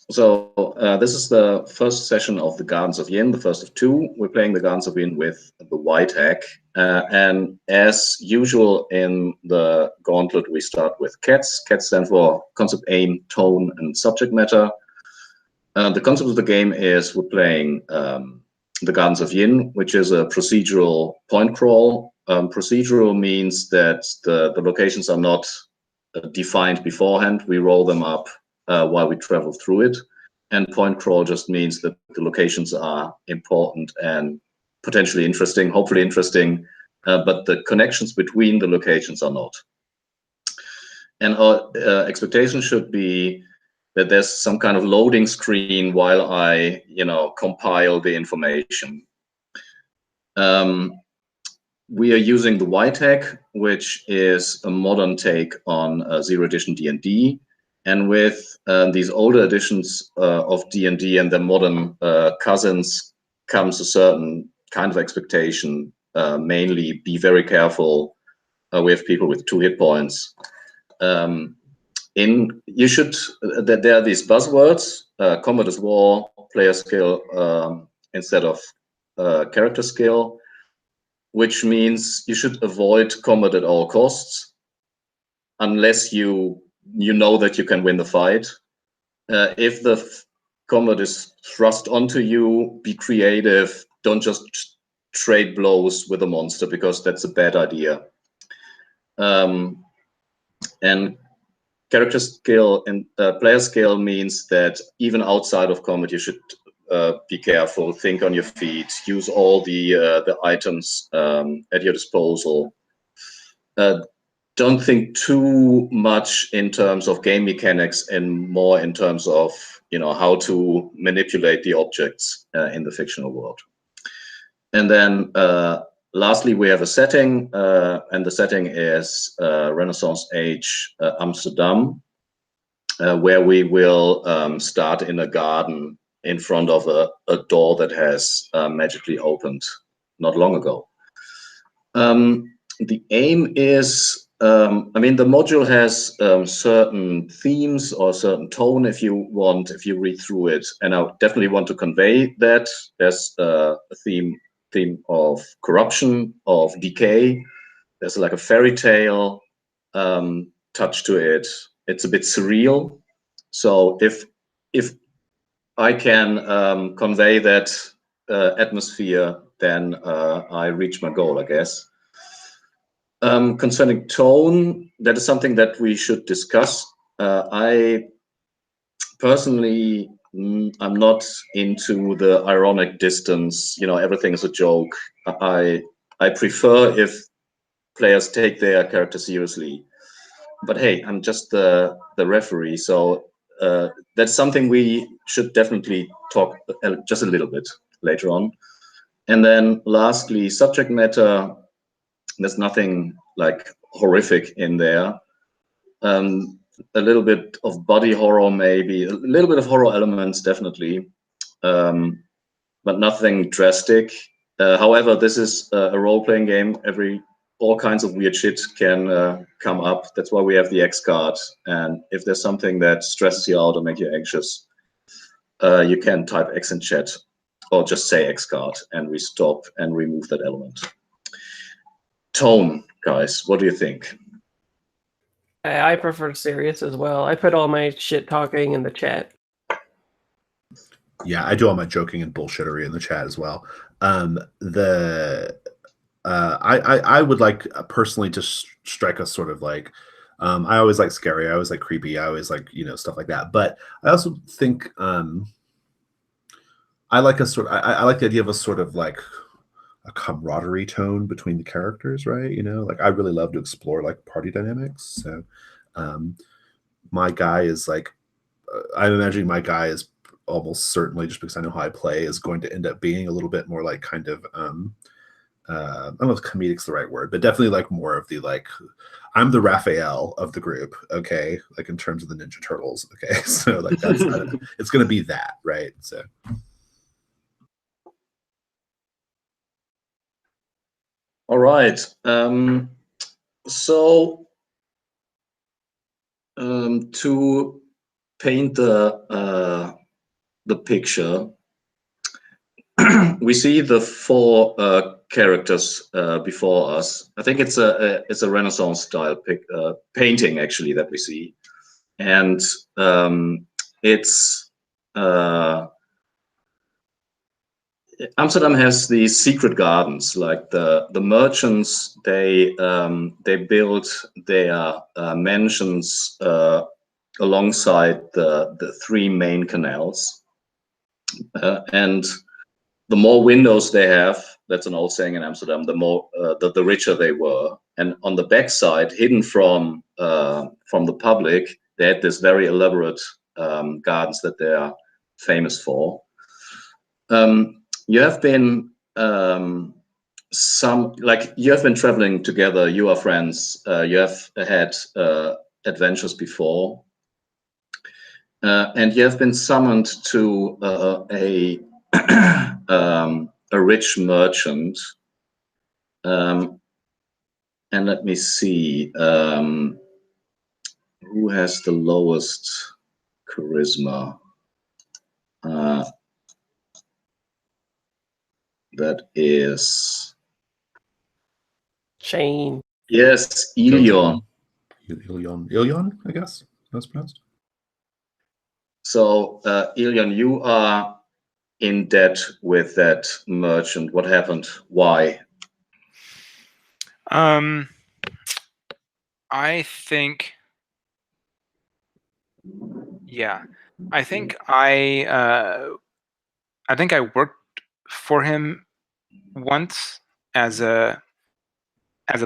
So this is the first session of the Gardens of Ynn, the first of two. We're playing the Gardens of Ynn with the white hack. And as usual in the gauntlet, we start with CATS. CATS stand for concept, aim, tone, and subject matter. The concept of the game is we're playing the Gardens of Ynn, which is a procedural point crawl. Procedural means that the locations are not defined beforehand. We roll them up while we travel through it. And point crawl just means that the locations are important and potentially interesting, hopefully interesting, but the connections between the locations are not. And our expectation should be that there's some kind of loading screen while I, compile the information. We are using the white hack, which is a modern take on Zero Edition D&D. And with these older editions of D&D and their modern cousins comes a certain kind of expectation. Mainly, be very careful. We have people with 2 hit points. There are these buzzwords: combat is war, player skill instead of character skill, which means you should avoid combat at all costs, unless you know that you can win the fight. If the combat is thrust onto you, be creative. Don't just trade blows with a monster, because that's a bad idea. And character skill and player skill means that even outside of combat, you should be careful, think on your feet, use all the items at your disposal. Don't think too much in terms of game mechanics and more in terms of how to manipulate the objects in the fictional world. And then lastly, we have a setting, and the setting is Renaissance age Amsterdam, where we will start in a garden in front of a door that has magically opened not long ago. The aim is, the module has certain themes or certain tone, if you read through it, and I definitely want to convey that. There's a theme of corruption, of decay. There's like a fairy tale touch to it. It's a bit surreal. So if I can convey that atmosphere, then I reach my goal, I guess. Concerning tone, that is something that we should discuss. I personally, I'm not into the ironic distance. Everything is a joke. I prefer if players take their character seriously. But hey, I'm just the referee, so that's something we should definitely talk just a little bit later on. And then lastly, subject matter. There's nothing like horrific in there. A little bit of body horror, maybe a little bit of horror elements, definitely, but nothing drastic. However, this is a role-playing game. All kinds of weird shit can come up. That's why we have the X card. And if there's something that stresses you out or make you anxious, you can type X in chat or just say X card, and we stop and remove that element. Tone, guys, what do you think? I prefer serious as well. I put all my shit talking in the chat. Yeah, I do all my joking and bullshittery in the chat as well. I would like personally to strike a sort of like, I always like scary, I always like creepy, I always like stuff like that. But I also think I like I like the idea of a sort of like a camaraderie tone between the characters, right? Like I really love to explore like party dynamics. So my guy is like, I'm imagining my guy is almost certainly, just because I know how I play, is going to end up being a little bit more like kind of I don't know if comedic's the right word, but definitely like more of the like, I'm the Raphael of the group, okay? Like in terms of the Ninja Turtles, okay? So like that's it's going to be that, right? So all right. So to paint the picture, we see the four characters before us. I think it's a Renaissance style painting actually that we see, and it's Amsterdam has these secret gardens. Like the merchants, they build their mansions alongside the three main canals, and the more windows they have, that's an old saying in Amsterdam, the more the richer they were. And on the backside, hidden from the public, they had this very elaborate gardens that they are famous for. You have been you have been traveling together. You are friends. You have had adventures before, and you have been summoned to a rich merchant. And let me see who has the lowest charisma. That is Shane. yes, Ilion. Ilion, I guess that's pronounced. So, Ilion, you are in debt with that merchant. What happened? Why? I think, yeah, I think I worked for him once as a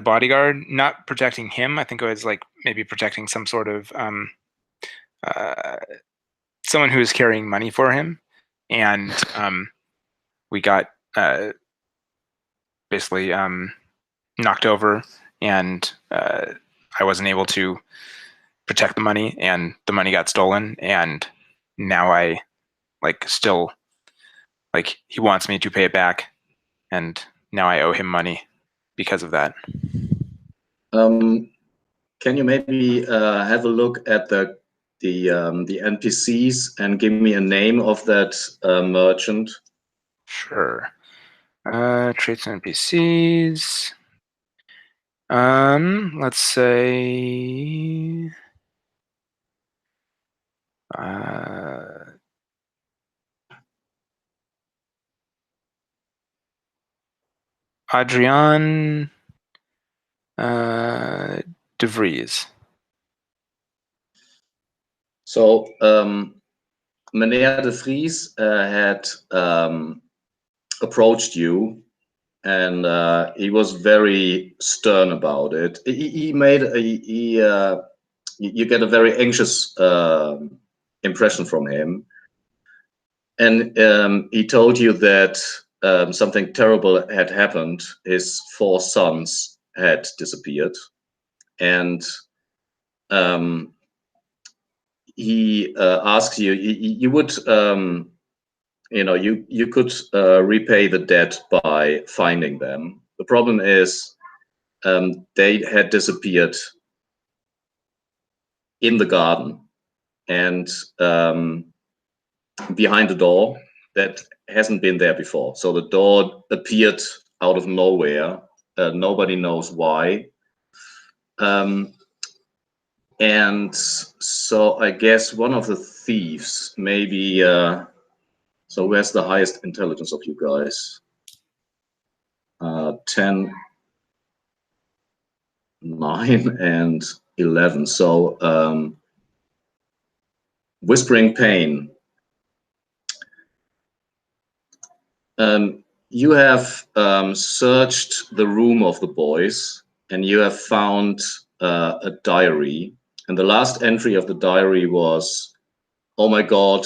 bodyguard, not protecting him. I think I was like maybe protecting some sort of someone who was carrying money for him, and we got basically knocked over, and I wasn't able to protect the money, and the money got stolen, and now I still he wants me to pay it back, and now I owe him money because of that. Can you maybe have a look at the NPCs and give me a name of that merchant? Sure. Traits and NPCs. Let's say Adrian De Vries. So, Meneer De Vries had approached you, and he was very stern about it. You get a very anxious impression from him, and he told you that something terrible had happened. His four sons had disappeared, and he asked you. You would, you could repay the debt by finding them. The problem is they had disappeared in the garden and behind the door that hasn't been there before. So the door appeared out of nowhere. Nobody knows why. And so I guess one of the thieves, maybe, so where's the highest intelligence of you guys? 10, 9, and 11. So Whispering Pain. You have searched the room of the boys, and you have found a diary. And the last entry of the diary was, "Oh my God,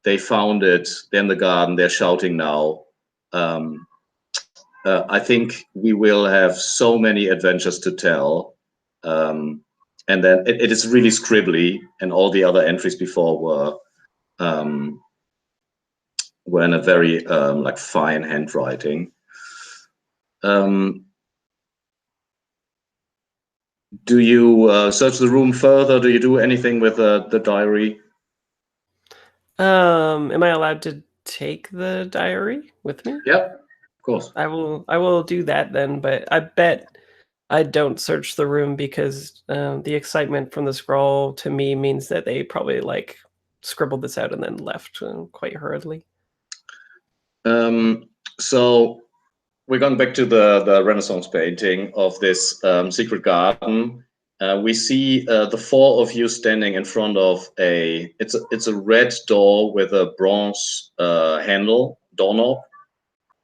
they found it. They're in the garden. They're shouting now. I think we will have so many adventures to tell." And then it is really scribbly, and all the other entries before were in a very like fine handwriting. Do you search the room further? Do you do anything with the diary? Am I allowed to take the diary with me? Yep, of course. I will do that then, but I bet I don't search the room because the excitement from the scroll to me means that they probably like scribbled this out and then left quite hurriedly. So we're going back to the Renaissance painting of this secret garden. We see the four of you standing in front of it's a red door with a bronze handle, doorknob.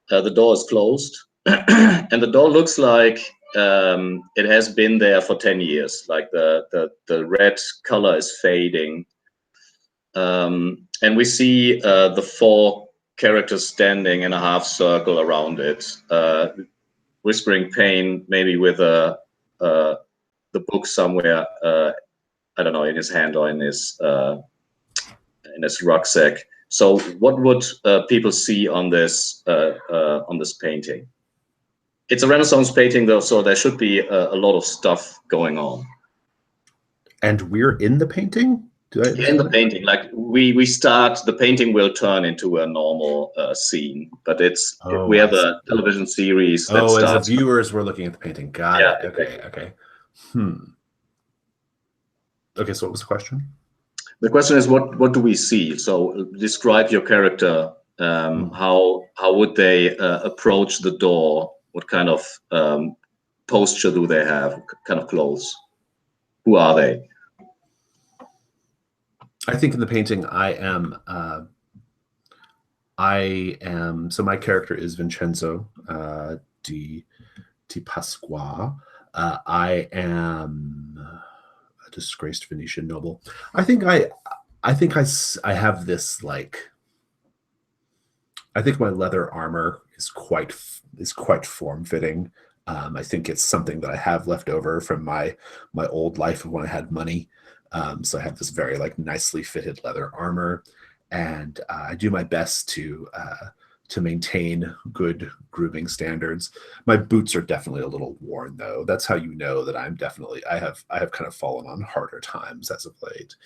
The door is closed, and the door looks like it has been there for 10 years. Like the red color is fading. And we see the four characters standing in a half circle around it. Whispering Pain, maybe with the book somewhere, I don't know, in his hand or in his rucksack. So, what would people see on this painting? It's a Renaissance painting, though, so there should be a lot of stuff going on. And we're in the painting? In the painting, like we start, the painting will turn into a normal scene, but we have a television series that starts. As the viewers, we're looking at the painting. Got it. Okay. Okay, so what was the question? The question is, what do we see? So describe your character. How would they approach the door? What kind of posture do they have? What kind of clothes? Who are they? I think in the painting, I am. So my character is Vincenzo di Pasqua. I am a disgraced Venetian noble. I think I have this like. I think my leather armor is quite form fitting. I think it's something that I have left over from my old life of when I had money. So I have this very like nicely fitted leather armor, and I do my best to maintain good grooming standards. My boots are definitely a little worn, though. That's how you know that I have kind of fallen on harder times as of late.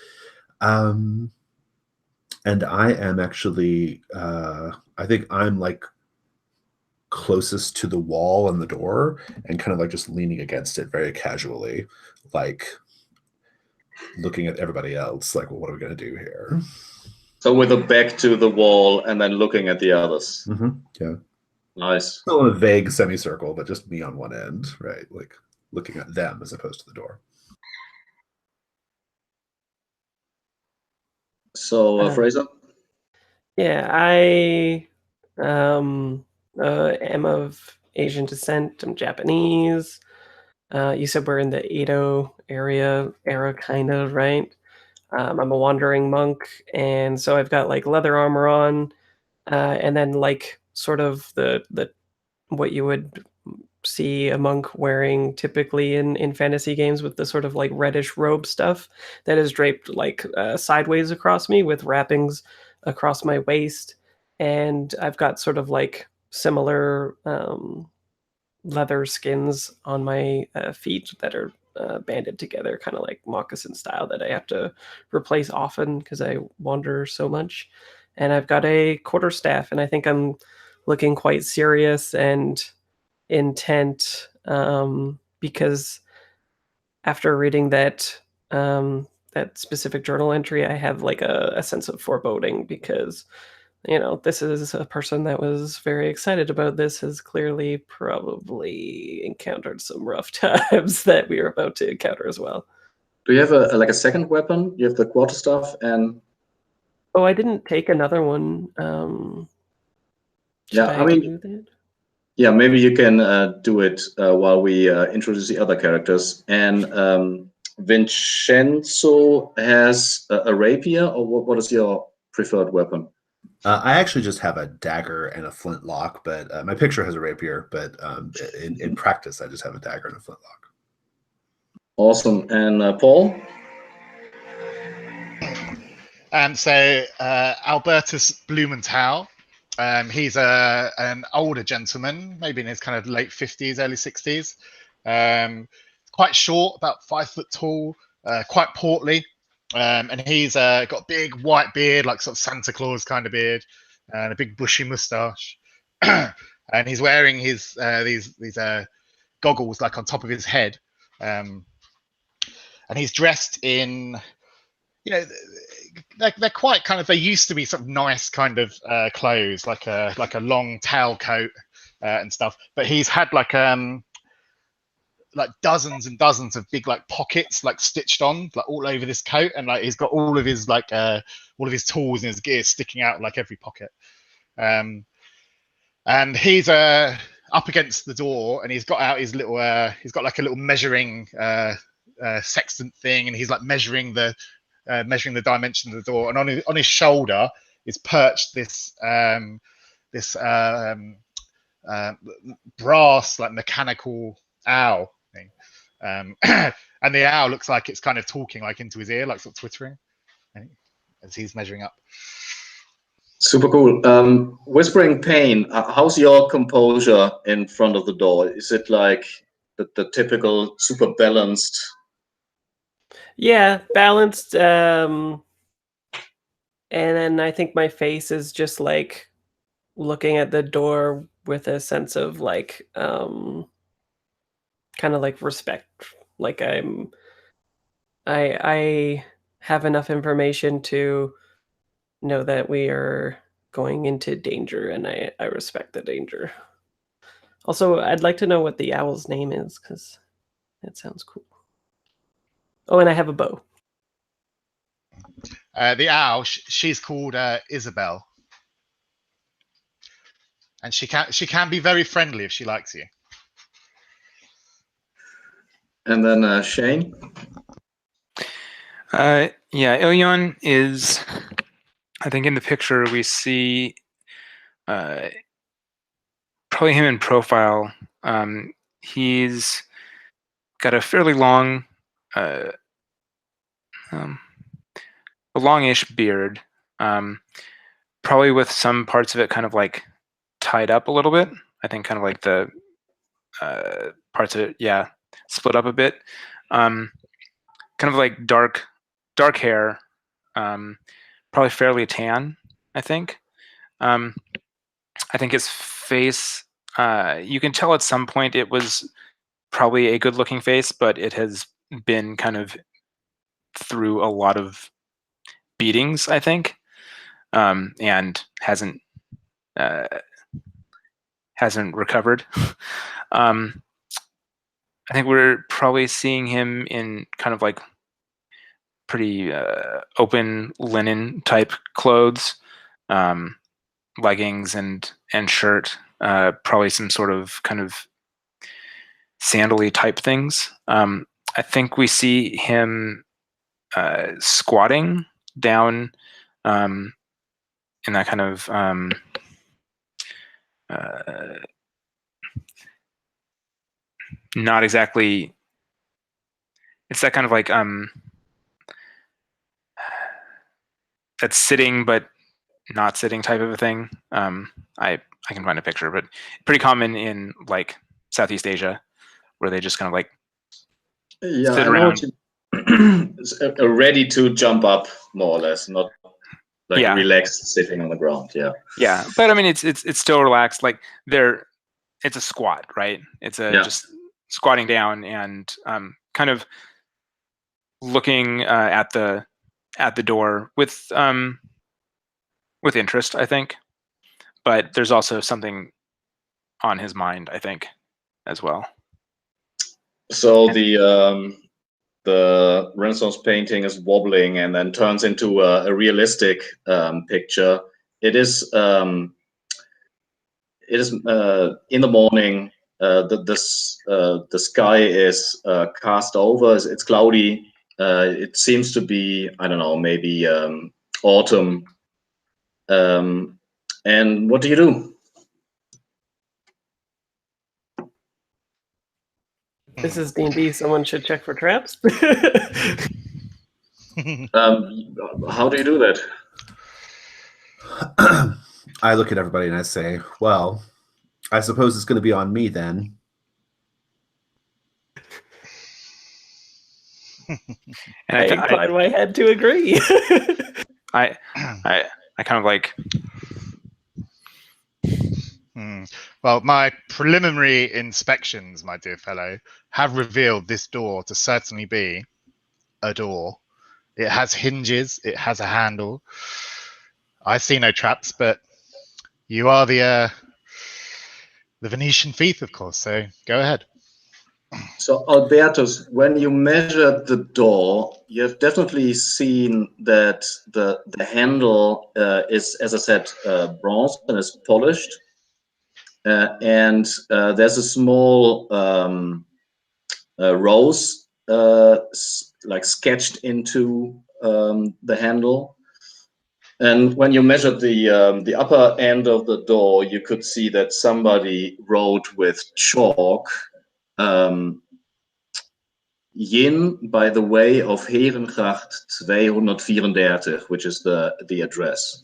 And I am actually, I think I'm like closest to the wall and the door, and kind of like just leaning against it very casually, like looking at everybody else, like, well, what are we going to do here? So with a back to the wall and then looking at the others. Yeah. Nice. Still in a vague semicircle, but just me on one end, right? Like looking at them as opposed to the door. So, Fraser? Yeah, I am of Asian descent. I'm Japanese. You said we're in the Edo era, kind of, right? I'm a wandering monk, and so I've got like leather armor on, and then like sort of the what you would see a monk wearing typically in fantasy games, with the sort of like reddish robe stuff that is draped like sideways across me with wrappings across my waist, and I've got sort of like similar leather skins on my feet that are banded together, kind of like moccasin style, that I have to replace often because I wander so much. And I've got a quarterstaff, and I think I'm looking quite serious and intent, because after reading that specific journal entry, I have like a sense of foreboding, because this is a person that was very excited about this, has clearly probably encountered some rough times that we are about to encounter as well. Do you have a second weapon? You have the quarterstaff and... Oh, I didn't take another one. Yeah, maybe you can do it while we introduce the other characters. And Vincenzo has a rapier, or what is your preferred weapon? I actually just have a dagger and a flintlock, but my picture has a rapier, but in practice, I just have a dagger and a flintlock. Awesome. And Paul? So Albertus Blumenthal, he's an older gentleman, maybe in his kind of late 50s, early 60s. Quite short, about 5 foot tall, quite portly. And he's got a big white beard, like sort of Santa Claus kind of beard, and a big bushy moustache. And he's wearing his these goggles like on top of his head, and he's dressed in, you know, they're quite kind of, they used to be sort of nice kind of clothes, like a long tail coat and stuff. But he's had like dozens and dozens of big like pockets like stitched on like all over this coat, and like he's got all of his like all of his tools and his gear sticking out like every pocket. And he's up against the door, and he's got out his little he's got like a little measuring sextant thing, and he's like measuring the dimension of the door. And on his shoulder is perched this brass like mechanical owl thing, and the owl looks like it's kind of talking like into his ear, like sort of twittering as he's measuring up. Super cool. Whispering Pain, how's your composure in front of the door? Is it like the typical super balanced? Yeah, balanced. And then I think my face is just like looking at the door with a sense of like kind of like respect. Like I have enough information to know that we are going into danger, and I respect the danger. Also, I'd like to know what the owl's name is, because that sounds cool. Oh, and I have a bow. The owl, she's called Isabel, and she can be very friendly if she likes you. And then Shane? Yeah, Ilyon is, I think in the picture we see probably him in profile. He's got a fairly long, a longish beard, probably with some parts of it kind of like tied up a little bit. I think kind of like the parts of it, yeah, split up a bit. Kind of like dark hair, probably fairly tan, I think. I think his face, you can tell at some point it was probably a good looking face, but it has been kind of through a lot of beatings, I think, and hasn't recovered. I think we're probably seeing him in kind of like pretty open linen type clothes, leggings and shirt, probably some sort of kind of sandally type things. I think we see him squatting down in that kind of not exactly, it's that kind of like that's sitting but not sitting type of a thing. I can find a picture, but pretty common in like Southeast Asia, where they just kind of like sit around. Ready to jump up, more or less, not like relaxed sitting on the ground. Yeah, but I mean it's still relaxed. Like it's a squat, right? It's just squatting down and kind of looking at the door with interest, I think. But there's also something on his mind, I think, as well. So the Renaissance painting is wobbling and then turns into a realistic picture. It is in the morning. The sky is cast over. It's cloudy. It seems to be, I don't know, maybe autumn. And what do you do? This is D&D. Someone should check for traps. How do you do that? I look at everybody and I say, well, I suppose it's going to be on me then. And I incline my head to agree. I kind of like. Well, my preliminary inspections, my dear fellow, have revealed this door to certainly be a door. It has hinges. It has a handle. I see no traps, but you are the Venetian thief, of course. So go ahead. So Albertus, when you measured the door, you have definitely seen that the handle is, as I said, bronze and is polished, and there's a small rose like sketched into the handle. And when you measured the upper end of the door, you could see that somebody wrote with chalk. Yin by the way of Herengracht 234, which is the address.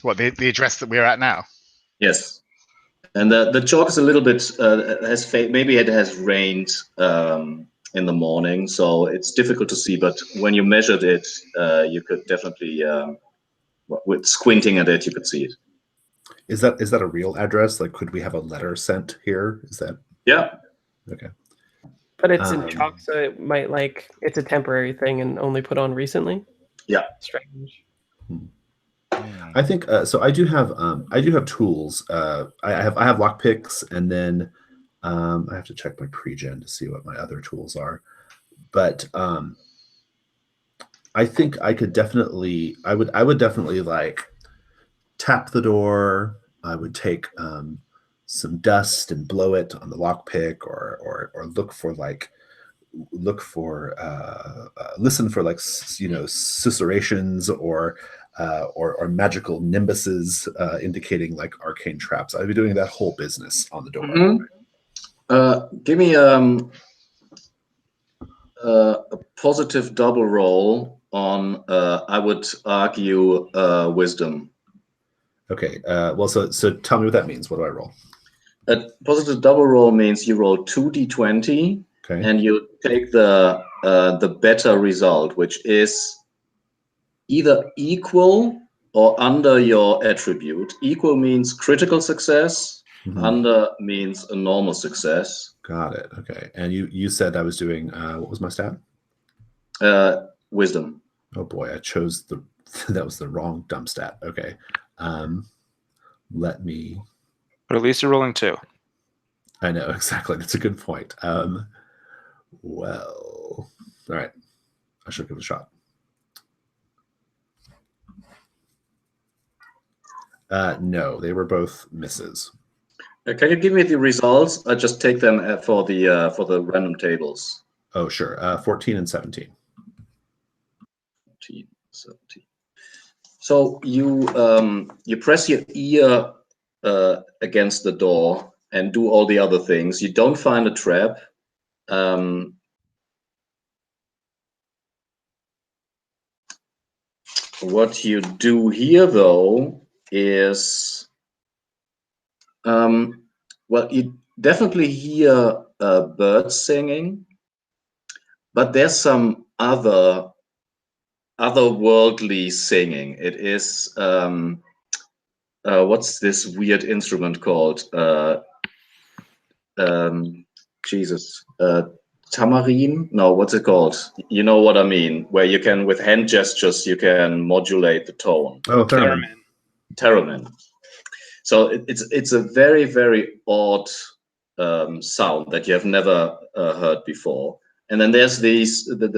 What, the address that we're at now? Yes, and the chalk is a little bit maybe it has rained in the morning, so it's difficult to see. But when you measured it, you could definitely, with squinting at it, you could see it. Is that a real address? Like, could we have a letter sent here? Is that? Yeah. Okay. But it's in chalk, so it might it's a temporary thing and only put on recently. Yeah. Strange. I think so. I do have tools. I have lockpicks, and then I have to check my pre-gen to see what my other tools are. But I think I could definitely. I would definitely like tap the door. I would take some dust and blow it on the lockpick, or listen for susurrations or magical nimbuses indicating like arcane traps. I'd be doing that whole business on the door. Mm-hmm. Give me a positive double roll on I would argue wisdom. Okay. Well, so tell me what that means. What do I roll? A positive double roll means you roll 2d20, okay, and you take the better result, which is either equal or under your attribute. Equal means critical success. Mm-hmm. Under means a normal success. Got it. Okay. And you said I was doing what was my stat? Wisdom. Oh boy, I chose that was the wrong dumb stat. Okay. Let me. But at least you're rolling 2. I know, exactly. That's a good point. Well, all right. I should give it a shot. No, they were both misses. Can you give me the results? I just take them for the random tables. Oh, sure. 14 and 17. 14, 17. So you press your ear against the door and do all the other things. You don't find a trap. What you do here, though, is well, you definitely hear birds singing, but there's some otherworldly singing. It is what's this weird instrument called? Jesus, tamarind? No, what's it called? You know what I mean? Where you can, with hand gestures, you can modulate the tone. Oh, theremin. Theremin. So it's a very, very odd sound that you have never heard before. And then there's the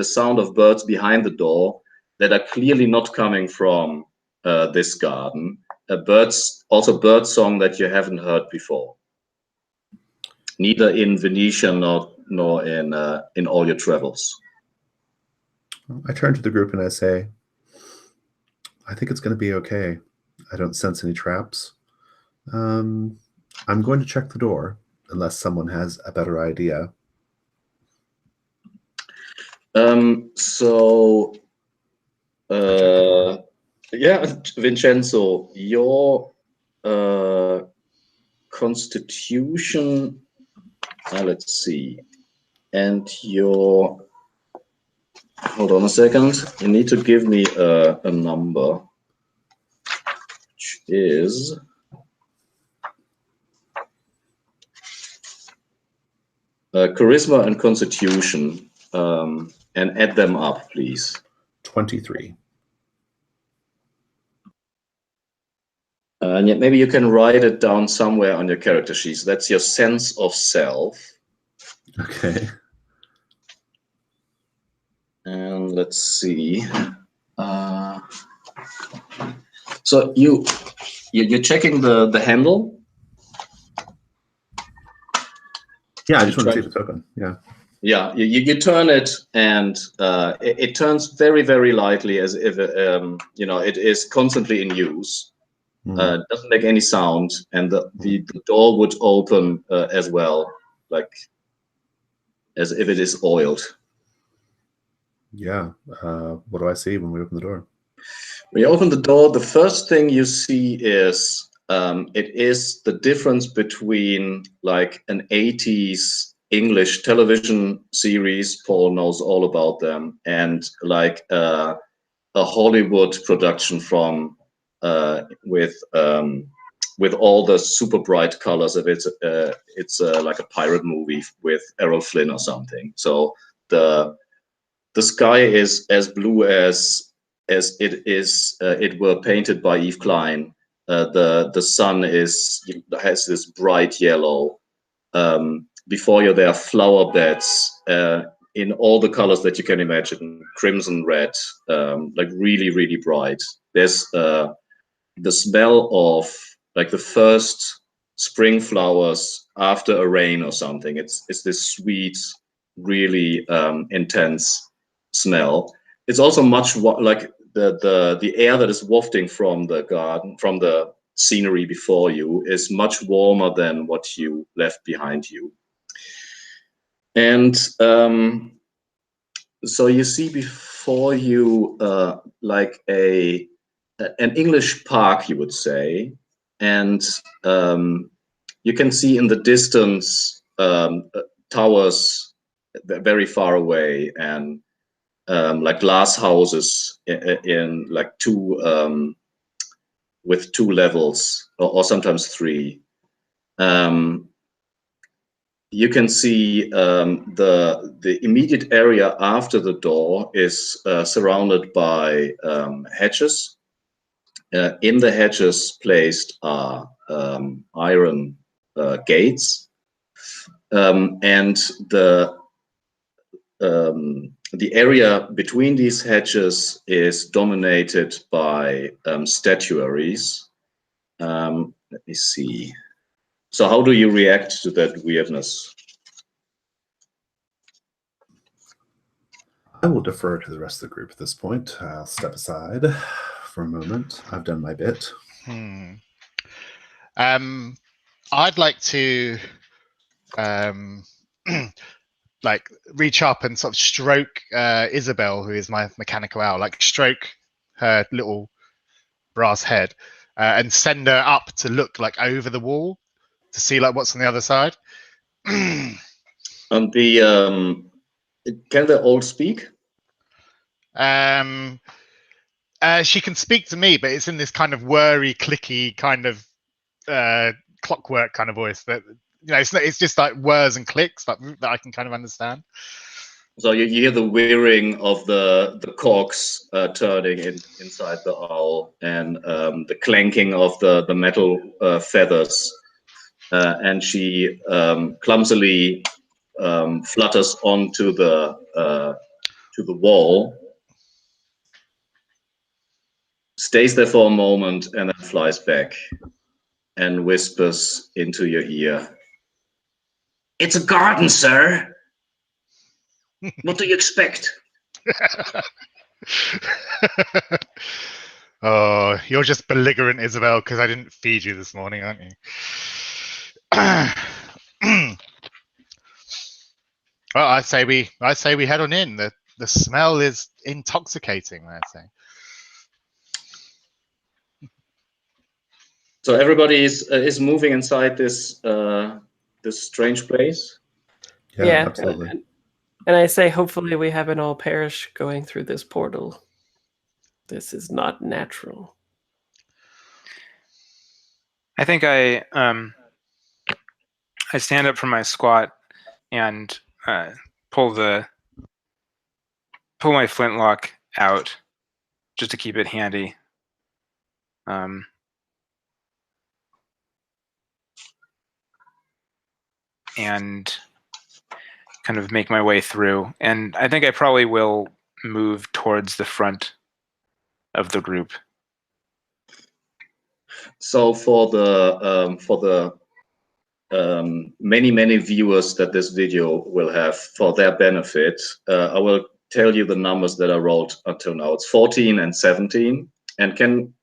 sound of birds behind the door that are clearly not coming from this garden. Bird song that you haven't heard before, neither in Venetian nor in all your travels. I turn to the group and I say, I think it's going to be okay. I don't sense any traps. I'm going to check the door unless someone has a better idea. Yeah, Vincenzo, your constitution, let's see. and your, hold on a second, you need to give me a number, which is charisma and constitution, and add them up, please. 23. And yet maybe you can write it down somewhere on your character sheets. That's your sense of self. Okay. And let's see. So you're checking the handle. Yeah, I just want to see the token. Yeah. Yeah, you turn it, and it turns very, very lightly, as if it is constantly in use. Doesn't make any sound, and the door would open as well, like as if it is oiled. Yeah. What do I see when we open the door? When you open the door, the first thing you see is it is the difference between like an 80s English television series, Paul knows all about them, and like a Hollywood production from with all the super bright colors of it. It's like a pirate movie with Errol Flynn or something. So the sky is as blue as it were painted by Yves Klein. The sun has this bright yellow. Before you, there are flower beds in all the colors that you can imagine, crimson, red, like really, really bright. There's the smell of like the first spring flowers after a rain or something. It's this sweet, really intense smell. It's also much like the air that is wafting from the garden, from the scenery before you, is much warmer than what you left behind you. And so you see before you like an English park, you would say, and you can see in the distance towers very far away, and like glass houses in like with two levels, or sometimes three. You can see the immediate area after the door is surrounded by hedges. In the hedges placed are iron gates, and the area between these hedges is dominated by statuaries. Let me see. So how do you react to that weirdness? I will defer to the rest of the group at this point. I'll step aside for a moment. I've done my bit. I'd like to like reach up and sort of stroke Isabel, who is my mechanical owl, like stroke her little brass head and send her up to look like over the wall to see like what's on the other side. And can they all speak? She can speak to me, but it's in this kind of whirry, clicky kind of clockwork kind of voice that it's just like whirs and clicks that I can kind of understand. So you hear the whirring of the corks turning inside the owl, and the clanking of the metal feathers, and she clumsily flutters onto the wall, stays there for a moment, and then flies back and whispers into your ear, "It's a garden, sir. What do you expect?" Oh, you're just belligerent, Isabel, because I didn't feed you this morning, aren't you? Well, I say we head on in. The smell is intoxicating, I say. So everybody is moving inside this this strange place. Yeah, absolutely. And I say, hopefully we haven't all perished going through this portal. This is not natural. I think I stand up from my squat and pull my flintlock out just to keep it handy. And kind of make my way through. And I think I probably will move towards the front of the group. So for the many viewers that this video will have, for their benefit, I will tell you the numbers that I rolled until now. It's 14 and 17. And can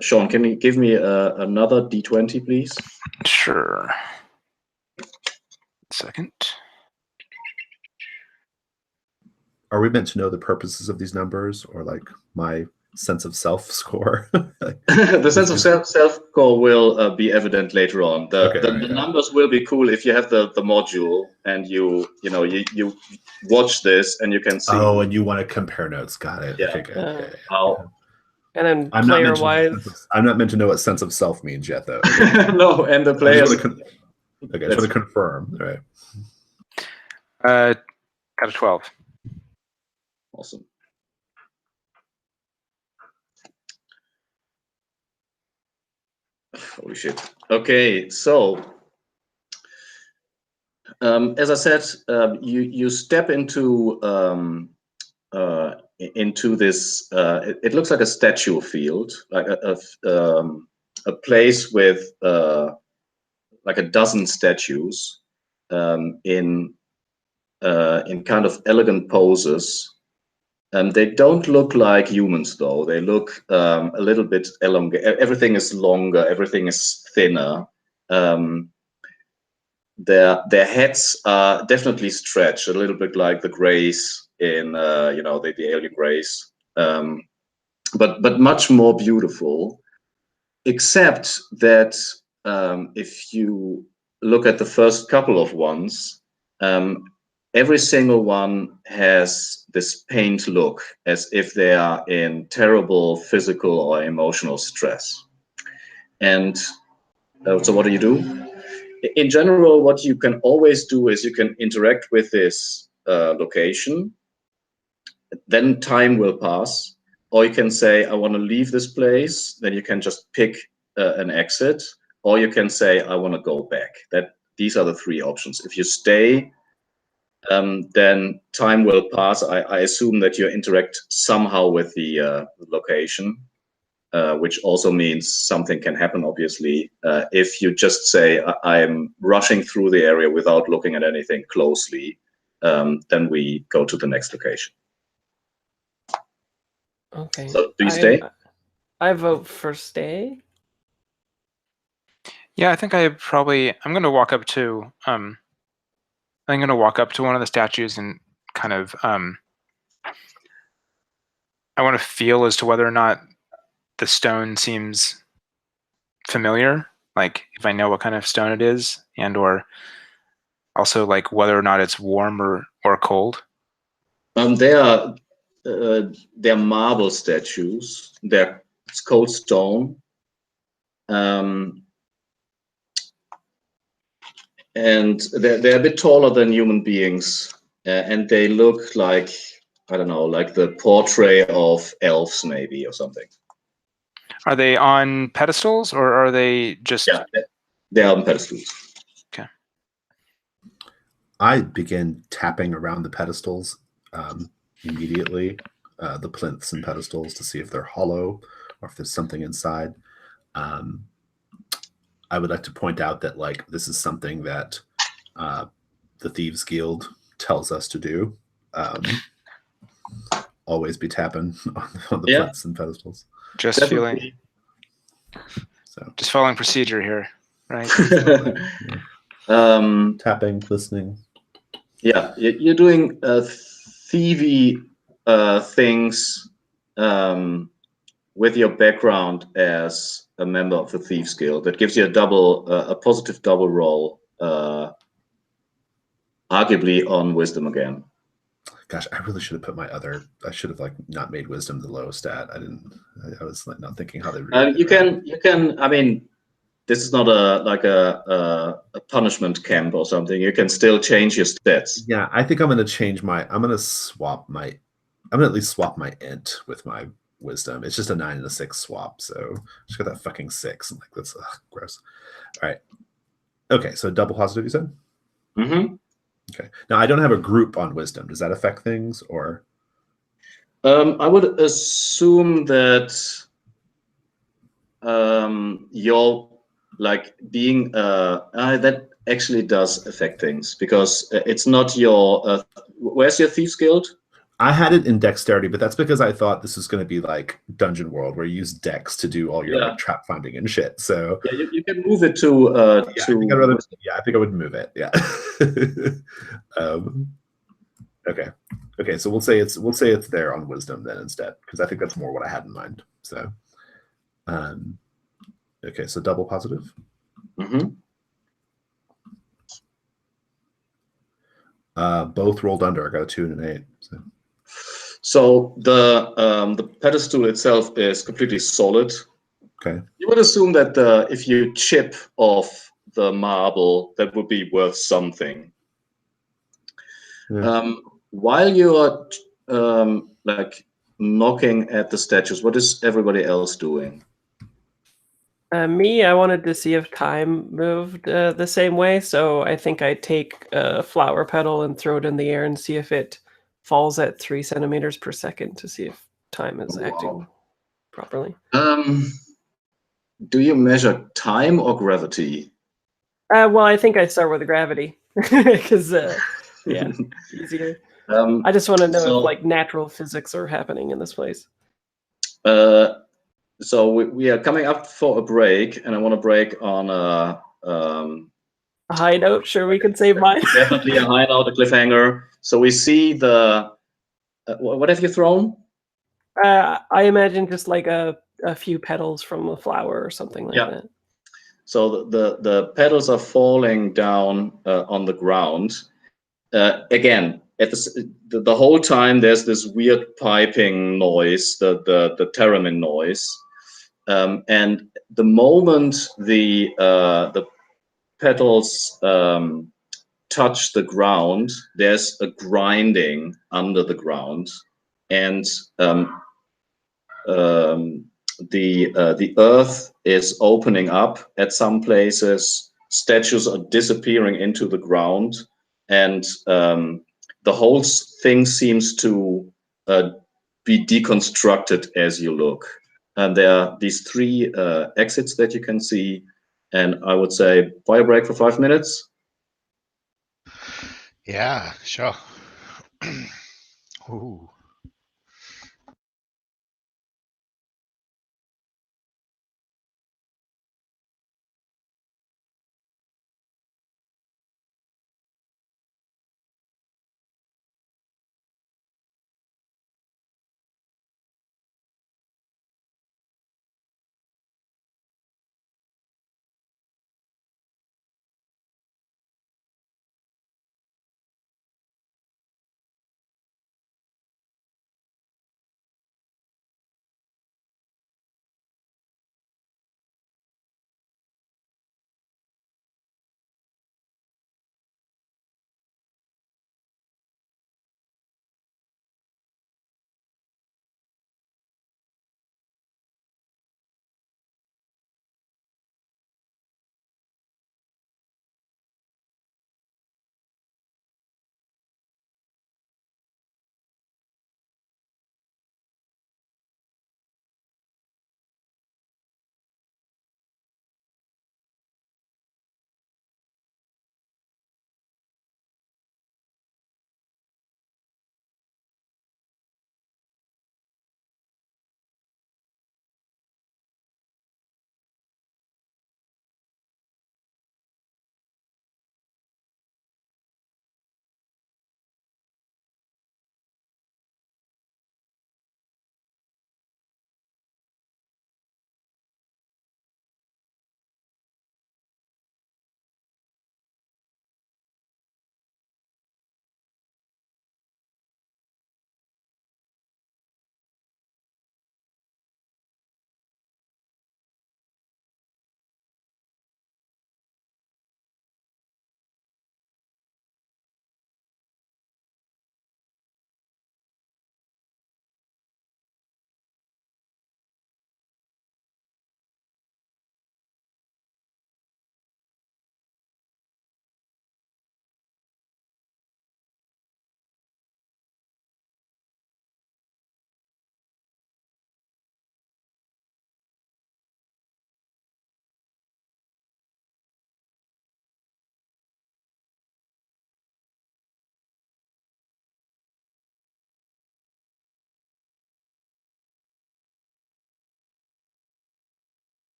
Sean, can you give me another D20, please? Sure. Second. Are we meant to know the purposes of these numbers, or like my sense of self score? The sense of self score will be evident later on. The numbers will be cool if you have the module and you watch this and you can see. Oh, and you want to compare notes. Got it. Yeah. Okay, good. And then I'm player-wise, I'm not meant to know what sense of self means yet, though. No, and the players. I just want to confirm. All right. Got a 12. Awesome. Holy shit. Okay, so as I said, you step into this. It looks like a statue field, like a place with like a dozen statues in kind of elegant poses. They don't look like humans, though. They look a little bit elongated. Everything is longer. Everything is thinner. Their heads are definitely stretched, a little bit like the Greys in the alien Greys, but much more beautiful. Except that if you look at the first couple of ones, every single one has this pained look, as if they are in terrible physical or emotional stress. And so what do? In general, what you can always do is you can interact with this location, then time will pass, or you can say, I want to leave this place, then you can just pick an exit, or you can say, I want to go back. These are the three options. If you stay, then time will pass. I assume that you interact somehow with the location, which also means something can happen, obviously. If you just say, I'm rushing through the area without looking at anything closely, then we go to the next location. okay. So do you stay? I vote for stay. Yeah, I think I'm going to walk up to one of the statues and kind of I want to feel as to whether or not the stone seems familiar, like if I know what kind of stone it is, and or also like whether or not it's warm or cold. They're marble statues. It's cold stone. And they're a bit taller than human beings, and they look like, I don't know, like the portrait of elves, maybe, or something. Are they on pedestals or are they just? Yeah, they're on pedestals. Okay. I begin tapping around the pedestals immediately, the plinths and pedestals, to see if they're hollow or if there's something inside. I would like to point out that this is something that the Thieves Guild tells us to do. Always be tapping on the plinths and pedestals. Just Definitely. Just following procedure here, right? Tapping, listening. Yeah, you're doing thievy things with your background as a member of the Thieves Guild. That gives you a positive double roll. arguably on wisdom again. Gosh, I really should have put my other. I should have like not made wisdom the lowest stat. I didn't. I was like not thinking how they. You can. I mean, this is not a punishment camp or something. You can still change your stats. Yeah, I think I'm going to change my. I'm going to swap my. I'm going to at least swap my int with my wisdom. It's just a 9 and a 6 swap, so just got that fucking 6. And like that's gross. All right. Okay, so double positive. You said. Mm-hmm. Okay. Now I don't have a group on wisdom. Does that affect things or? I would assume that you're like being that actually does affect things because it's not your. Where's your Thieves Guild? I had it in dexterity, but that's because I thought this was going to be like Dungeon World, where you use dex to do all your like trap finding and shit. So yeah, you can move it to. I think I would move it. Yeah. Okay. Okay. So we'll say it's there on wisdom then instead, because I think that's more what I had in mind. So, okay. So double positive. Mm-hmm. Both rolled under. I got a 2 and an 8. So the pedestal itself is completely solid. Okay. You would assume that if you chip off the marble, that would be worth something. Yeah. While you are like knocking at the statues, what is everybody else doing? Me, I wanted to see if time moved the same way, so I think I take a flower petal and throw it in the air and see if it falls at 3 centimeters per second to see if time is acting properly. Do you measure time or gravity? Well, I think I start with gravity because yeah, easier. I just want to know if like natural physics are happening in this place. So we are coming up for a break, and I want to break on a high note. Sure, we can save mine. Definitely a high note, a cliffhanger. So we see the what have you thrown? I imagine just like a few petals from a flower or something like that. So the petals are falling down on the ground. Again, at the whole time there's this weird piping noise, the theremin noise, and the moment the petals touch the ground, there's a grinding under the ground, and the earth is opening up at some places. Statues are disappearing into the ground, and the whole thing seems to be deconstructed as you look. And there are these 3 exits that you can see, and I would say fire break for 5 minutes. Yeah, sure. Ooh.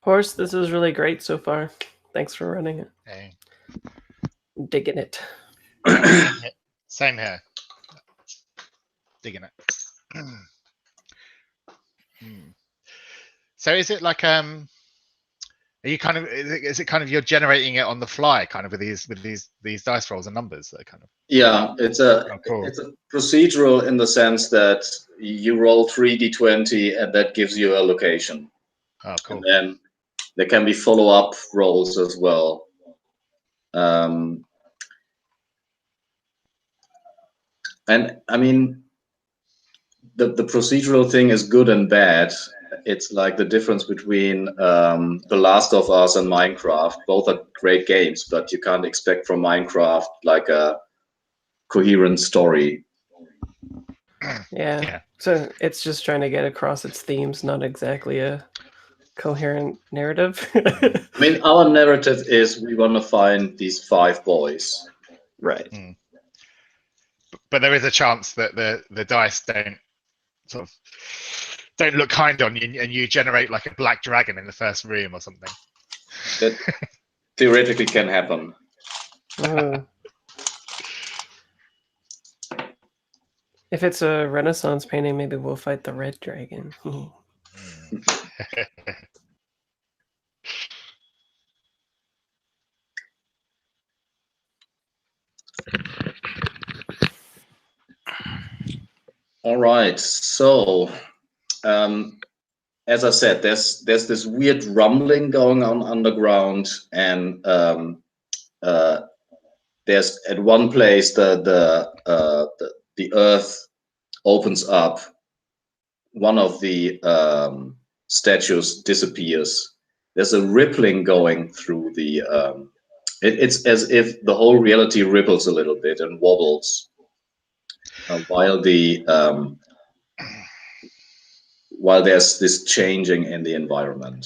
Horse, this is really great so far. Thanks for running it. Hey. Digging it. Same here. Digging it. So is it like are you kind of is it kind of you're generating it on the fly kind of with these dice rolls and numbers that kind of Yeah, it's a cool. it's a procedural in the sense that you roll 3d20 and that gives you a location. Oh, cool. And then there can be follow-up rolls as well. And I mean, the procedural thing is good and bad. It's like the difference between The Last of Us and Minecraft. Both are great games, but you can't expect from Minecraft like a coherent story. Yeah. So it's just trying to get across its themes, not exactly a coherent narrative. I mean, our narrative is we want to find these 5 boys. Right. But there is a chance that the dice don't look kind on you, and you generate like a black dragon in the first room or something. That theoretically can happen. If it's a Renaissance painting, maybe we'll fight the red dragon. All right. So, as I said, there's this weird rumbling going on underground, and there's at one place the earth opens up. One of the statues disappears. There's a rippling going through the. It's as if the whole reality ripples a little bit and wobbles, while there's this changing in the environment.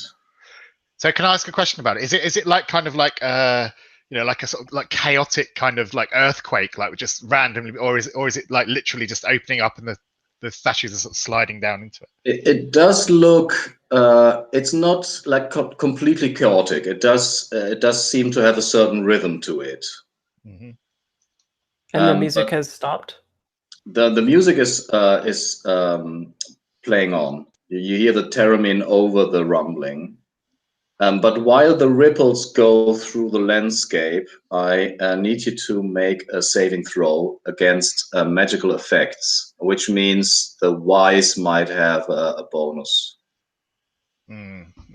So can I ask a question about it? Is it like kind of like like a sort of like chaotic kind of like earthquake, like just randomly, or is it like literally just opening up and the statues are sort of sliding down into it? It does look. It's not like completely chaotic. It does seem to have a certain rhythm to it. Mm-hmm. And the music has stopped. The music is playing on. You hear the theremin over the rumbling. But while the ripples go through the landscape, I need you to make a saving throw against magical effects, which means the wise might have a bonus.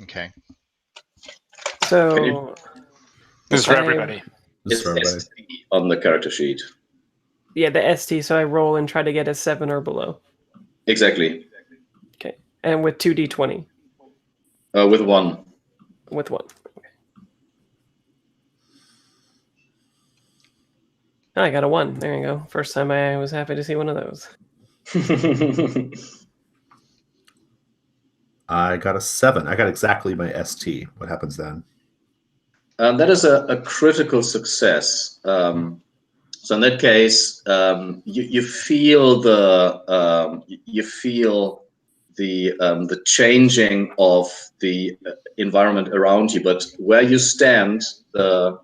Okay. So This is for everybody. It's ST on the character sheet. Yeah, the ST. So I roll and try to get a 7 or below. Exactly. Okay, and with 2d20. With 1. With 1. Okay. Oh, I got a 1. There you go. First time I was happy to see one of those. I got a 7. I got exactly my ST. What happens then? That is a critical success. So in that case, you feel the changing of the environment around you, but where you stand, the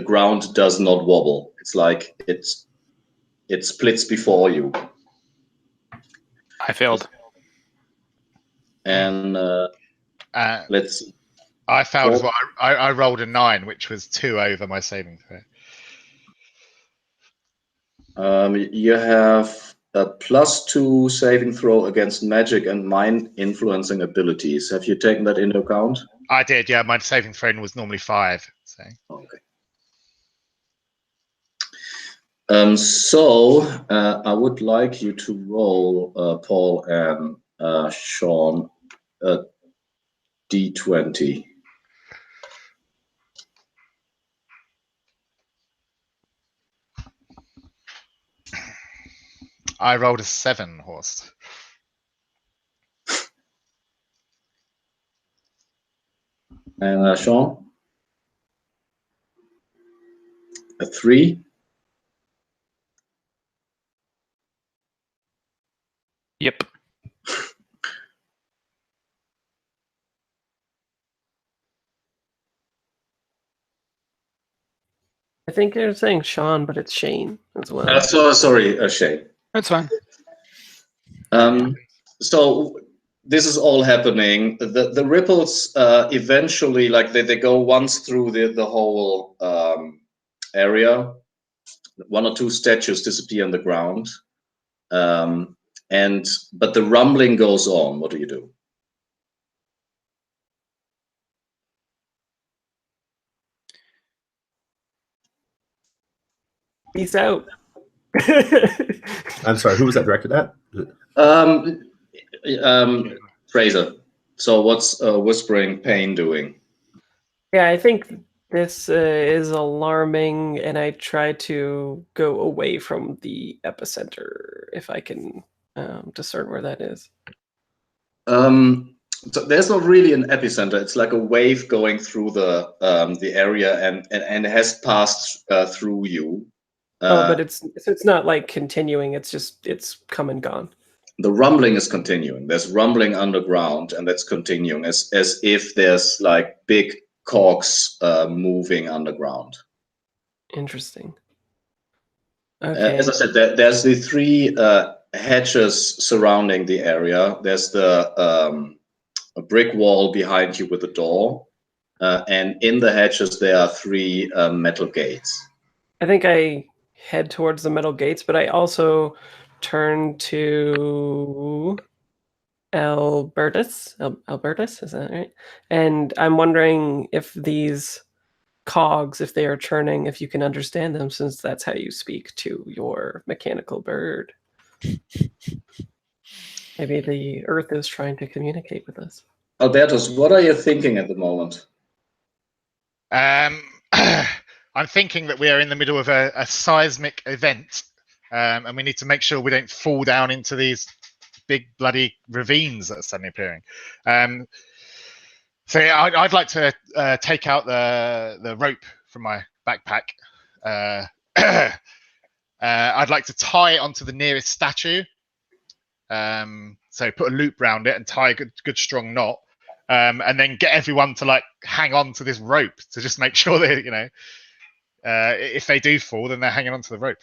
ground does not wobble. It's like it splits before you. I failed. And let's see. I failed as well. I rolled a 9, which was 2 over my saving throw. You have a +2 saving throw against magic and mind influencing abilities. Have you taken that into account? I did, yeah. My saving throw was normally 5. So. Okay. So I would like you to roll, Paul and Sean, a d20. I rolled a 7, Horst. And Sean? A 3. Yep. think you're saying Sean, but it's Shane as well. Sorry, Shay. That's fine. So this is all happening. The ripples eventually, like they go once through the whole area. One or two statues disappear on the ground, but the rumbling goes on. What do you do? Peace out. I'm sorry, who was that directed at? Fraser. So what's Whispering Pain doing? Yeah, I think this is alarming, and I try to go away from the epicenter if I can discern where that is. So there's not really an epicenter. It's like a wave going through the area, and it has passed through you. But it's not like continuing. It's come and gone. The rumbling is continuing. There's rumbling underground, and that's continuing as if there's like big cogs moving underground. Interesting. Okay. As I said, there's the three hedges surrounding the area. There's the a brick wall behind you with a door, and in the hedges there are three metal gates. I think I head towards the metal gates, but I also turn to Albertus. Albertus, is that right? And I'm wondering if these cogs, if they are churning, if you can understand them, since that's how you speak to your mechanical bird. Maybe the Earth is trying to communicate with us. Albertus, what are you thinking at the moment? I'm thinking that we are in the middle of a seismic event, and we need to make sure we don't fall down into these big bloody ravines that are suddenly appearing. So yeah, I'd like to take out the rope from my backpack. I'd like to tie it onto the nearest statue. So put a loop around it and tie a good strong knot, and then get everyone to like hang on to this rope to just make sure that if they do fall, then they're hanging onto the rope.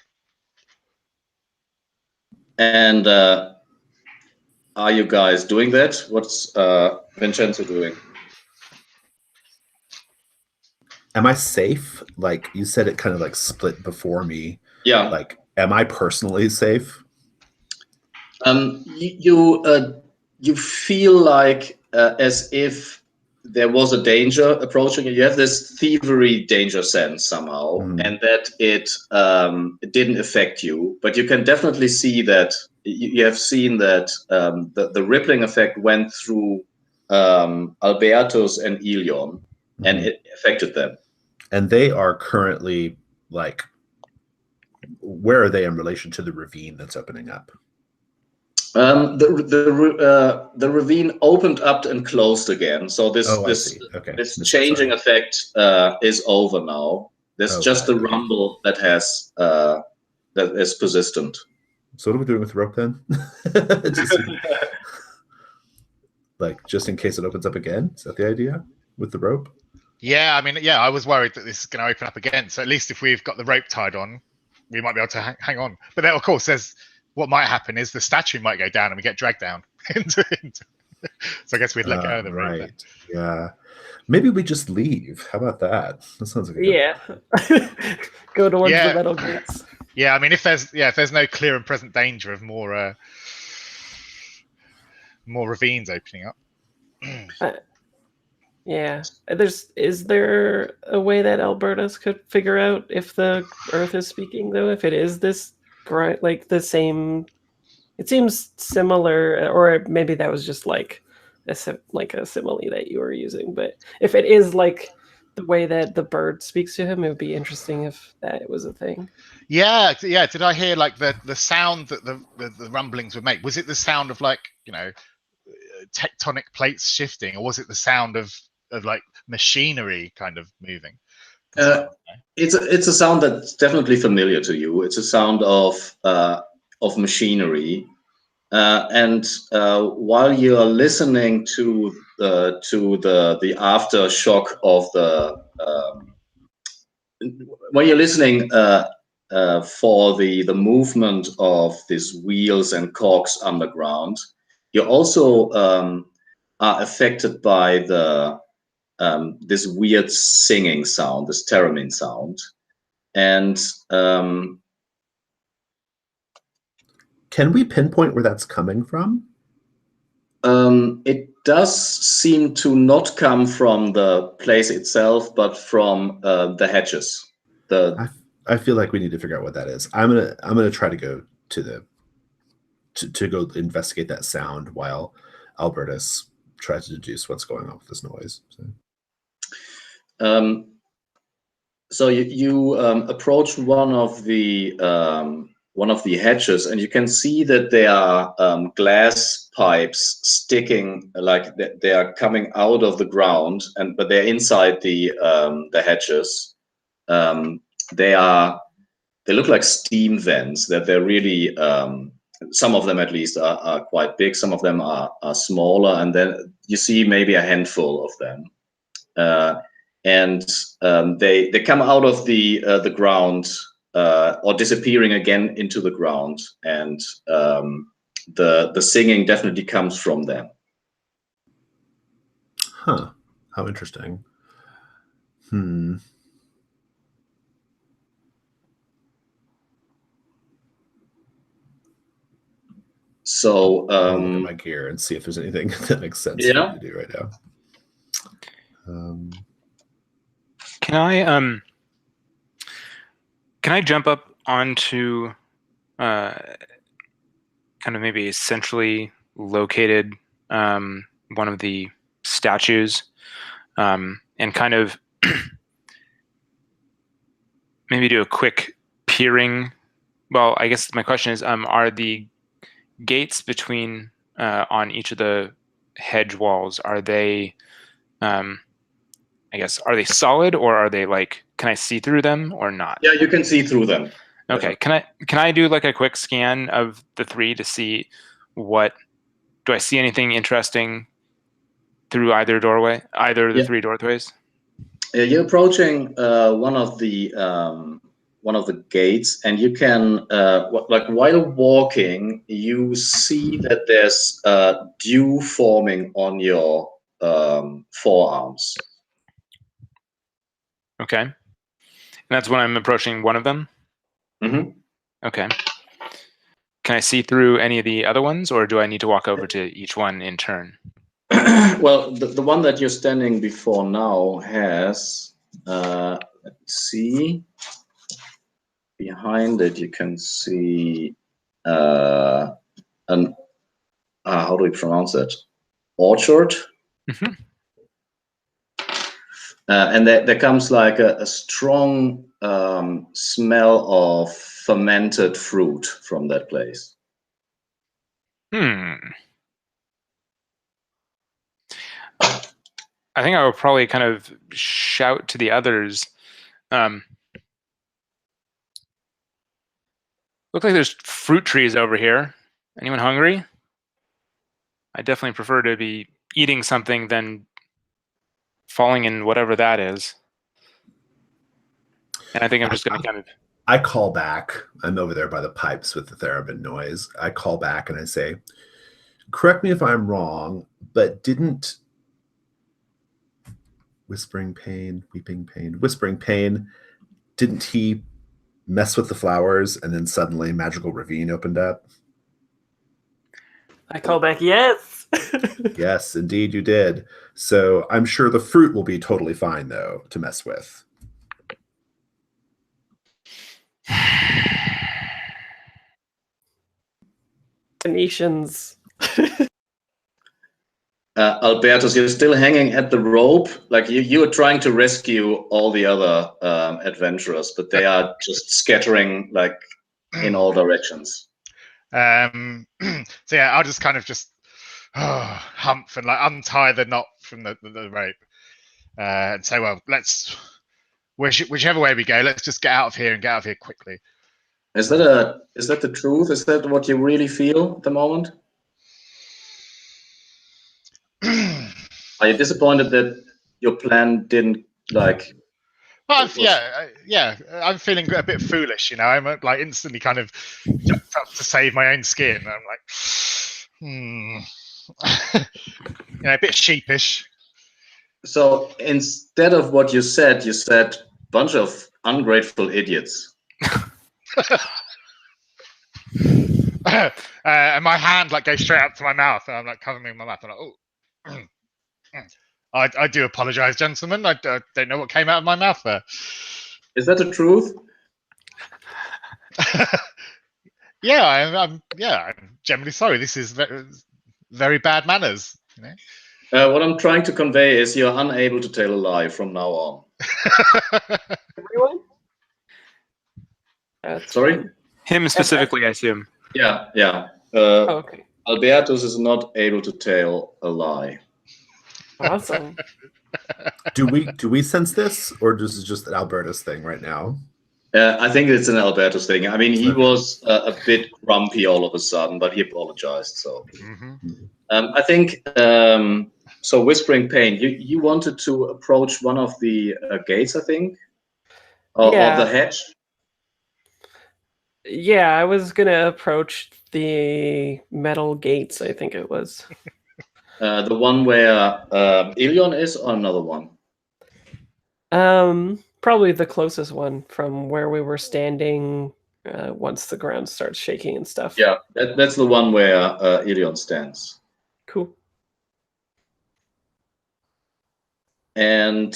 And are you guys doing that? What's Vincenzo doing? Am I safe? Like you said, it kind of like split before me. Yeah. Like, am I personally safe? You feel like as if there was a danger approaching you. You have this thievery danger sense somehow, and that it didn't affect you. But you can definitely see that you have seen that the rippling effect went through Albertus and Ilion, and it affected them. And they are currently like, where are they in relation to the ravine that's opening up? The ravine opened up and closed again. So this changing effect is over now. There's just the rumble that has that is persistent. So what are we doing with the rope then? just in case it opens up again? Is that the idea with the rope? Yeah, I mean, yeah, I was worried that this is going to open up again. So at least if we've got the rope tied on, we might be able to hang on. But then, of course, what might happen is the statue might go down and we get dragged down into so I guess we'd let go of the rope. Right. Yeah. Maybe we just leave. How about that? That sounds like a good Go towards the metal gates. Yeah, I mean, if there's no clear and present danger of more ravines opening up. Is there a way that Albertus could figure out if the Earth is speaking, though? If it is this, like the same, it seems similar, or maybe that was just like a simile that you were using. But if it is like the way that the bird speaks to him, it would be interesting if that was a thing. Yeah. Did I hear like the sound that the rumblings would make? Was it the sound of like tectonic plates shifting, or was it the sound of like machinery kind of moving? It's a sound that's definitely familiar to you. It's a sound of machinery, and while you are listening to the aftershock of when you're listening for the movement of these wheels and cogs underground, you also are affected by the this weird singing sound, this theremin sound, and can we pinpoint where that's coming from? It does seem to not come from the place itself, but from the hedges. I feel like we need to figure out what that is. I'm gonna try to go to to go investigate that sound while Albertus tries to deduce what's going on with this noise. So you approach one of the hedges, and you can see that there are glass pipes sticking, like they are coming out of the ground, but they're inside the hedges. They look like steam vents. That they're really some of them at least are quite big. Some of them are smaller, and then you see maybe a handful of them. And they come out of the ground or disappearing again into the ground, and the singing definitely comes from them. Huh? How interesting. So I'll look at my gear and see if there's anything that makes sense for me to do right now. Can I jump up onto kind of maybe a centrally located one of the statues and kind of maybe do a quick peering? Well, I guess my question is, are the gates between on each of the hedge walls, are they I guess, are they solid, or are they like, can I see through them or not? Yeah, you can see through them. Okay. Can I do like a quick scan of the three to see do I see anything interesting through either of the three doorways? Yeah, you're approaching one of the gates, and you can like while walking, you see that there's dew forming on your forearms. Okay. And that's when I'm approaching one of them? Mm-hmm. Okay. Can I see through any of the other ones, or do I need to walk over to each one in turn? Well, the one that you're standing before now has, let's see, behind it you can see how do we pronounce it? Orchard. Mm-hmm. And there comes like a strong smell of fermented fruit from that place. I think I would probably kind of shout to the others. Look like there's fruit trees over here. Anyone hungry? I definitely prefer to be eating something than falling in whatever that is. And I think I'm just going to kind of... I call back. I'm over there by the pipes with the theremin noise. I call back and I say, correct me if I'm wrong, but didn't Whispering Pain, didn't he mess with the flowers and then suddenly a magical ravine opened up? I call back, yes. Yes, indeed you did. So I'm sure the fruit will be totally fine, though, to mess with. Phoenicians. Albertus, you're still hanging at the rope. Like you are trying to rescue all the other adventurers, but they are just scattering like in all directions. So yeah, I'll just kind of humph and like untie the knot from the rope and say, well, whichever way we go, let's just get out of here and get out of here quickly. Is that the truth? Is that what you really feel at the moment? Are you disappointed that your plan didn't like But I'm feeling a bit foolish, you know. I'm like instantly kind of jumped up to save my own skin. And I'm like, a bit sheepish. So instead of what you said bunch of ungrateful idiots. And my hand like goes straight up to my mouth, and I'm like covering my mouth. I'm like, oh, I do apologize, gentlemen. I don't know what came out of my mouth there. Is that the truth? Yeah, I'm generally sorry. This is very, very bad manners. You know? What I'm trying to convey is you're unable to tell a lie from now on. Everyone? That's Sorry? fun. Him specifically, I assume. Yeah. Oh, okay. Albertus is not able to tell a lie. Awesome. Do we sense this, or is it just an Albertus thing right now? I think it's an Albertus thing. I mean, he was a bit grumpy all of a sudden, but he apologized. So I think so. Whispering Pain, you wanted to approach one of the gates, I think, or the hedge. Yeah, I was gonna approach the metal gates. I think it was. The one where Ilion is, or another one? Probably the closest one from where we were standing. Once the ground starts shaking and stuff. Yeah, that's the one where Ilion stands. Cool. And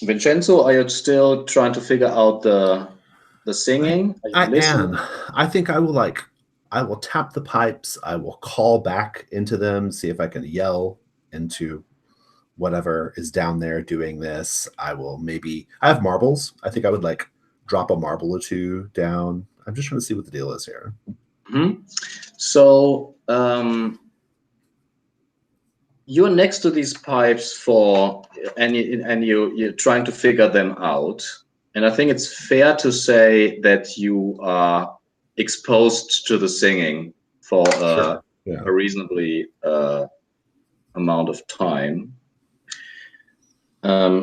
Vincenzo, are you still trying to figure out the singing? I am. I think I will tap the pipes. I will call back into them, see if I can yell into whatever is down there doing this. I have marbles. I think I would like drop a marble or two down. I'm just trying to see what the deal is here. Mm-hmm. So you're next to these pipes and you're trying to figure them out. And I think it's fair to say that you are exposed to the singing for Sure. a reasonably amount of time.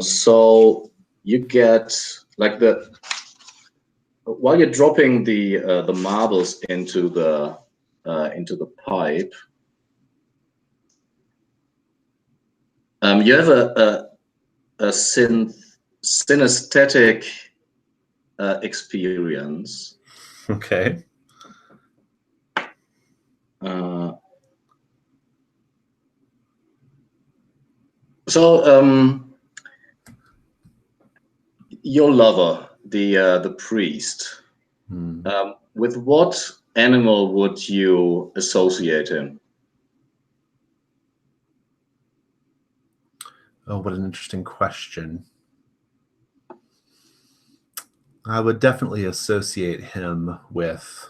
So you get like while you're dropping the marbles into the pipe, you have a synesthetic experience. Okay. So your lover, the priest, with what animal would you associate him? Oh, what an interesting question. I would definitely associate him with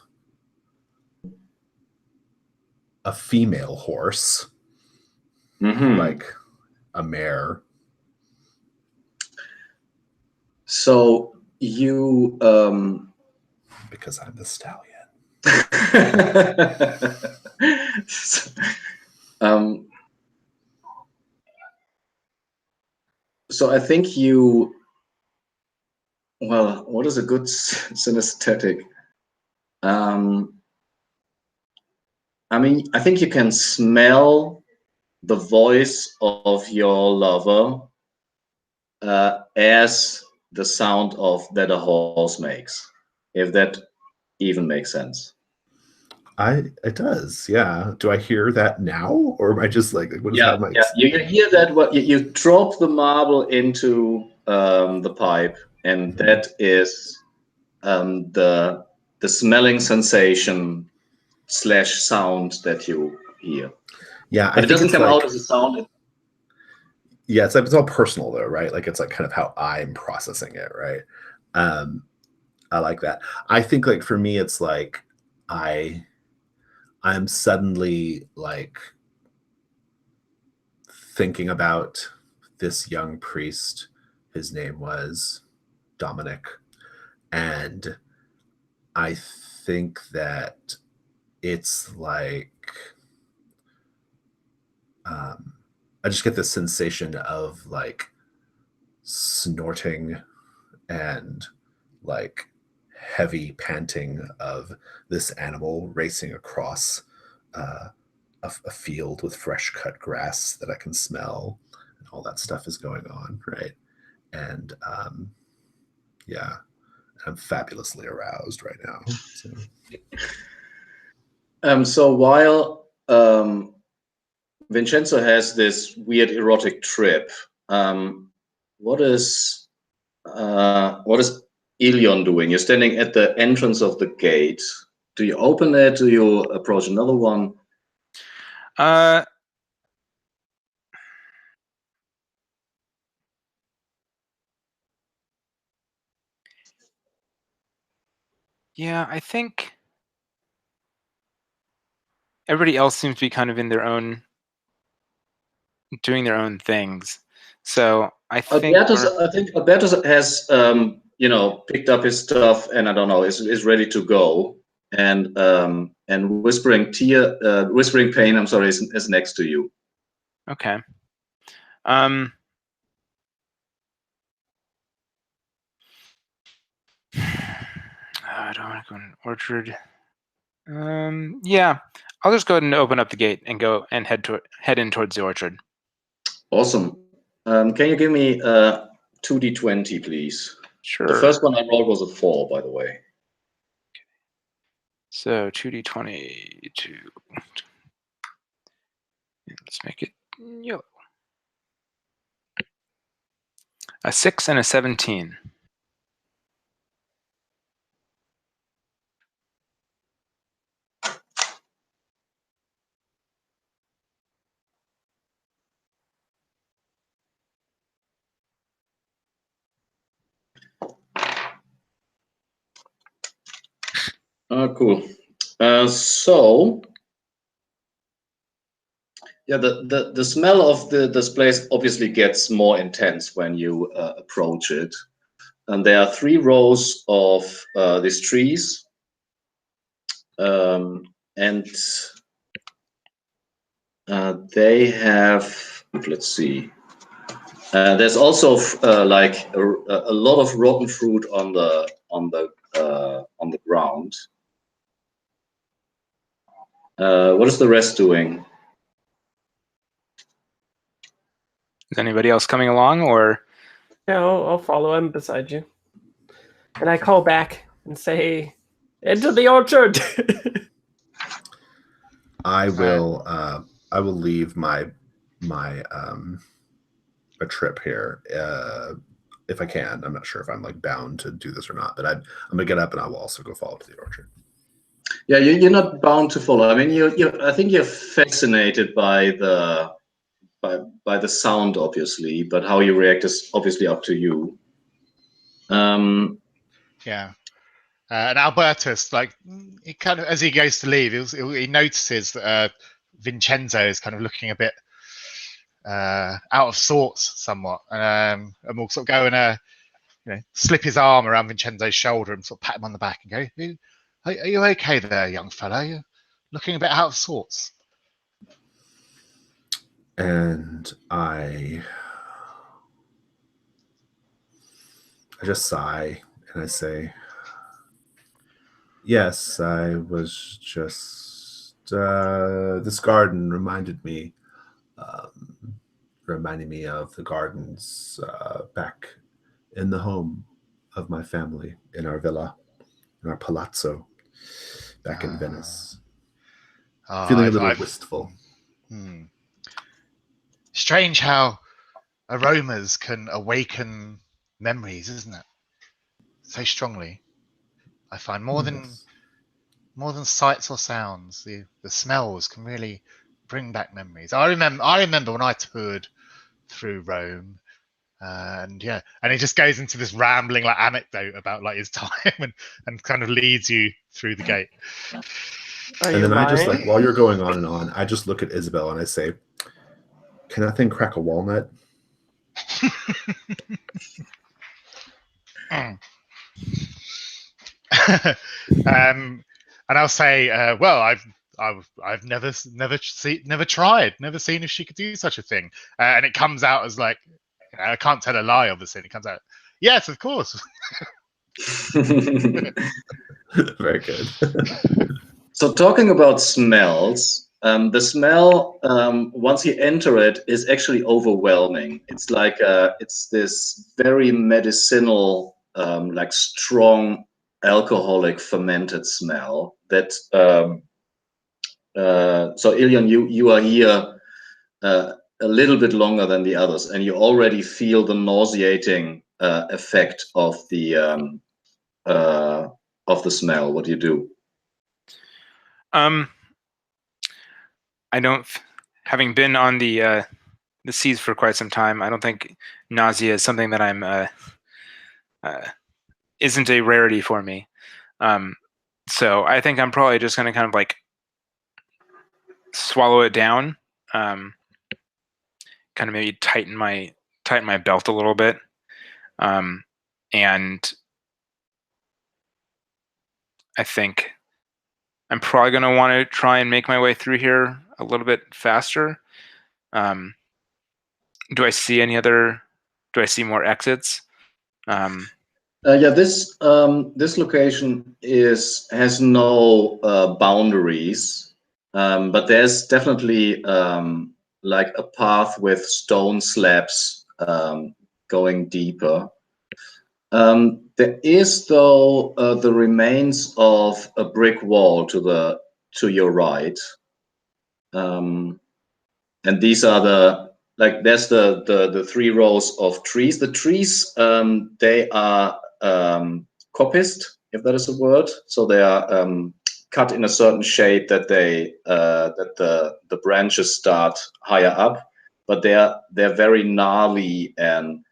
a female horse, like a mare. So you because I'm the stallion. So I think what is a good synesthetic? I mean, I think you can smell the voice of your lover as the sound that a horse makes, if that even makes sense. It does, yeah. Do I hear that now, or am I just like, what is that? Yeah. You hear that? What you drop the marble into the pipe, and that is the smelling sensation / sound that you hear. Yeah, but it doesn't come out as a sound. Yeah, it's all personal though, right? Like it's like kind of how I'm processing it, right? I like that. I think like for me, it's like I'm suddenly like thinking about this young priest. His name was Dominic. And I think that it's like, I just get this sensation of like snorting and like heavy panting of this animal racing across a field with fresh cut grass that I can smell, and all that stuff is going on, right? And yeah, I'm fabulously aroused right now. So while Vincenzo has this weird erotic trip, what is Elion doing? You're standing at the entrance of the gate. Do you open it? Do you approach another one? Yeah, I think everybody else seems to be kind of in their own, doing their own things. So I think Albertus has picked up his stuff and I don't know is ready to go, and whispering pain. I'm sorry, is next to you. Okay. I don't want to go in an orchard. Yeah, I'll just go ahead and open up the gate and go and head in towards the orchard. Awesome. Can you give me 2d20, please? Sure. The first one I rolled was a 4, by the way. So 2d20 to let's make it yellow. A 6 and a 17. Cool. So yeah, the smell of this place obviously gets more intense when you approach it. And there are 3 rows of these trees, and they have. Let's see. There's also like a lot of rotten fruit on the ground. What is the rest doing? Is anybody else coming along, or? Yeah, I'll follow him beside you. And I call back and say, "Into the orchard." I will leave my a trip here if I can. I'm not sure if I'm like bound to do this or not, but I'm gonna get up and I will also go follow to the orchard. Yeah, you're not bound to follow. I mean, I think you're fascinated by the sound, obviously, but how you react is obviously up to you. Yeah. And Albertus, like, he kind of, as he goes to leave, he notices that Vincenzo is kind of looking a bit out of sorts, somewhat, and we'll sort of go and slip his arm around Vincenzo's shoulder and sort of pat him on the back and go, "Are you okay there, young fellow? You're looking a bit out of sorts." And I just sigh and I say, "Yes, I was just this garden reminded me of the gardens back in the home of my family, in our villa, in our palazzo back in Venice. Feeling a little wistful." Strange how aromas can awaken memories, isn't it? So strongly. I find more than sights or sounds, the smells can really bring back memories. I remember when I toured through Rome, and he just goes into this rambling like anecdote about like his time and kind of leads you through the gate. And then I just, like, while you're going on and on, I just look at Isabel and I say, "Can that thing crack a walnut?" And I'll say, well, I've never tried, never seen if she could do such a thing, and it comes out as like I can't tell a lie, obviously. And it comes out, yes, of course. Very good. So talking about smells, the smell once you enter it is actually overwhelming. It's like it's this very medicinal, like strong alcoholic fermented smell that. So Ilion, you are here a little bit longer than the others, and you already feel the nauseating effect of the smell. What do you do? I don't, having been on the seas for quite some time, I don't think nausea is something that I'm isn't a rarity for me. So I think I'm probably just going to kind of like swallow it down, kind of maybe tighten my belt a little bit, and I think I'm probably going to want to try and make my way through here a little bit faster. Do I see any other? Do I see more exits? Yeah, this location has no boundaries, but there's definitely like a path with stone slabs going deeper. There is though the remains of a brick wall to your right, and these are there's the 3 rows of trees. The trees they are coppiced, if that is a word. So they are cut in a certain shape that the branches start higher up, but they're very gnarly and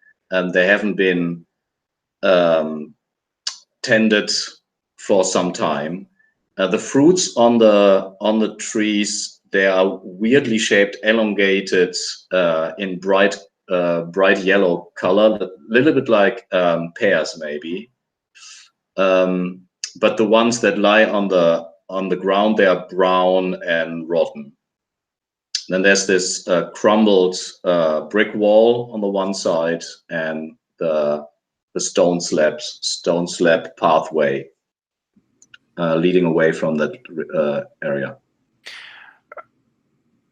they haven't been tended for some time. The fruits on the trees, they are weirdly shaped, elongated, in bright yellow color, a little bit like pears maybe. But the ones that lie on the ground, they are brown and rotten. Then there's this crumbled brick wall on the one side, and the stone slab pathway leading away from that area.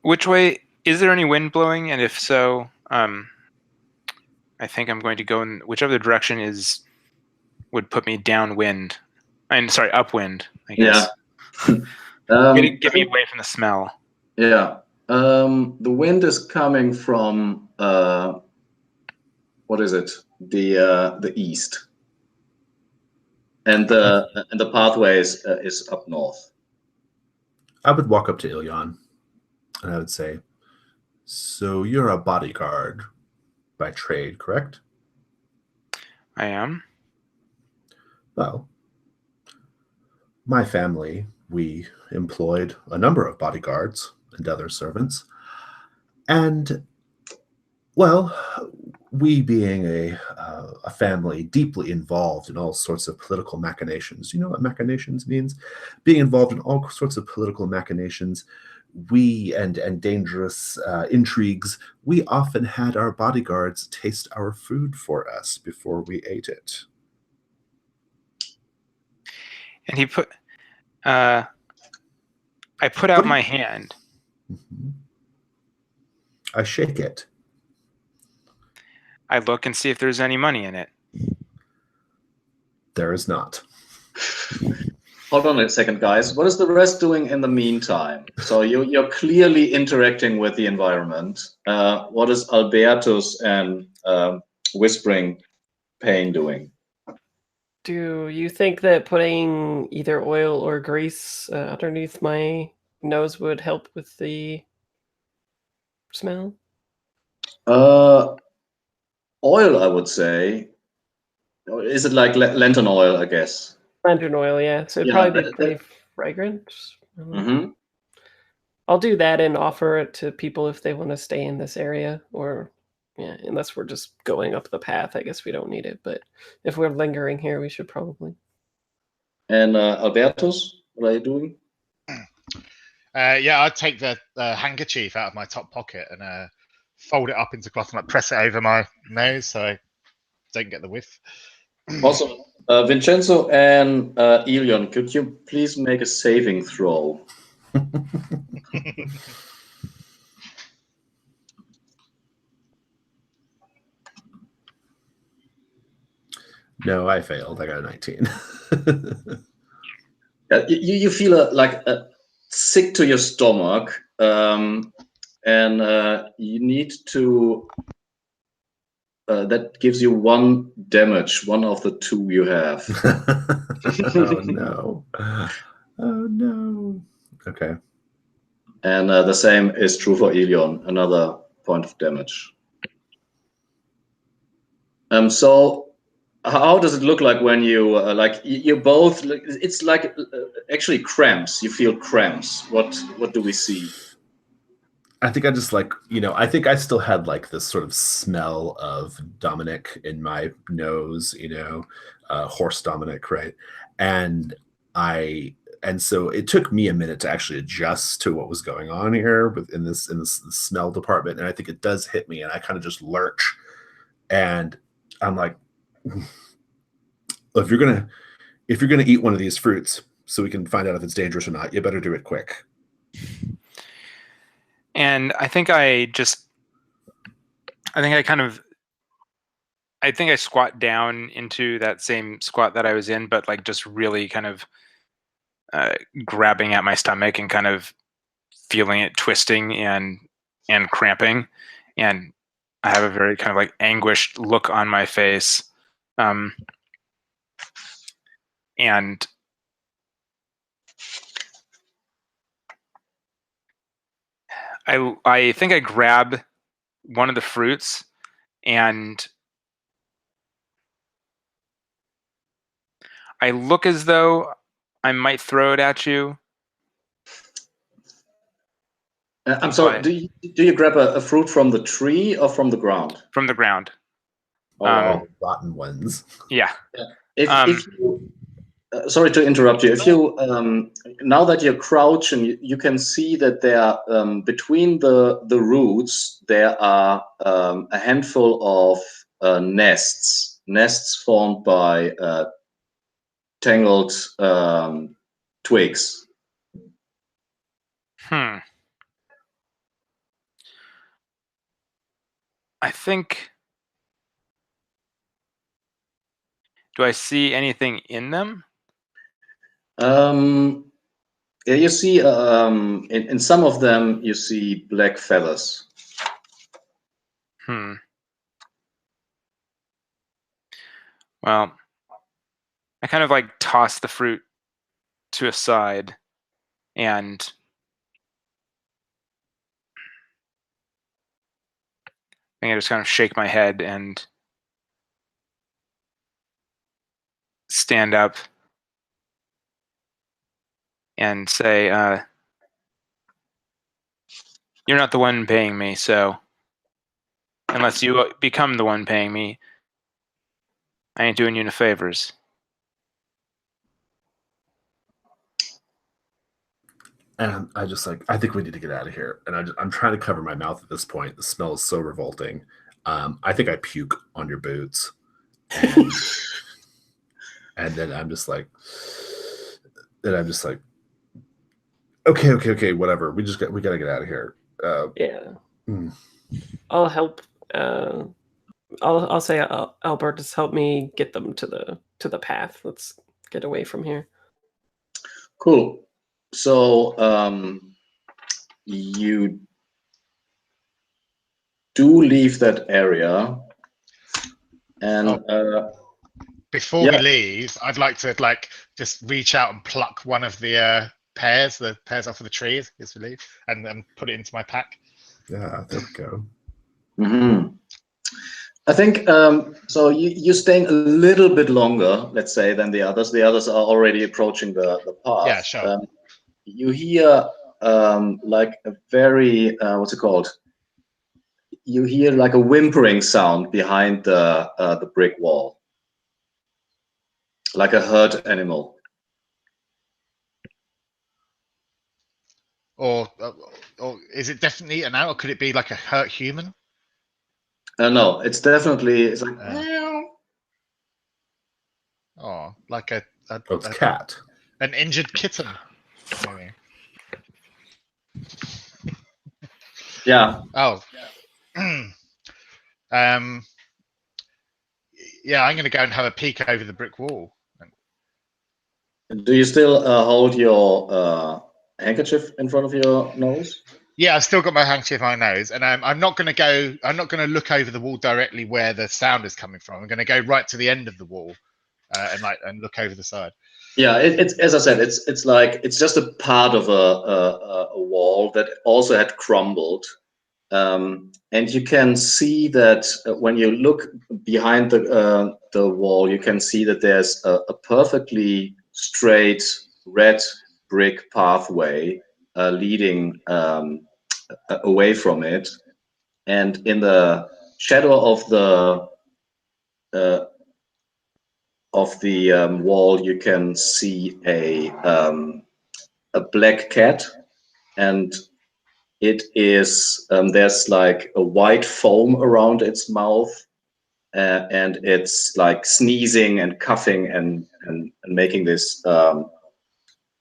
Which way? Is there any wind blowing? And if so, I think I'm going to go in whichever the direction would put me downwind. I'm sorry, upwind, I guess. Yeah. Get me away from the smell. Yeah. The wind is coming from what is it? The east, and the pathway is up north. I would walk up to Ilion and I would say, "So you're a bodyguard by trade, correct?" I am. Well, my family, we employed a number of bodyguards and other servants. And, well, we being a family deeply involved in all sorts of political machinations. You know what machinations means? Being involved in all sorts of political machinations, and dangerous intrigues, we often had our bodyguards taste our food for us before we ate it. And he put, I put out my hand. Mm-hmm. I shake it. I look and see if there's any money in it. There is not. Hold on a second, guys. What is the rest doing in the meantime? So you're clearly interacting with the environment. What is Albertus and Whispering Pain doing? Do you think that putting either oil or grease underneath my nose would help with the smell? Oil, I would say. Is it like lantern oil, I guess? Lantern oil, yeah. So it'd Yeah, probably be pretty fragrant. Mm-hmm. I'll do that and offer it to people if they want to stay in this area, or yeah, unless we're just going up the path, I guess we don't need it. But if we're lingering here, we should probably. And Albertus, what are you doing? Yeah, I'd take the handkerchief out of my top pocket and fold it up into cloth and like press it over my nose so I don't get the whiff. Awesome. Vincenzo and Elion, could you please make a saving throw? No, I failed. I got a 19. You feel sick to your stomach, and you need to. That gives you 1 damage, one of the 2 you have. Oh no! Oh no! Okay. And the same is true for Elion, another point of damage. So how does it look like when you you both? It's like actually cramps. You feel cramps. What do we see? I think I just I think I still had like this sort of smell of Dominic in my nose, horse Dominic, right? And so it took me a minute to actually adjust to what was going on here in this smell department. And I think it does hit me, and I kind of just lurch, and I'm like, if you're gonna eat one of these fruits so we can find out if it's dangerous or not, you better do it quick. And I think I squat down into that same squat that I was in, but like just really kind of grabbing at my stomach and kind of feeling it twisting and cramping. And I have a very kind of like anguished look on my face. And I think I grab one of the fruits and I look as though I might throw it at you. I'm sorry. Do you grab a fruit from the tree or from the ground? From the ground. Oh, rotten ones. Yeah. If you, sorry to interrupt you. If you now that you're crouching, you can see that there between the roots there are a handful of nests formed by tangled twigs. I think. Do I see anything in them? Yeah, you see in some of them you see black feathers. Well, I kind of like toss the fruit to a side and I think I just kind of shake my head and stand up and say, you're not the one paying me, so unless you become the one paying me, I ain't doing you no favors. And I think we need to get out of here. And I'm trying to cover my mouth at this point. The smell is so revolting. I think I puke on your boots. And then I'm just like, okay, whatever. We gotta get out of here. Yeah. I'll help. I'll say Albertus, help me get them to the path. Let's get away from here. Cool. So you do leave that area, and before we leave, I'd like to just reach out and pluck one of the pears off of the trees as we leave, and put it into my pack. Yeah, there we go. Mm-hmm. I think so. You're staying a little bit longer, let's say, than the others. The others are already approaching the path. Yeah, sure. You hear like a very what's it called? You hear like a whimpering sound behind the brick wall, like a hurt animal. Or is it definitely an animal? Or could it be like a hurt human? No, it's definitely it's like Oh, like a Oh, it's cat. an injured kitten. Maybe. yeah. Oh. Yeah, I'm going to go and have a peek over the brick wall. Do you still hold your handkerchief in front of your nose? Yeah, I've still got my handkerchief on my nose, and I'm not going to go. I'm not going to look over the wall directly where the sound is coming from. I'm going to go right to the end of the wall, and look over the side. Yeah, it's as I said, it's like it's just a part of a wall that also had crumbled, and you can see that when you look behind the wall, you can see that there's a perfectly straight red brick pathway leading away from it, and in the shadow uh, of the wall, you can see a black cat, and it is there's like a white foam around its mouth, and it's like sneezing and coughing and making this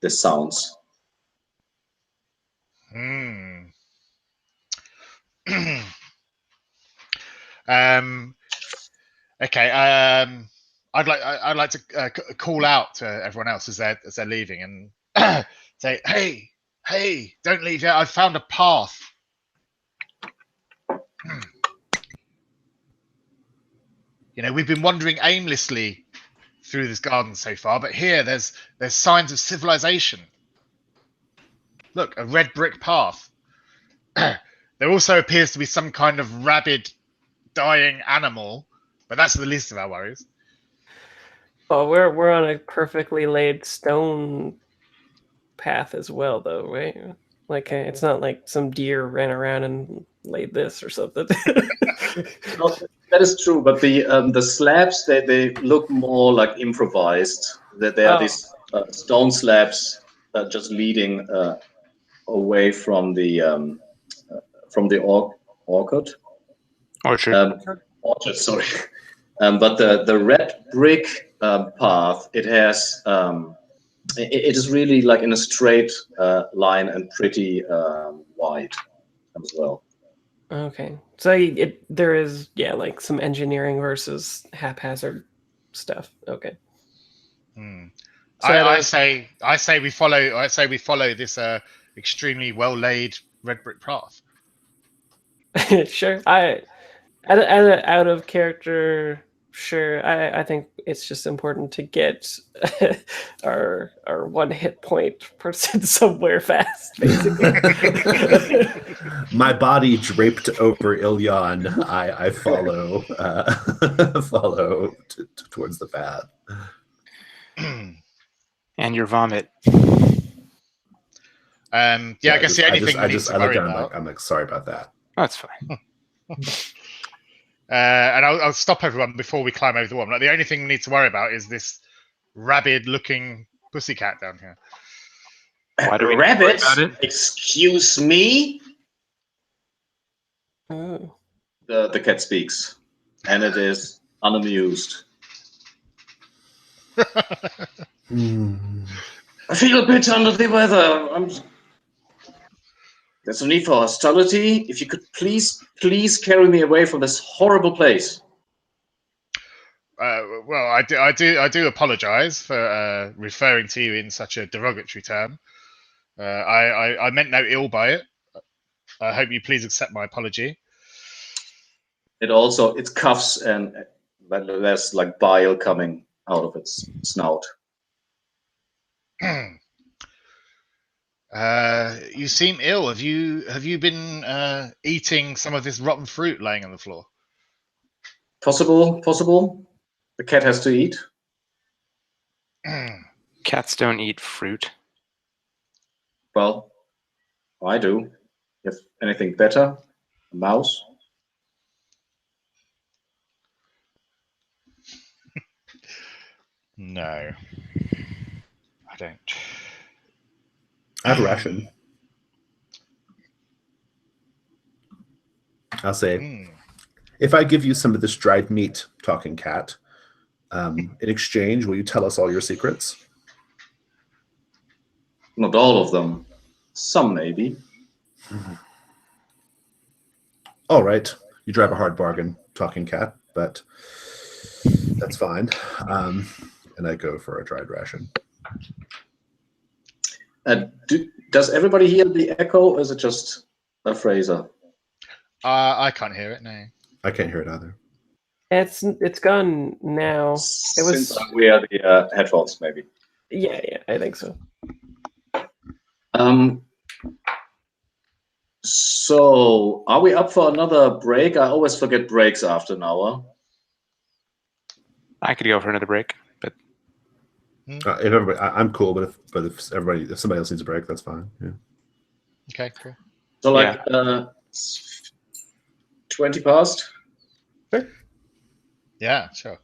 sounds. Hmm. Okay. I'd like to call out to everyone else as they're leaving and say, hey, don't leave yet. I've found a path. You know, we've been wandering aimlessly through this garden so far, but here there's signs of civilization. Look, a red brick path. There also appears to be some kind of rabid, dying animal, but that's the least of our worries. Well, we're on a perfectly laid stone path as well, though, right? Like it's not like some deer ran around and laid this or something. No, that is true, but the slabs they look more like improvised. That they are these stone slabs just leading away from the orchard. Orchard. Orchard, sorry. But the red brick path, it has it is really like in a straight line and pretty wide as well. Okay, so there is like some engineering versus haphazard stuff. Okay. So I say we follow this extremely well laid red brick path. Sure. Out of character, sure. I think it's just important to get our one hit point person somewhere fast, basically. My body draped over Ilyan, I follow follow towards the path. And your vomit. I guess the only thing we need to worry about. I'm like, sorry about that. That's fine. And I'll stop everyone before we climb over the wall. Like, the only thing we need to worry about is this rabid-looking pussycat down here. Why do we Rabbit? about it? Excuse me? Oh. The cat speaks, and it is unamused. I feel a bit under the weather. There's no need for hostility. If you could please carry me away from this horrible place. Well, I do apologise for referring to you in such a derogatory term. I meant no ill by it. I hope you please accept my apology. It coughs and there's like bile coming out of its snout. You seem ill. Have you been eating some of this rotten fruit laying on the floor? Possible. The cat has to eat. Cats don't eat fruit. Well, I do. You have anything better? A mouse? No, I don't. I have a ration. I'll say If I give you some of this dried meat, talking cat, in exchange, will you tell us all your secrets? Not all of them. Some maybe. All right. You drive a hard bargain, talking cat, but that's fine. And I go for a dried ration. Does everybody hear the echo, or is it just a Fraser? I can't hear it. No. I can't hear it either. It's gone now. It was Since I wear the headphones, maybe. yeah, I think so. So, are we up for another break? I always forget breaks after an hour. I could go for another break, but If everybody, I'm cool, but if somebody else needs a break, that's fine. Yeah. Okay, cool. So, like 20 past. Yeah, sure.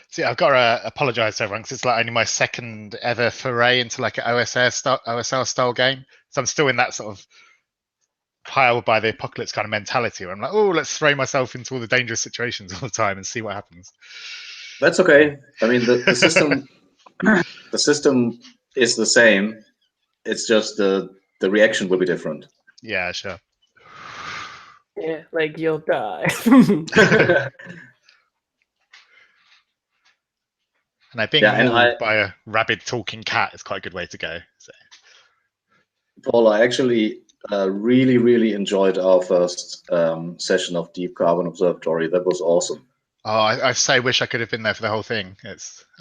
See, I've got to apologize to everyone because it's like only my second ever foray into like an OSL style game. So I'm still in that sort of piled by the apocalypse kind of mentality where I'm like, oh, let's throw myself into all the dangerous situations all the time and see what happens. That's okay. I mean, the system the system is the same. It's just the reaction will be different. Yeah, sure. Yeah, like you'll die. And I think mauled by a rabid talking cat is quite a good way to go. So. Paul, I actually really, really enjoyed our first session of Deep Carbon Observatory. That was awesome. Oh, I so wish I could have been there for the whole thing.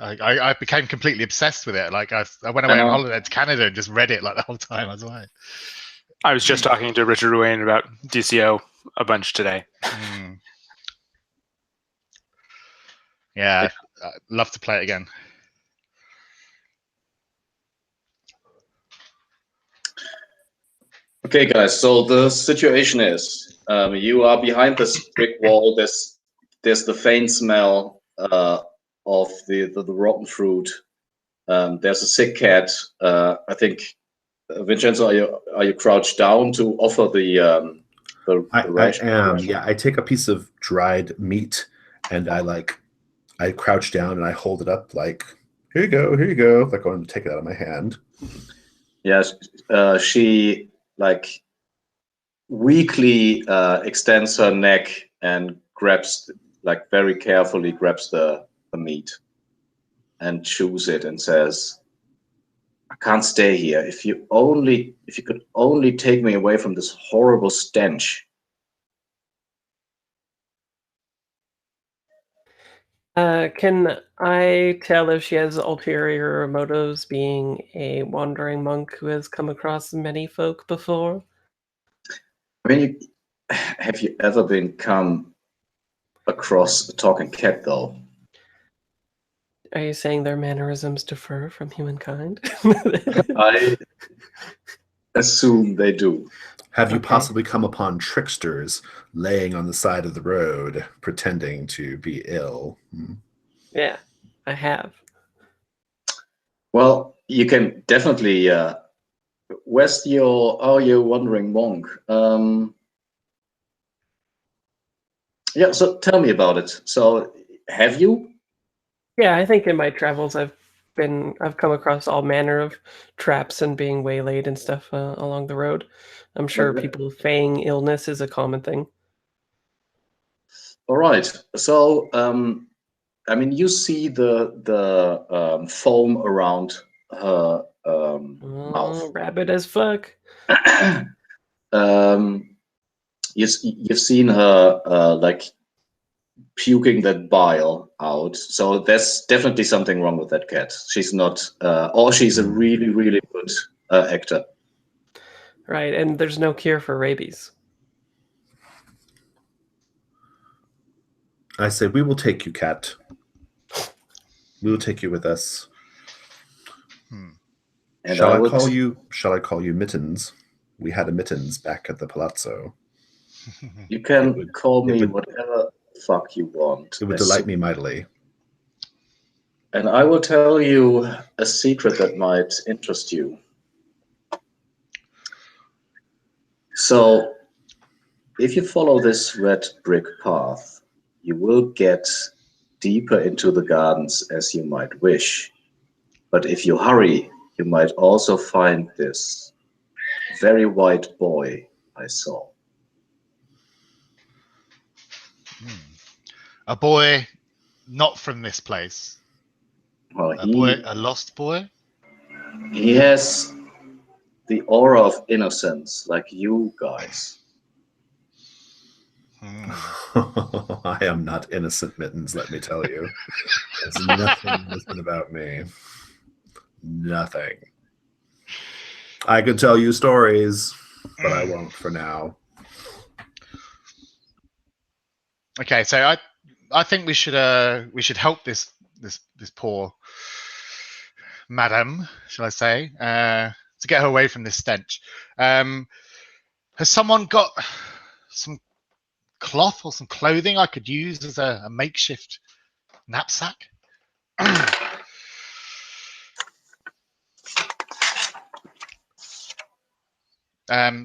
I became completely obsessed with it. Like I went away on holiday to Canada and just read it like the whole time I was away. I was just talking to Richard Ruane about DCO a bunch today. Yeah, I'd love to play it again. Okay, guys. So the situation is, you are behind this brick wall. There's the faint smell of the rotten fruit. There's a sick cat. I think, Vincenzo, are you crouched down to offer the I am. Yeah, I take a piece of dried meat and I crouch down and I hold it up like, here you go. Like I'm going to take it out of my hand. Yes, she like weakly extends her neck and grabs, like very carefully grabs the meat and chews it and says, I can't stay here. If you could only take me away from this horrible stench. Can I tell if she has ulterior motives, being a wandering monk who has come across many folk before? I mean, have you ever come across a talking cat, though? Are you saying their mannerisms differ from humankind? I assume they do. Have you possibly come upon tricksters laying on the side of the road pretending to be ill? Yeah, I have. Well, you can definitely. Where's your wandering monk? Yeah, so tell me about it. So, have you? Yeah, I think in my travels I've come across all manner of traps and being waylaid and stuff along the road. I'm sure people feigning illness is a common thing. All right. So, I mean, you see the foam around her mouth. Rabid as fuck. You've seen her like puking that bile out. So there's definitely something wrong with that cat. She's not, or she's a really, really good actor. Right, and there's no cure for rabies. I say, we will take you, cat. We will take you with us. And Shall I call you Mittens? We had a Mittens back at the Palazzo. You can call me whatever the fuck you want. It would delight me mightily. And I will tell you a secret that might interest you. So, if you follow this red brick path, you will get deeper into the gardens as you might wish. But if you hurry, you might also find this very white boy I saw. A boy not from this place. Well, A lost boy? He has the aura of innocence, like you guys. I am not innocent, Mittens, let me tell you. There's nothing innocent about me. Nothing. I could tell you stories, but I won't for now. Okay, so I think we should help this poor madam, shall I say, to get her away from this stench. Has someone got some cloth or some clothing I could use as a makeshift knapsack.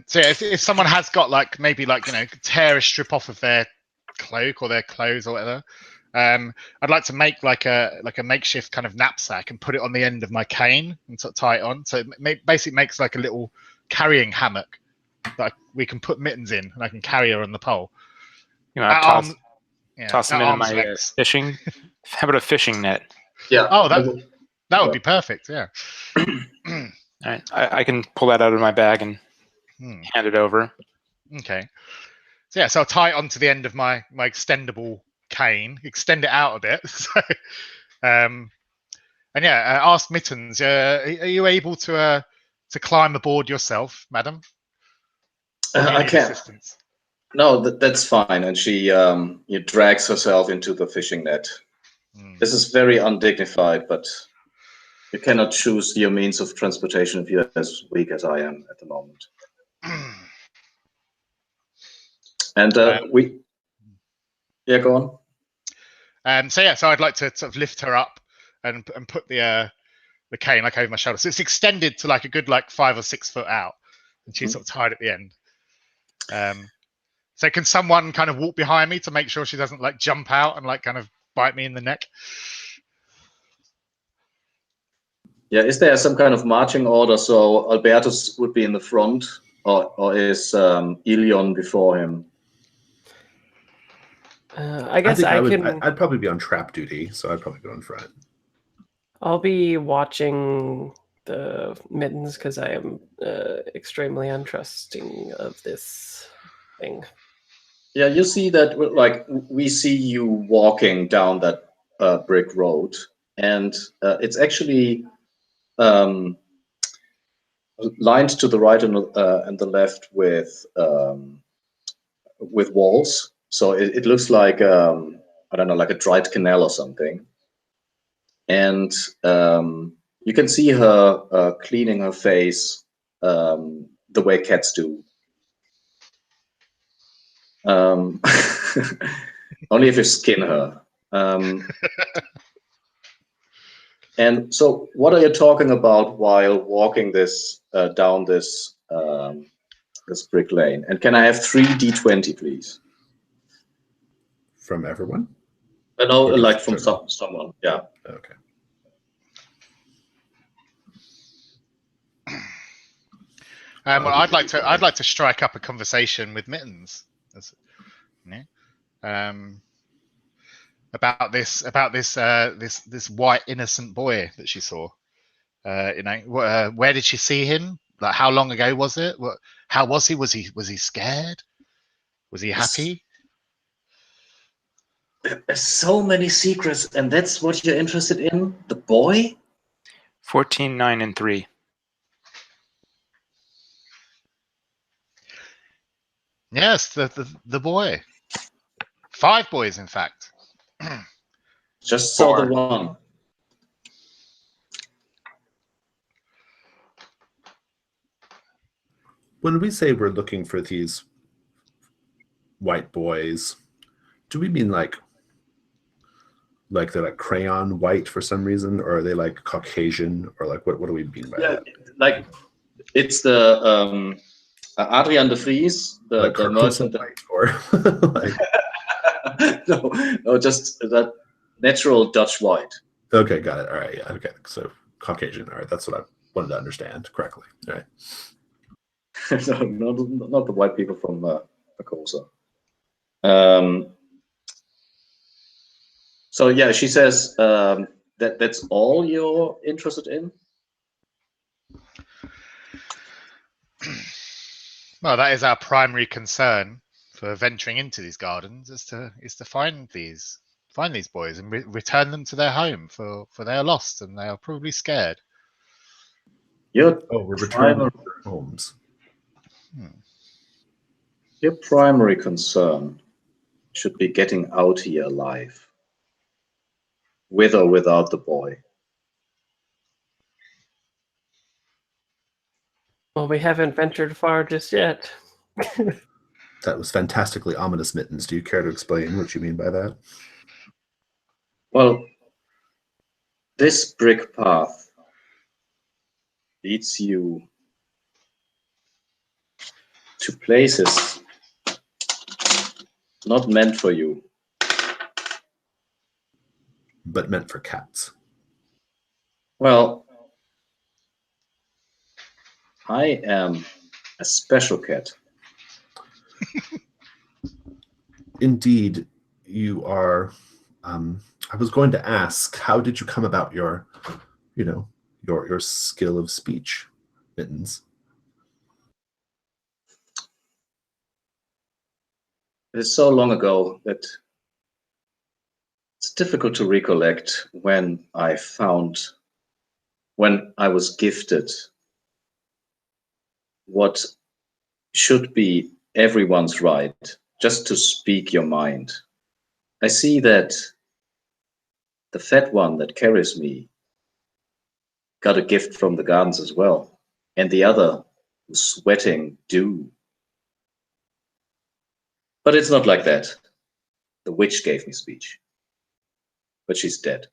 So yeah, if someone has got like maybe like tear a strip off of their cloak or their clothes or whatever, I'd like to make like a makeshift kind of knapsack and put it on the end of my cane and sort of tie it on. So it basically makes like a little carrying hammock that we can put Mittens in, and I can carry her on the pole. Toss At them in arm's my length. fishing. How about a fishing net? Yeah. Oh, that would be perfect. Yeah. All right, I can pull that out of my bag and hand it over. Okay. So yeah, so I'll tie it onto the end of my extendable cane, extend it out a bit. So, and yeah, ask Mittens, are you able to climb aboard yourself, madam? Or do you I need can't. assistance? No, that's fine. And she drags herself into the fishing net. This is very undignified, but you cannot choose your means of transportation if you're as weak as I am at the moment. And yeah, go on. So I'd like to sort of lift her up and put the cane like over my shoulder. So it's extended to like a good like 5 or 6 foot out, and she's sort of tied at the end. So can someone kind of walk behind me to make sure she doesn't like jump out and like kind of bite me in the neck? Yeah, is there some kind of marching order? So Albertus would be in the front, or is Ilion before him? I guess I can. I'd probably be on trap duty, so I'd probably go in front. I'll be watching the Mittens because I am extremely untrusting of this thing. Yeah, you see that, like, we see you walking down that brick road, and it's actually lined to the right and the left with walls. So it looks like I don't know, like a dried canal or something. And you can see her cleaning her face the way cats do. Only if you skin her. And so, what are you talking about while walking this down this this brick lane? And can I have 3 d20, please? From everyone? No, Or like just from general? someone. Yeah. Okay. Well, I'd like to strike up a conversation with Mittens, about this white innocent boy that she saw. Where did she see him? Like, how long ago was it? How was he? Was he scared? Was he happy? There's so many secrets, and that's what you're interested in? The boy? 14, 9, and 3. Yes, the boy. 5 boys, in fact. Just saw the one. When we say we're looking for these white boys, do we mean like they're like crayon white for some reason, or are they like Caucasian, or like what do we mean by that? Like it's the Adrian de Vries, the merchant. White, or like... no, just that natural Dutch white. Okay, got it. All right, yeah, okay. So Caucasian. All right, that's what I wanted to understand correctly. All right. No, not the white people from Akosa. So yeah, she says that's all you're interested in. Well, that is our primary concern for venturing into these gardens, is to find these boys and return them to their home, for they are lost and they are probably scared. We're returning to their homes. Your primary concern should be getting out here alive, with or without the boy. Well, we haven't ventured far just yet. That was fantastically ominous, Mittens. Do you care to explain what you mean by that? Well, this brick path leads you to places not meant for you. But meant for cats. Well, I am a special cat. Indeed, you are. I was going to ask, how did you come about your skill of speech, Mittens? It is so long ago that it's difficult to recollect when I was gifted what should be everyone's right, just to speak your mind. I see that the fat one that carries me got a gift from the gardens as well, and the other who's sweating dew. But it's not like that. The witch gave me speech, but she's dead.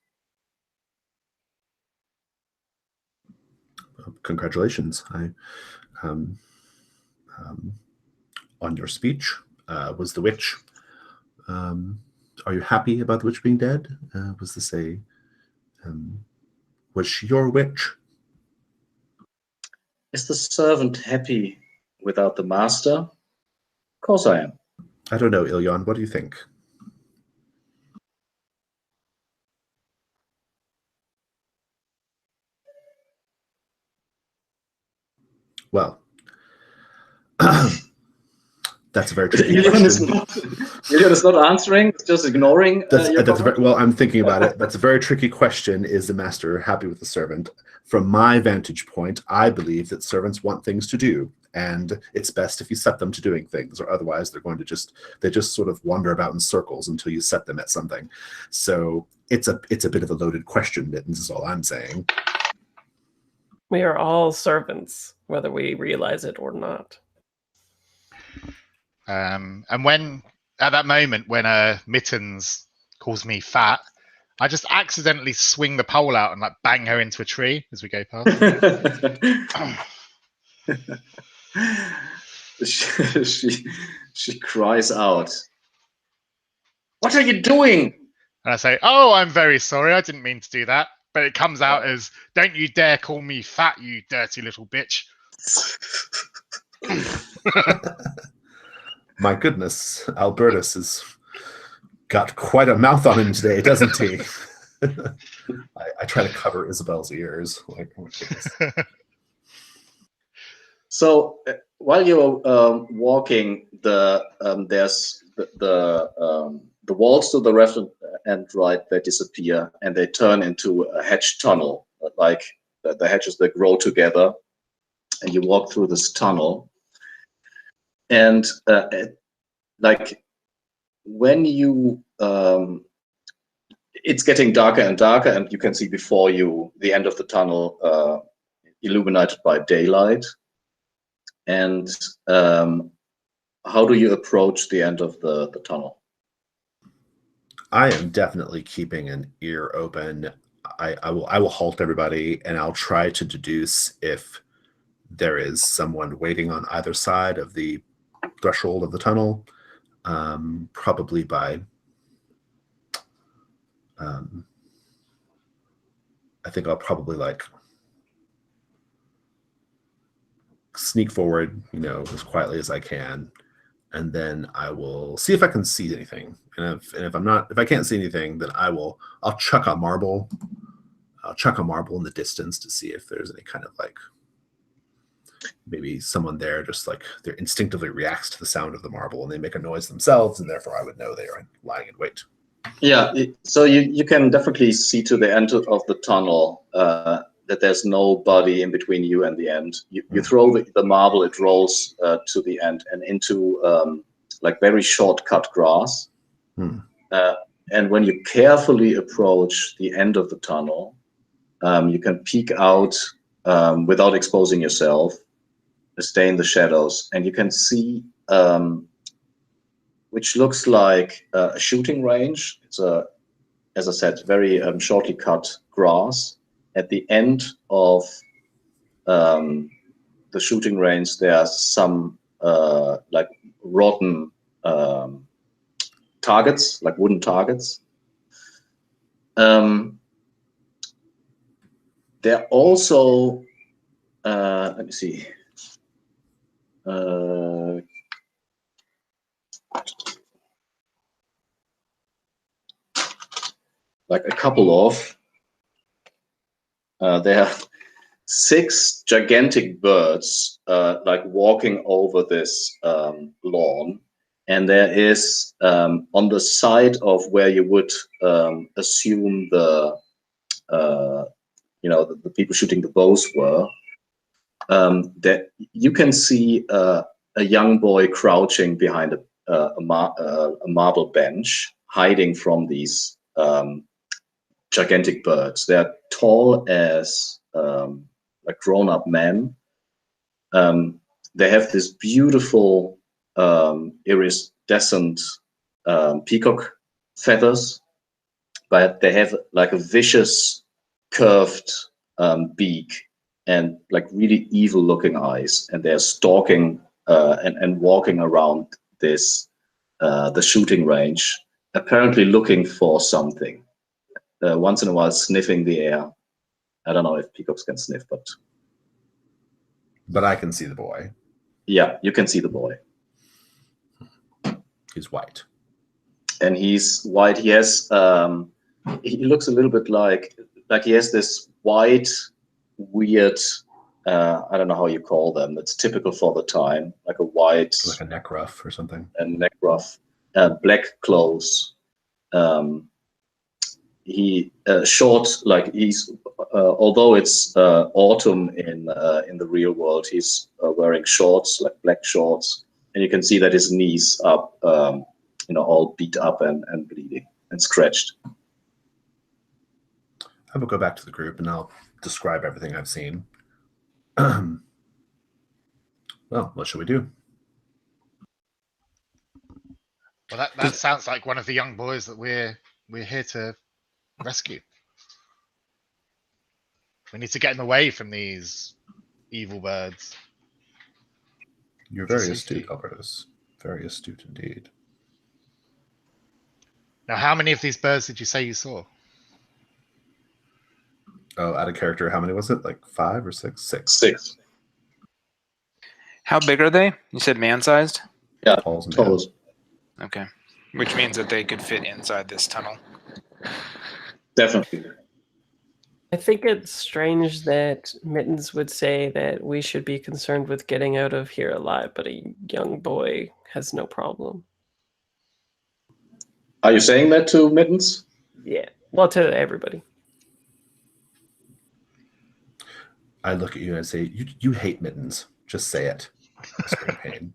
Congratulations. On your speech, was the witch. Are you happy about the witch being dead? Was she your witch? Is the servant happy without the master? Of course I am. I don't know, Ilyon. What do you think? Well, that's a very tricky question. Ilyon is not answering, it's just ignoring. Well, I'm thinking about it. That's a very tricky question. Is the master happy with the servant? From my vantage point, I believe that servants want things to do, and it's best if you set them to doing things, or otherwise they just sort of wander about in circles until you set them at something. So it's a bit of a loaded question, Mittens, is all I'm saying. We are all servants, whether we realize it or not. And when at that moment when Mittens calls me fat, I just accidentally swing the pole out and like bang her into a tree as we go past. she cries out, "What are you doing?" And I say, "Oh, I'm very sorry. I didn't mean to do that." But it comes out as, "Don't you dare call me fat, you dirty little bitch." My goodness, Albertus has got quite a mouth on him today, doesn't he? I try to cover Isabel's ears. Like, oh my goodness. So while you're walking, there's the walls to the left and right, they disappear and they turn into a hedge tunnel, like the hedges that grow together, and you walk through this tunnel. And like when you, it's getting darker and darker, and you can see before you the end of the tunnel, illuminated by daylight. And how do you approach the end of the tunnel? I am definitely keeping an ear open. I will halt everybody, and I'll try to deduce if there is someone waiting on either side of the threshold of the tunnel. Probably by I think I'll probably like sneak forward, as quietly as I can, and then I will see if I can see anything. And if I can't see anything, then I'll chuck a marble. I'll chuck a marble in the distance to see if there's any kind of like maybe someone there just like they instinctively reacts to the sound of the marble and they make a noise themselves, and therefore I would know they are lying in wait. Yeah, so you can definitely see to the end of the tunnel that there's nobody in between you and the end. You throw the marble, it rolls to the end and into like very short cut grass. And when you carefully approach the end of the tunnel, you can peek out without exposing yourself, stay in the shadows, and you can see which looks like a shooting range. It's a as I said, very shortly cut grass. At the end of the shooting range, there are some like rotten targets, like wooden targets. They're also, let me see. Like a couple of, there are 6 gigantic birds like walking over this lawn, and there is on the side of where you would assume the the people shooting the bows were, that you can see a young boy crouching behind a marble bench, hiding from these gigantic birds. They're tall as like grown-up men. They have this beautiful iridescent peacock feathers, but they have like a vicious curved beak and like really evil looking eyes, and they're stalking and walking around this the shooting range, apparently looking for something. Once in a while sniffing the air. I don't know if peacocks can sniff, But I can see the boy. yeah, you can see the boy. He's white. And he's white. He has he looks a little bit like he has this white, weird, I don't know how you call them. It's typical for the time, like a white, Like a neck ruff or something. A neck ruff, black clothes. He short, like he's although it's autumn in the real world, he's wearing shorts, like black shorts, and you can see that his knees are all beat up and bleeding and scratched. I will go back to the group and I'll describe everything I've seen. Well, what should we do? Well, that sounds like one of the young boys that we're here to rescue. We need to get him away from these evil birds. You're very astute, Albertus. Very astute indeed. Now, how many of these birds did you say you saw? Oh, out of character, how many was it? Like 5 or 6? 6. 6. How big are they? You said man-sized? Yeah, Tall. Okay. Which means that they could fit inside this tunnel. Definitely. I think it's strange that Mittens would say that we should be concerned with getting out of here alive, but a young boy has no problem. Are you saying that to Mittens? Yeah, well, to everybody. I look at you and I say, you hate Mittens. Just say it. Scream pain.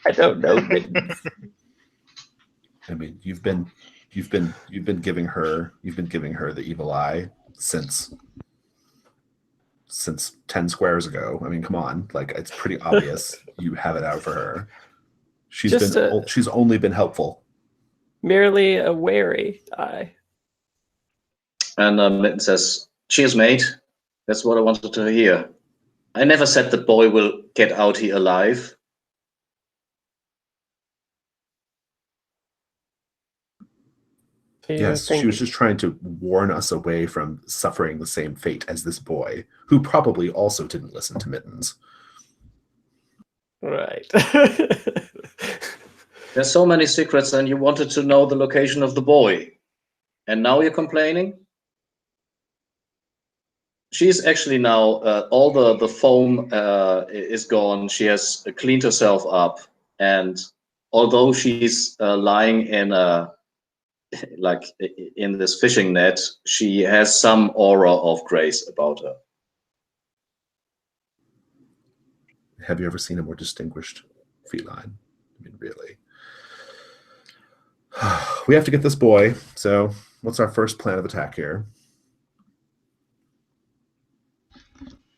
I don't know Mittens. I mean, you've been giving her the evil eye since 10 squares ago. I mean, come on, like it's pretty obvious you have it out for her. She's only been helpful. Merely a wary eye. And Mitten says, "Cheers, mate. That's what I wanted to hear. I never said the boy will get out here alive." Yes, she was just trying to warn us away from suffering the same fate as this boy, who probably also didn't listen to Mittens. Right. There's so many secrets, and you wanted to know the location of the boy. And now you're complaining? She's actually now, all the foam is gone. She has cleaned herself up. And although she's lying in like in this fishing net, she has some aura of grace about her. Have you ever seen a more distinguished feline? I mean, really. We have to get this boy. So what's our first plan of attack here?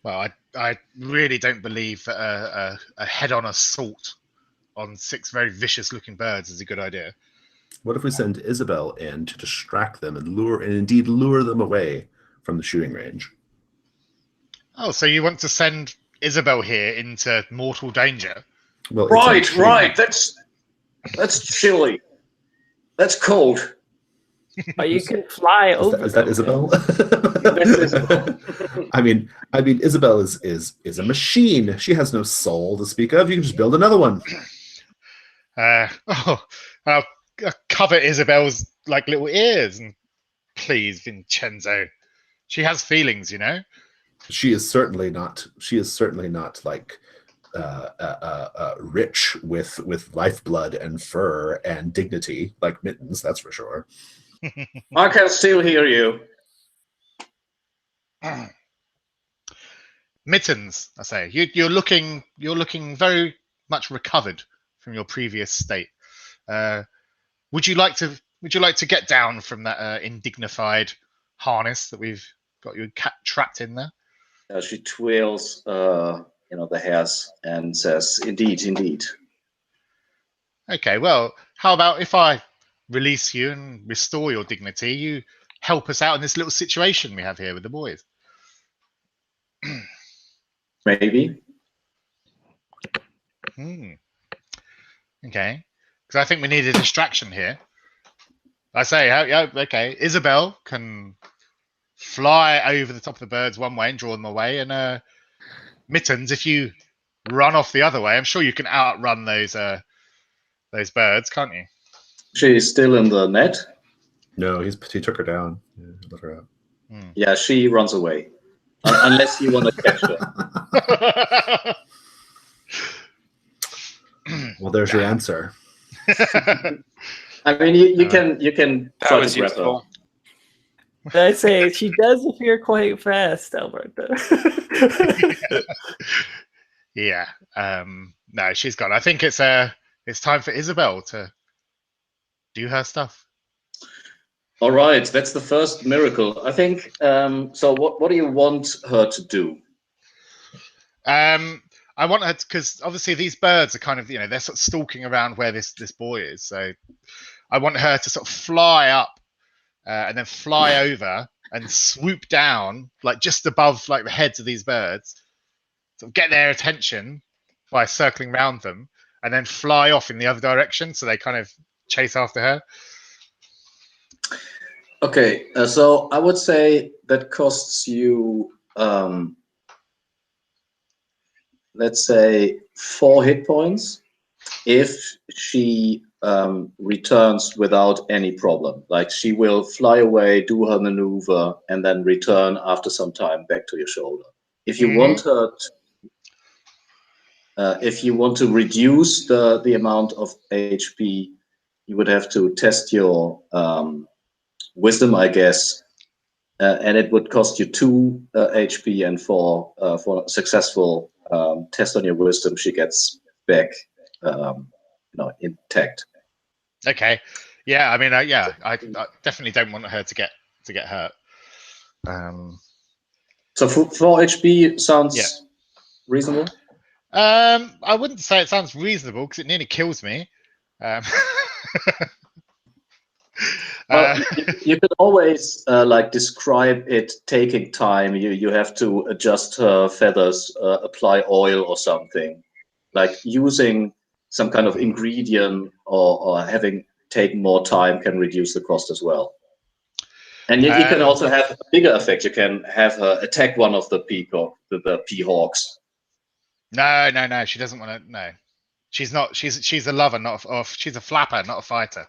Well, I really don't believe that a head-on assault on 6 very vicious-looking birds is a good idea. What if we send Isabel in to distract them and indeed lure them away from the shooting range? Oh, so you want to send Isabel here into mortal danger? Well, it's Right, unclear. right. That's chilly. That's cold. But you can fly over. Is that them. Isabel? That's Isabel. I mean, Isabel is a machine. She has no soul to speak of. You can just build another one. I'll cover Isabel's like little ears, and please, Vincenzo, she has feelings, you know. She is certainly not. Like rich with lifeblood and fur and dignity like Mittens. That's for sure. I can still hear you. Mittens, I say, you're looking very much recovered from your previous state. Would you like to get down from that indignified harness that we've got you trapped in there? She twirls, the hairs and says, "Indeed, indeed." Okay, well, how about if I release you and restore your dignity? You help us out in this little situation we have here with the boys. Maybe. Okay, because I think we need a distraction here. I say, yeah, okay. Isabel can fly over the top of the birds one way and draw them away, and Mittens, if you run off the other way, I'm sure you can outrun those birds, can't you? She's still in the net. No, he took her down. Yeah, let her out. Yeah, she runs away. Unless you want to catch her. Well, there's your answer. I mean, you can That try was to grab her. useful. I say she does appear quite fast, Alberta. Yeah. No, she's gone. I think it's time for Isabel to do her stuff. All right, that's the first miracle. I think. So, what do you want her to do? I want her because obviously these birds are kind of, they're sort of stalking around where this boy is. So I want her to sort of fly up and then fly over and swoop down like just above like the heads of these birds, sort of get their attention by circling around them, and then fly off in the other direction so they kind of chase after her. Okay, so I would say that costs you, let's say, 4 hit points if she returns without any problem. Like, she will fly away, do her maneuver, and then return after some time back to your shoulder. If you want her if you want to reduce the amount of HP, you would have to test your wisdom, I guess, and it would cost you 2 HP, and for a successful test on your wisdom, she gets back, intact. Okay. Yeah. I mean, I definitely don't want her to get hurt. So 4 HP sounds reasonable. I wouldn't say it sounds reasonable because it nearly kills me. Well, you could always describe it taking time. You have to adjust her feathers, apply oil or something, like using some kind of ingredient or having taken more time can reduce the cost as well. And you can also have a bigger effect. You can have her attack one of the peahawks. No. She doesn't want to. No, she's not. She's a lover, not she's a flapper, not a fighter.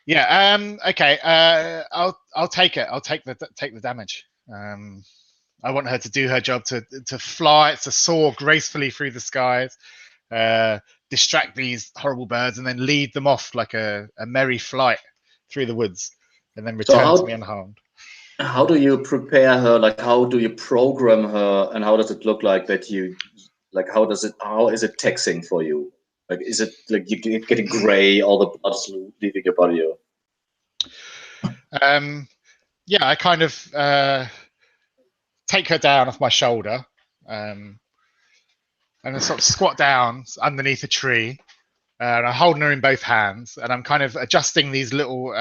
Yeah. Okay. I'll take it. I'll take the damage. I want her to do her job to fly, to soar gracefully through the skies, distract these horrible birds, and then lead them off like a merry flight through the woods, and then return to me unharmed. How do you prepare her? Like, how do you program her, and how does it look like that you, like, how is it taxing for you? Like, is it like you getting gray, all the blood's leaving your body? Yeah, I kind of take her down off my shoulder, and then sort of squat down underneath a tree, and I'm holding her in both hands, and I'm kind of adjusting these little,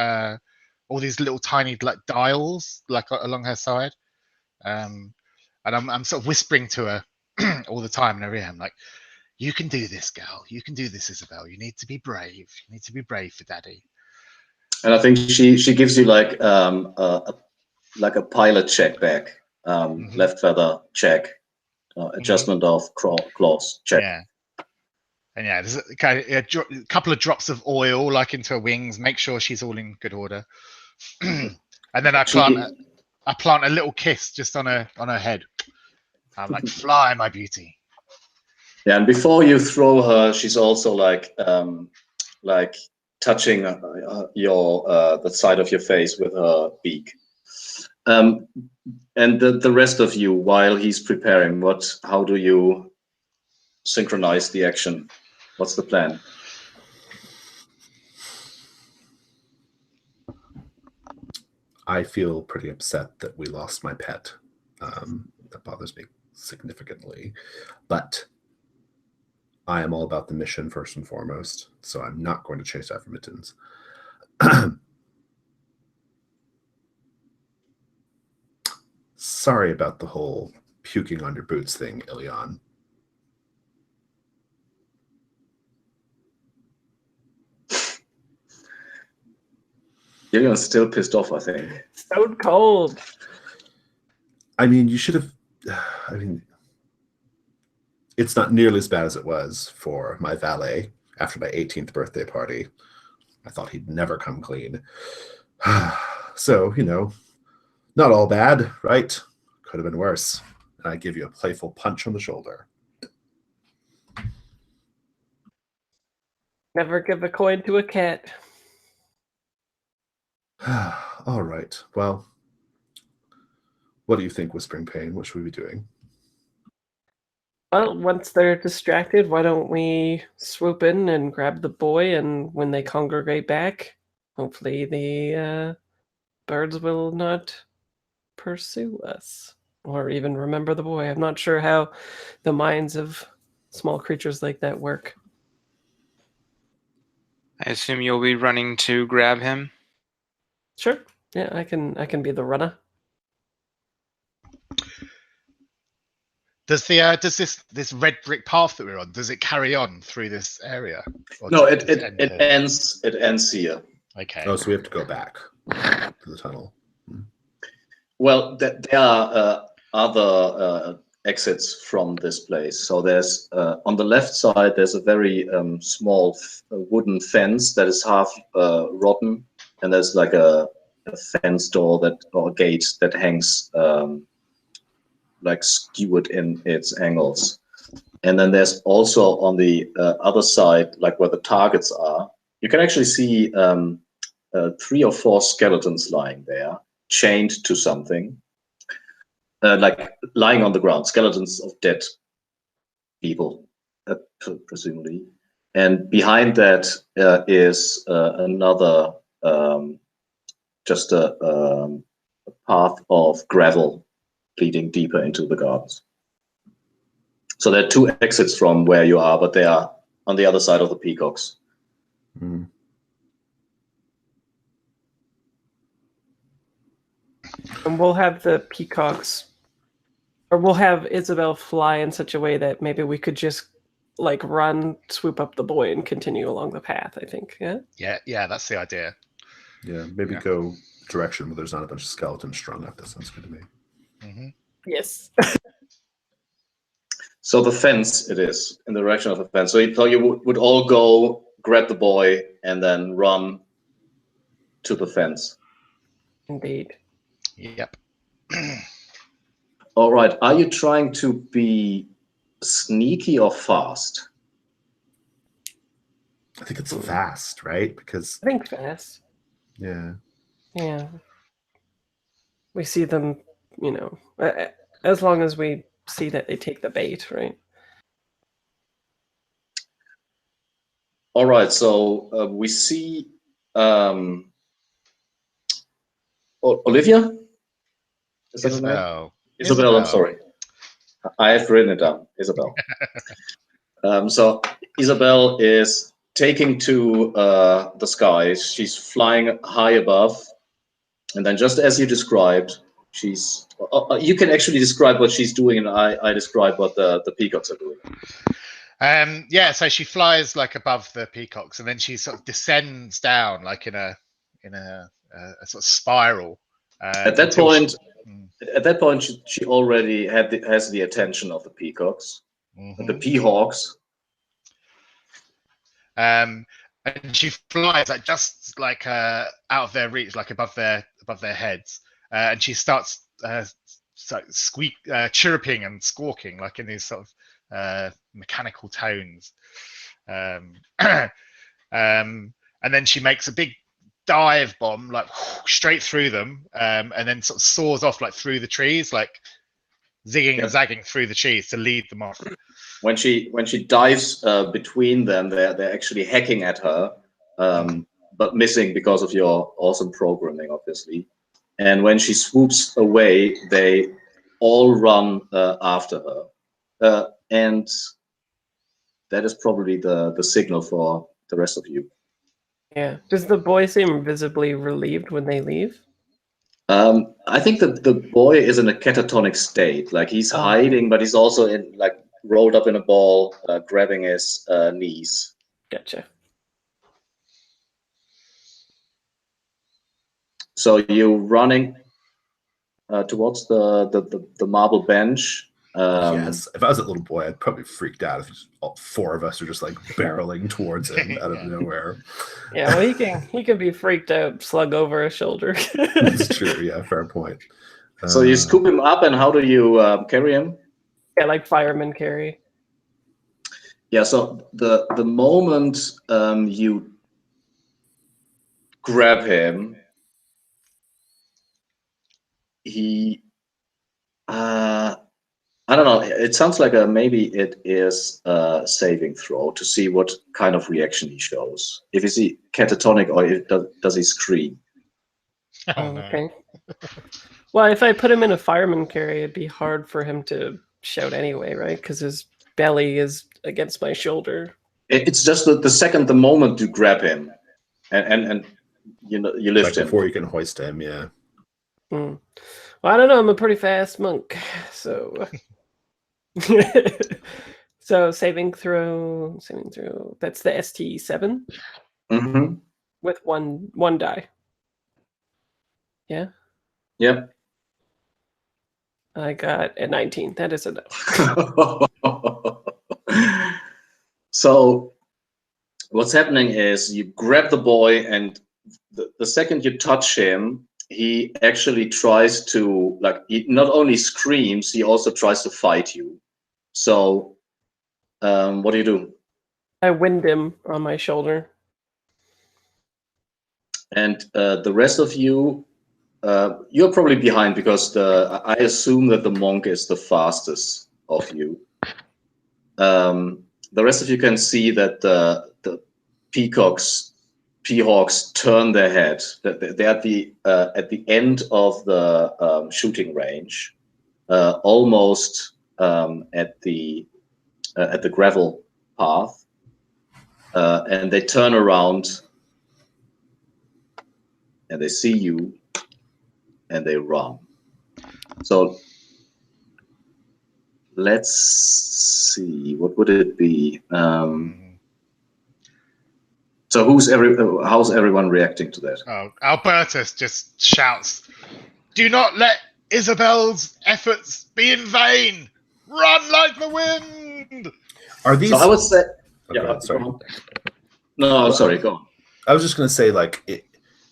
all these little tiny like dials like along her side, and I'm sort of whispering to her all the time in her ear. I'm like, "You can do this, girl. You can do this, Isabel. You need to be brave. You need to be brave for Daddy." And I think she gives you like a pilot check back, left feather check, adjustment of claws check. Yeah. And yeah, there's a kind of a couple of drops of oil like into her wings. Make sure she's all in good order. And then I plant a little kiss just on her head. I'm like, "Fly, my beauty." Yeah, and before you throw her, she's also like touching the side of your face with her beak. And the rest of you, while he's preparing, how do you synchronize the action? What's the plan? I feel pretty upset that we lost my pet. That bothers me significantly. But I am all about the mission first and foremost, so I'm not going to chase after Mittens. Sorry about the whole puking on your boots thing, Ilion. Ilion's still pissed off, I think. So cold. I mean, you should have... I mean, it's not nearly as bad as it was for my valet after my 18th birthday party. I thought he'd never come clean. So, not all bad, right? Could have been worse. And I give you a playful punch on the shoulder. Never give a coin to a cat. All right. Well, what do you think, Whispering Pain? What should we be doing? Well, once they're distracted, why don't we swoop in and grab the boy, and when they congregate back, hopefully the birds will not pursue us or even remember the boy. I'm not sure how the minds of small creatures like that work. I assume you'll be running to grab him. Sure. Yeah, I can be the runner. Does this red brick path that we're on, does it carry on through this area? Or No, does it ends here. Okay. Oh, so we have to go back to the tunnel. Well, there are other exits from this place. So there's on the left side, there's a very small wooden fence that is half rotten, and there's like a fence door or a gate that hangs like skewered in its angles. And then there's also on the other side, like where the targets are, you can actually see 3 or 4 skeletons lying there, chained to something, like lying on the ground, skeletons of dead people, presumably. And behind that is another, just a path of gravel leading deeper into the gardens. So there are 2 exits from where you are, but they are on the other side of the peacocks. Mm. And we'll have the peacocks, or we'll have Isabel fly in such a way that maybe we could just like run, swoop up the boy, and continue along the path, I think. Yeah? Yeah, that's the idea. Yeah, maybe go direction where there's not a bunch of skeletons strung up. That sounds good to me. Mm-hmm. Yes. So the fence, it is, in the direction of the fence. So you would all go, grab the boy, and then run to the fence. Indeed. Yep. All right. Are you trying to be sneaky or fast? I think it's fast, right? Because I think fast. yeah. Yeah. We see them, as long as we see that they take the bait, right? All right. So we see Olivia? Is that her name? Isabel. Isabel, I'm sorry. I have written it down. Isabel. So Isabel is taking to the skies. She's flying high above, and then just as you described, she's. You can actually describe what she's doing, and I describe what the peacocks are doing. Yeah, so she flies like above the peacocks, and then she sort of descends down like in a sort of spiral. At that point, she already has the attention of the peacocks, the peahawks. And she flies like just like out of their reach, like above their heads, and she starts chirping and squawking like in these sort of mechanical tones, and then she makes a big dive bomb like straight through them, and then sort of soars off like through the trees, like zigging and zagging through the trees to lead them off. When she dives between them, they're actually hacking at her, but missing because of your awesome programming, obviously. And when she swoops away, they all run after her, and that is probably the signal for the rest of you. Yeah. Does the boy seem visibly relieved when they leave? I think that the boy is in a catatonic state. Like he's hiding, but he's also in like rolled up in a ball, grabbing his knees. Gotcha. So you're running towards the marble bench. Yes, if I was a little boy, I'd probably freaked out if all four of us are just like barreling towards him out of nowhere. Yeah, well, he can be freaked out, slug over a shoulder. That's true. Yeah, fair point. So you scoop him up, and how do you carry him? Yeah, like firemen carry. Yeah. So the moment you grab him, he. I don't know. It sounds like maybe it is a saving throw to see what kind of reaction he shows. If is he catatonic or does he scream? Oh, no. Okay. Well, if I put him in a fireman carry, it'd be hard for him to shout anyway, right? Because his belly is against my shoulder. It's just the moment you grab him, and you lift him before you can hoist him. Yeah. Well, I don't know. I'm a pretty fast monk, so. So saving throw. That's the ST7 with one die. Yeah. Yep. I got a 19. That is enough. So what's happening is you grab the boy, and the second you touch him, he actually tries to, like, he not only screams, he also tries to fight you. So what do you do? I wind him on my shoulder. And the rest of you, you're probably behind because I assume that the monk is the fastest of you. The rest of you can see that the peahawks turn their head. They're at the end of the shooting range, almost at the gravel path, and they turn around and they see you and they run. So let's see, what would it be? So how's everyone reacting to that? Oh, Albertus just shouts, "Do not let Isabel's efforts be in vain! Run like the wind!" Are these? So I would say, Okay, sorry. No, sorry, go on. I was just going to say, like,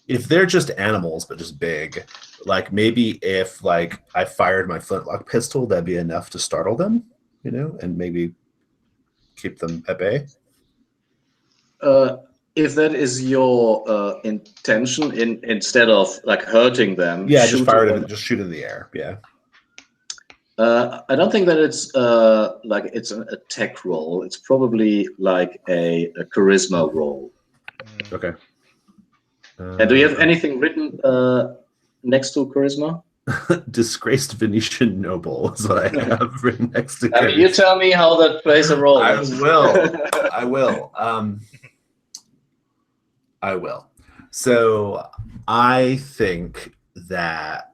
if they're just animals but just big, like maybe if like I fired my flintlock pistol, that'd be enough to startle them, and maybe keep them at bay. If that is your intention, instead of like hurting them, just fire them, just shoot in the air. Yeah. I don't think that it's like it's an attack roll. It's probably like a charisma roll. Okay. And do you have anything written next to charisma? Disgraced Venetian noble is what I have written next to. You tell me how that plays a role. I will. I will. So I think that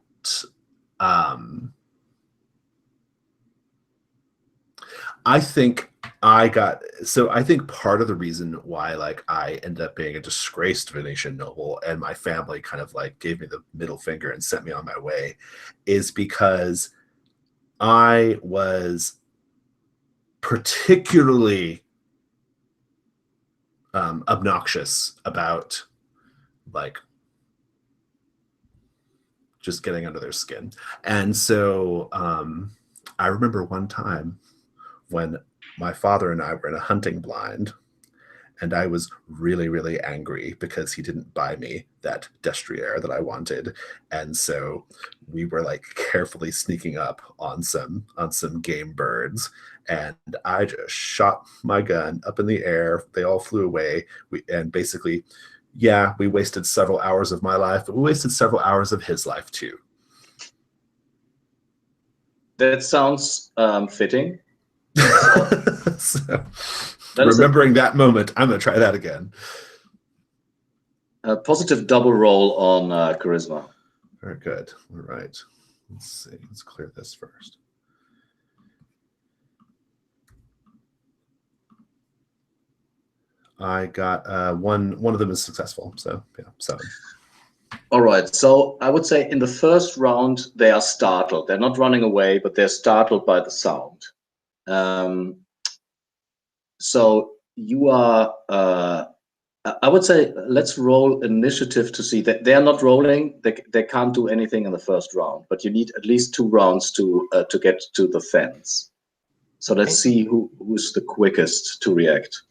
I think I think part of the reason why like I ended up being a disgraced Venetian noble and my family kind of like gave me the middle finger and sent me on my way is because I was particularly obnoxious about like just getting under their skin. And so I remember one time when my father and I were in a hunting blind, and I was really, really angry because he didn't buy me that destrier that I wanted. And so we were like carefully sneaking up on some game birds, and I just shot my gun up in the air. They all flew away. And basically, yeah, we wasted several hours of my life, but we wasted several hours of his life too. That sounds fitting. So, remembering that moment, I'm going to try that again. A positive double roll on charisma. Very good. All right. Let's see. Let's clear this first. I got one of them is successful. So yeah, 7. All right. So I would say in the first round, they are startled. They're not running away, but they're startled by the sound. So you are, I would say, let's roll initiative to see that they are not rolling. They can't do anything in the first round, but you need at least 2 rounds to get to the fence. So let's see who's the quickest to react.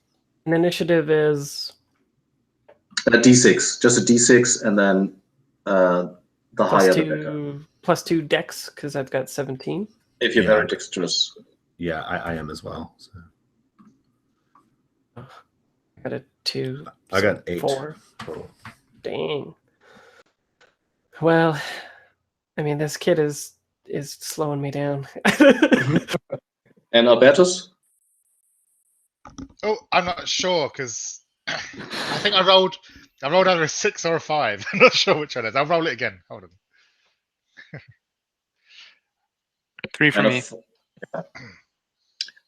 An initiative is A D6, just a D6, and then the higher the better. +2 dex because I've got 17. If you're very dexterous. Yeah, I am as well. So. I got a 2. I got 8 4 total. Dang. Well, I mean, this kid is slowing me down. And Albertus? Oh, I'm not sure because I think I rolled either a 6 or a 5. I'm not sure which one it is. I'll roll it again. Hold on. 3 for me.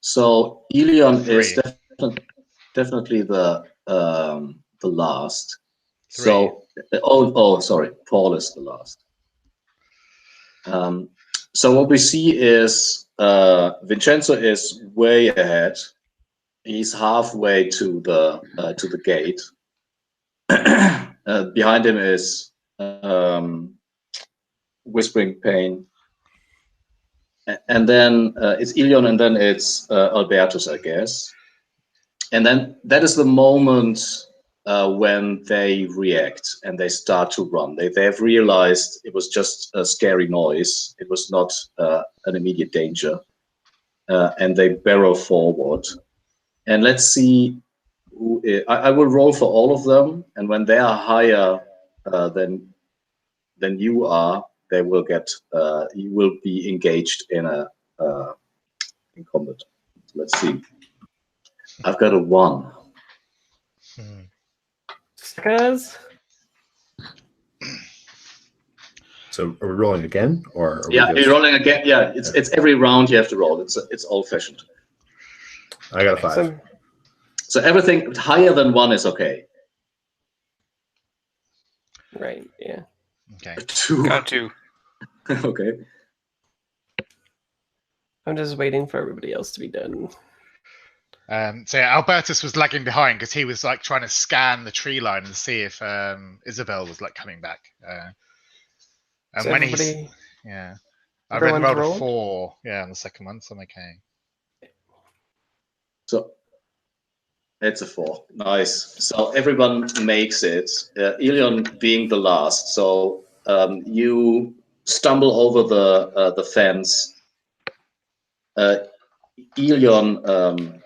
So Elion 3. is definitely the last. 3. So sorry, Paul is the last. So what we see is Vincenzo is way ahead. He's halfway to the gate. Behind him is Whispering Pain. And then it's Elion, and then it's Albertus, I guess. And then that is the moment when they react and they start to run. They have realized it was just a scary noise. It was not an immediate danger. And they barrel forward. And let's see. I will roll for all of them. And when they are higher than you are, they will get. You will be engaged in combat. Let's see. I've got a 1. Suckers. So are we rolling again, or are Yeah, we you're rolling again. Yeah, it's every round you have to roll. It's old-fashioned. I got a 5. So everything higher than 1 is okay. Right. Yeah. Okay. 2. Got 2. Okay. I'm just waiting for everybody else to be done. So yeah, Albertus was lagging behind because he was like trying to scan the tree line and see if Isabel was like coming back. And So when everybody, I everyone's rolled a rolled? 4. Yeah, on the second one, so I'm okay. So it's a 4. Nice. So everyone makes it. Elion being the last. So you stumble over the fence. Elion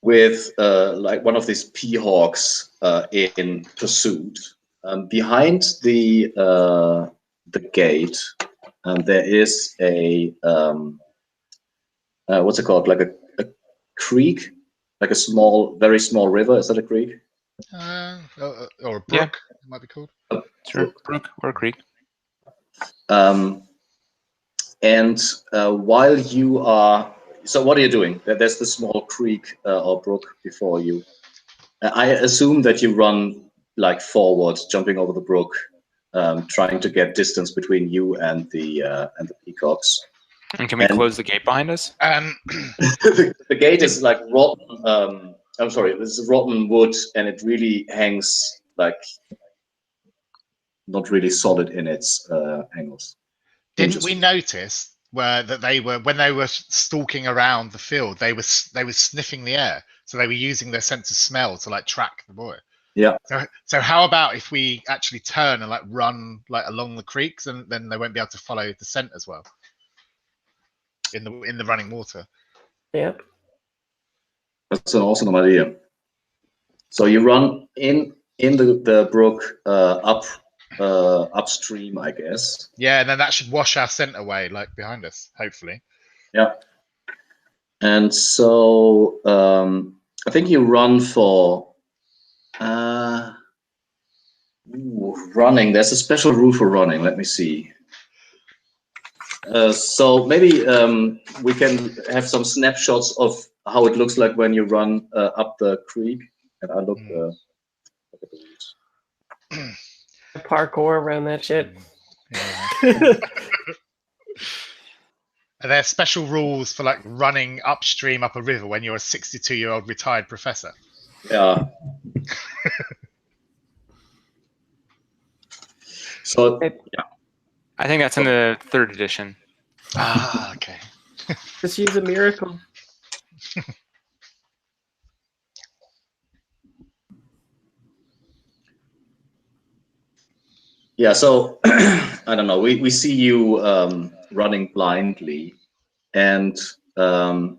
with like one of these P-hawks in pursuit. Behind the gate, there is a what's it called? Like a creek, like a small, very small river. Is that a creek? Or a brook, Yeah. it might be called. Sure, brook or creek. And while you are, so what are you doing? There's the small creek or brook before you. I assume that you run like forward, jumping over the brook, trying to get distance between you and the peacocks. And can we close the gate behind us? The gate is like rotten. I'm sorry, this is rotten wood, and it really hangs like not really solid in its angles. Didn't we notice that they were, when they were stalking around the field, they were sniffing the air, so they were using their sense of smell to like track the boy. Yeah. So how about if we actually turn and like run like along the creeks, and then they won't be able to follow the scent as well in the running water. Yep. That's an awesome idea. So you run in the brook upstream, I guess. Yeah, and then that should wash our scent away, like behind us, hopefully. Yeah. And so I think you run for running. There's a special rule for running. Let me see. So maybe we can have some snapshots of how it looks like when you run up the creek. And I look at the route. Parkour around that shit. Yeah. Are there special rules for like running upstream up a river when you're a 62-year-old retired professor? Yeah. So yeah. I think that's in the 3rd edition. Ah, okay. Just use a miracle. Yeah, so I don't know. We see you running blindly, and can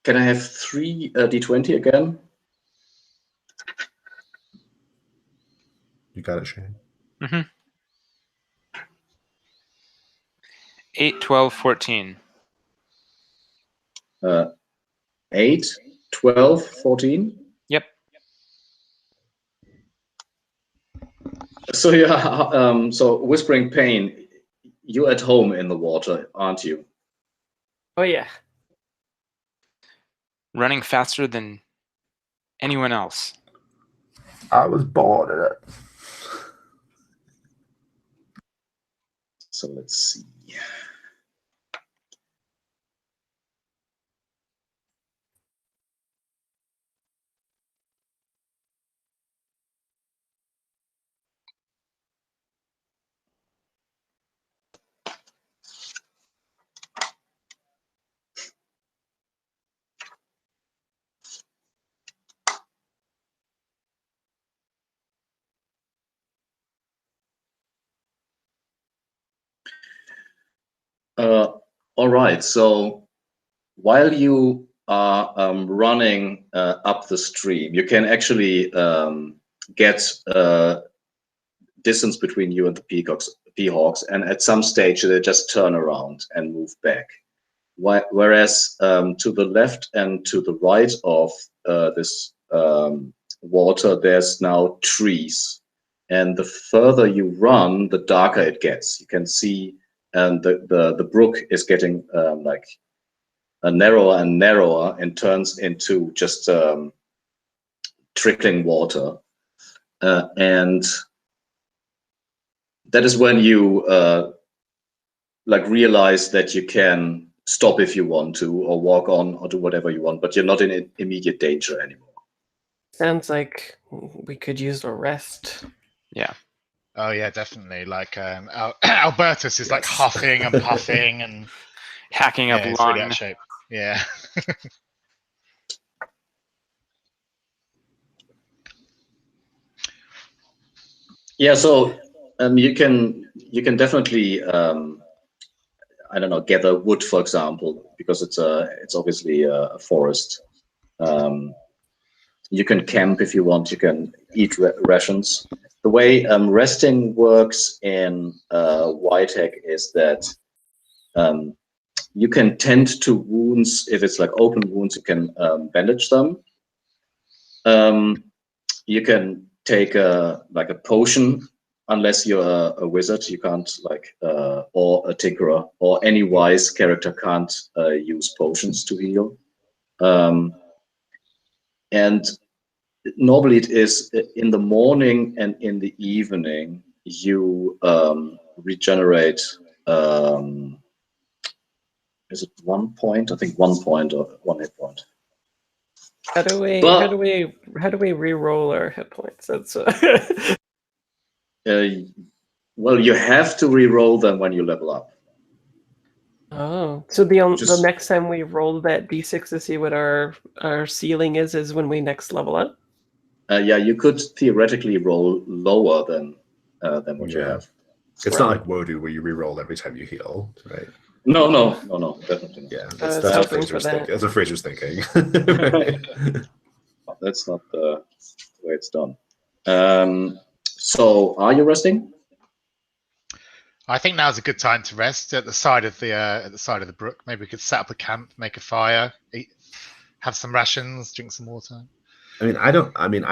I have 3 d20 again? You got it, Shane. 8, 12, 14. 8, 12, 14. Yep. So yeah, so Whispering Pain, you're at home in the water, aren't you? Oh yeah. Running faster than anyone else. I was born in it. So let's see. All right. So while you are running up the stream, you can actually get distance between you and the peahawks, and at some stage they just turn around and move back. Whereas to the left and to the right of this water, there's now trees, and the further you run, the darker it gets. You can see, and the brook is getting like narrower and narrower, and turns into just trickling water, and that is when you like realize that you can stop if you want to, or walk on, or do whatever you want, but you're not in immediate danger anymore. Sounds like we could use a rest. Yeah. Oh yeah, definitely. Like Albertus is like huffing and puffing and Hacking up it's lung. really out of shape. Yeah. Yeah, so you can definitely I don't know, gather wood, for example, because it's obviously a forest. You can camp if you want. You can eat rations. The way resting works in Whitehack is that You can tend to wounds. If it's like open wounds, you can bandage them. You can take a potion. Unless you're a wizard, you can't or a tinkerer or any wise character can't use potions to heal. And normally it is in the morning and in the evening you regenerate. Is it 1 point? I think 1 point or 1 hit point. How do we re-roll our hit points? That's well, you have to re-roll them when you level up. Oh, so the next time we roll that d6 to see what our ceiling is when we next level up? Yeah, you could theoretically roll lower than what you have. It's not like Wodu where you re-roll every time you heal, right? No, definitely not. Yeah, that's what Fraser's thinking. That's what Fraser's thinking. That's not the way it's done. So, are you resting? I think now's a good time to rest at the side of the brook. Maybe we could set up a camp, make a fire, eat, have some rations, drink some water. I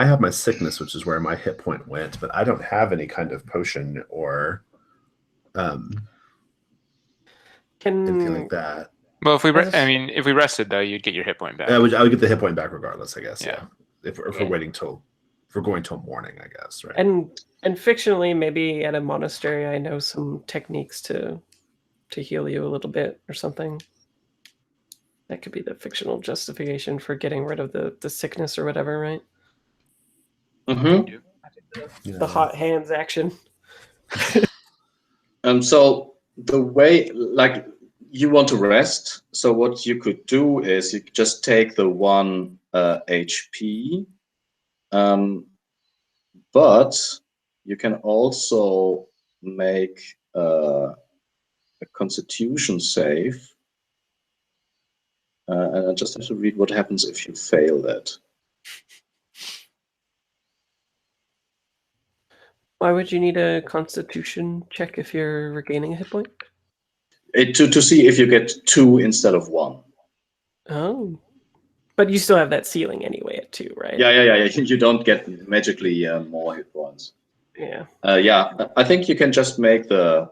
have my sickness, which is where my hit point went, but I don't have any kind of potion or anything like that. Well, if we rested though, you'd get your hit point back. I would get the hit point back regardless, I guess. Yeah. If we're going till morning, I guess, right? And fictionally, maybe at a monastery, I know some techniques to heal you a little bit or something. That could be the fictional justification for getting rid of the sickness or whatever, right? Mm-hmm. The hot hands action. So the way, you want to rest. So what you could do is you could just take the 1 HP, but you can also make a Constitution save. And I just have to read what happens if you fail that. Why would you need a Constitution check if you're regaining a hit point? To see if you get 2 instead of 1. Oh, but you still have that ceiling anyway at 2, right? Yeah. You don't get magically more hit points. Yeah. I think you can just make you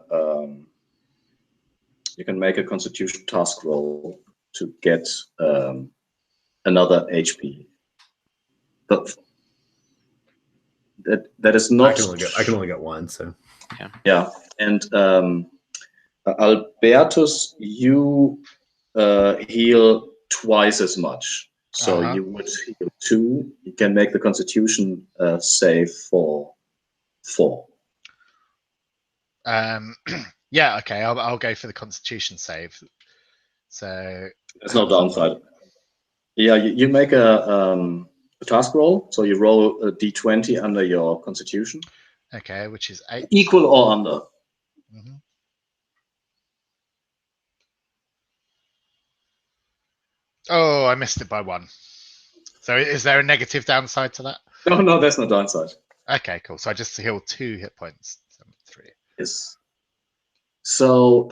can make a Constitution task roll to get another HP. But that is not. I can only get 1, so. Yeah, and Albertus, you heal twice as much. So you would heal 2. You can make the Constitution save for 4. Yeah, okay. I'll go for the Constitution save. So there's no downside. Yeah, you make a task roll. So you roll a d20 under your Constitution. Okay, which is 8. Equal or under. Mm-hmm. Oh, I missed it by 1. So is there a negative downside to that? No, there's no downside. Okay, cool. So I just healed 2 hit points. 3. Yes. So,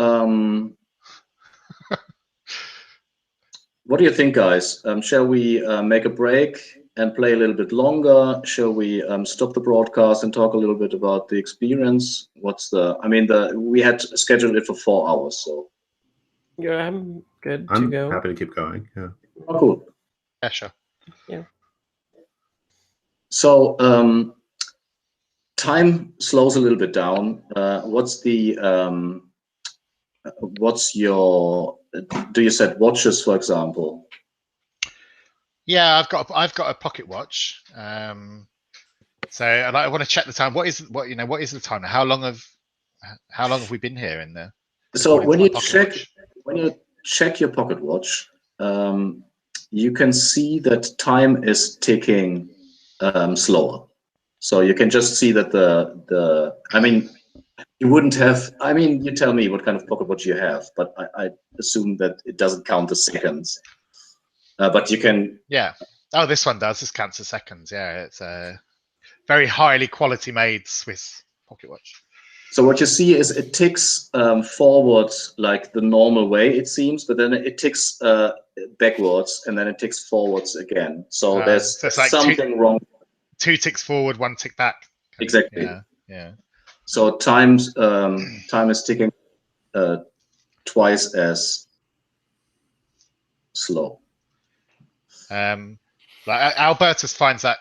what do you think, guys? Shall we make a break and play a little bit longer? Shall we stop the broadcast and talk a little bit about the experience? We had scheduled it for 4 hours, so. Yeah, I'm good to I'm go. happy to keep going. Yeah. Oh, cool. Yeah, sure. Yeah. So, time slows a little bit down. Do you set watches, for example? Yeah, I've got a pocket watch. So I want to check the time. What is the time? How long have we been here in there? So when you check your pocket watch, you can see that time is ticking slower. So you can just see that you wouldn't have. You tell me what kind of pocket watch you have, but I assume that it doesn't count the seconds. But you can. Yeah. Oh, this one does. This counts as seconds. Yeah, it's a very highly quality made Swiss pocket watch. So what you see is it ticks forward like the normal way, it seems, but then it ticks backwards and then it ticks forwards again. So there's So it's like something wrong. 2 ticks forward, 1 tick back. Exactly. Yeah. So time is ticking twice as slow. Like Albertus finds that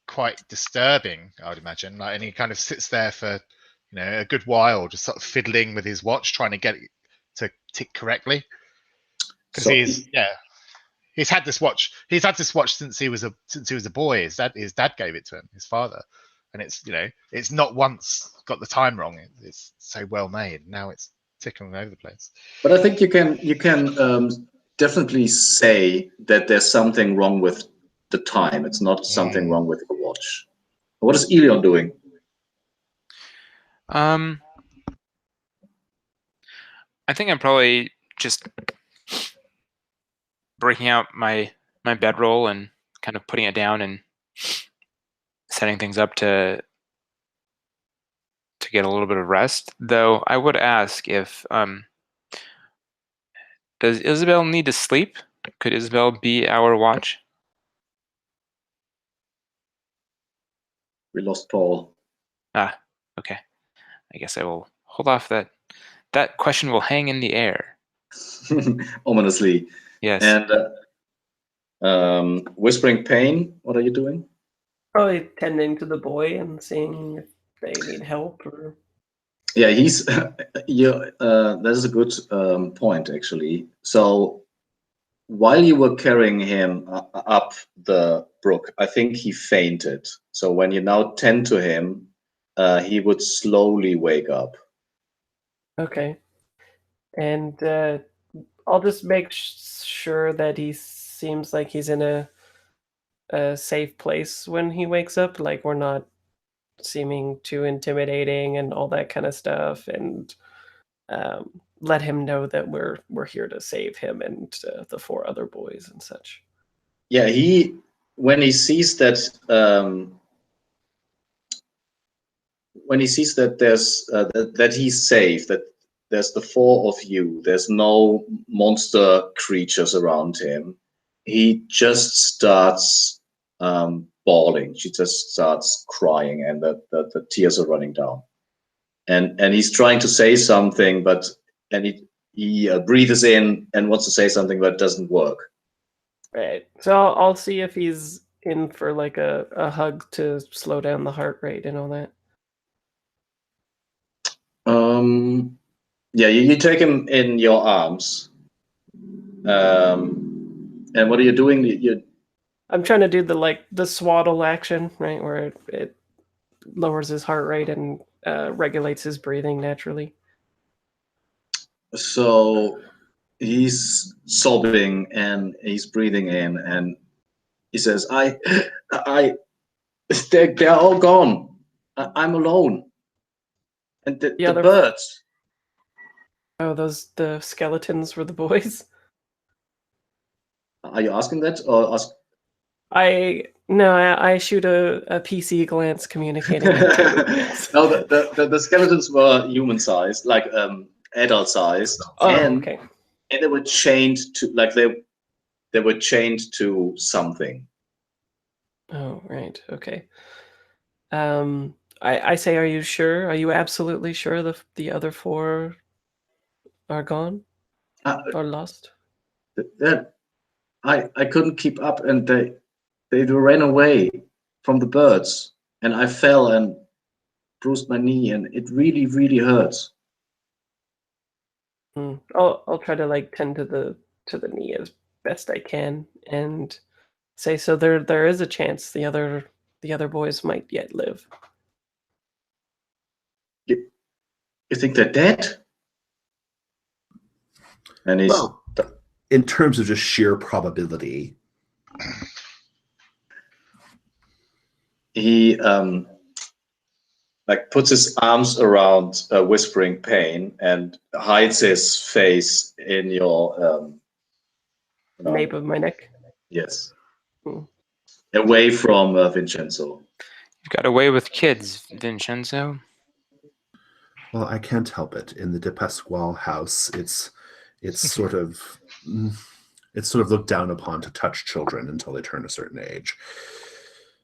quite disturbing, I would imagine. Like, and he kind of sits there for a good while, just sort of fiddling with his watch, trying to get it to tick correctly. Because he's had this watch. He's had this watch since he was a boy. His dad gave it to him, his father, and it's not once got the time wrong. It's so well made. Now it's ticking all over the place. But I think you can definitely say that there's something wrong with the time. It's not something wrong with the watch. What is Elion doing? I think I'm probably just breaking out my bedroll and kind of putting it down and setting things up to get a little bit of rest. Though I would ask if does Isabel need to sleep? Could Isabel be our watch? We lost Paul. Ah, okay. I guess I will hold off that. That question will hang in the air. Ominously. Yes. And Whispering Pain, what are you doing? Probably tending to the boy and seeing if they need help or. Yeah, he's. That is a good point, actually. So while you were carrying him up the brook, I think he fainted. So when you now tend to him, he would slowly wake up. Okay. And I'll just make sure that he seems like he's in a safe place when he wakes up. Like, we're not seeming too intimidating and all that kind of stuff. And let him know that we're here to save him and the 4 other boys and such. Yeah, when he sees that there's that he's safe, that there's the 4 of you, there's no monster creatures around him, he just starts bawling. She just starts crying, and the tears are running down. And he's trying to say something, and he breathes in and wants to say something, but it doesn't work. Right. So I'll see if he's in for like a hug to slow down the heart rate and all that. Yeah, you take him in your arms. And what are you doing? I'm trying to do the swaddle action, right, where it lowers his heart rate and regulates his breathing naturally. So he's sobbing and he's breathing in, and he says, they're all gone. I'm alone. And the birds. Oh, the skeletons were the boys? Are you asking that, or ask? I shoot a PC glance communicating. Yes. No, the skeletons were human sized, like adult sized. Oh, okay. And they were chained to they were chained to something. Oh, right. Okay. I say, are you sure? Are you absolutely sure the other 4 are gone? Or lost? I couldn't keep up, and they ran away from the birds, and I fell and bruised my knee, and it really, really hurts. I'll try to tend to the knee as best I can and say, so there is a chance the other boys might yet live. You think they're dead? And he's in terms of just sheer probability. He puts his arms around Whispering Pain and hides his face in your nape of my neck. Yes. Away from Vincenzo. You've got away with kids, Vincenzo. Well, I can't help it. In the de Pasquale house, it's sort of looked down upon to touch children until they turn a certain age.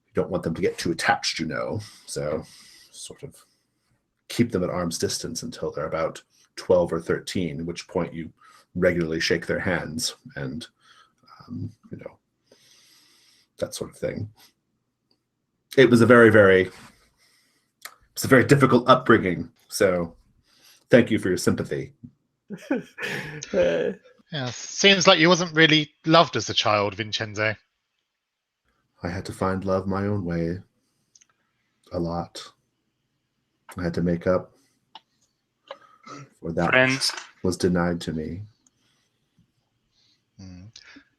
You don't want them to get too attached, you know. So, sort of keep them at arm's distance until they're about 12 or 13, at which point you regularly shake their hands and, you know, that sort of thing. It was a very difficult upbringing. So thank you for your sympathy. Yeah, seems like you wasn't really loved as a child, Vincenzo. I had to find love my own way a lot. I had to make up for that Friends. which was denied to me.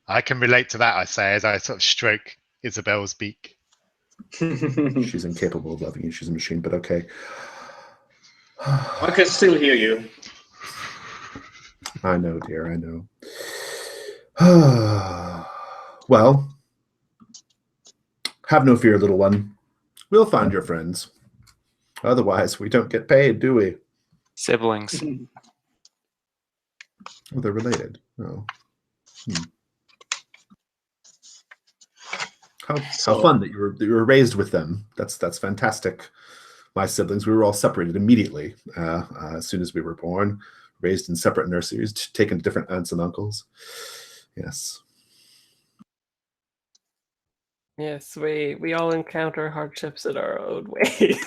I can relate to that, I say, as I sort of stroke Isabel's beak. She's incapable of loving you. She's a machine, but okay. I can still hear you. I know, dear, I know. Well, have no fear, little one. We'll find your friends. Otherwise, we don't get paid, do we? Siblings. Oh, they're related. Oh. How fun that you were raised with them. That's fantastic. My siblings, we were all separated immediately as soon as we were born, raised in separate nurseries, taken to different aunts and uncles. Yes. Yes, we all encounter hardships in our own way.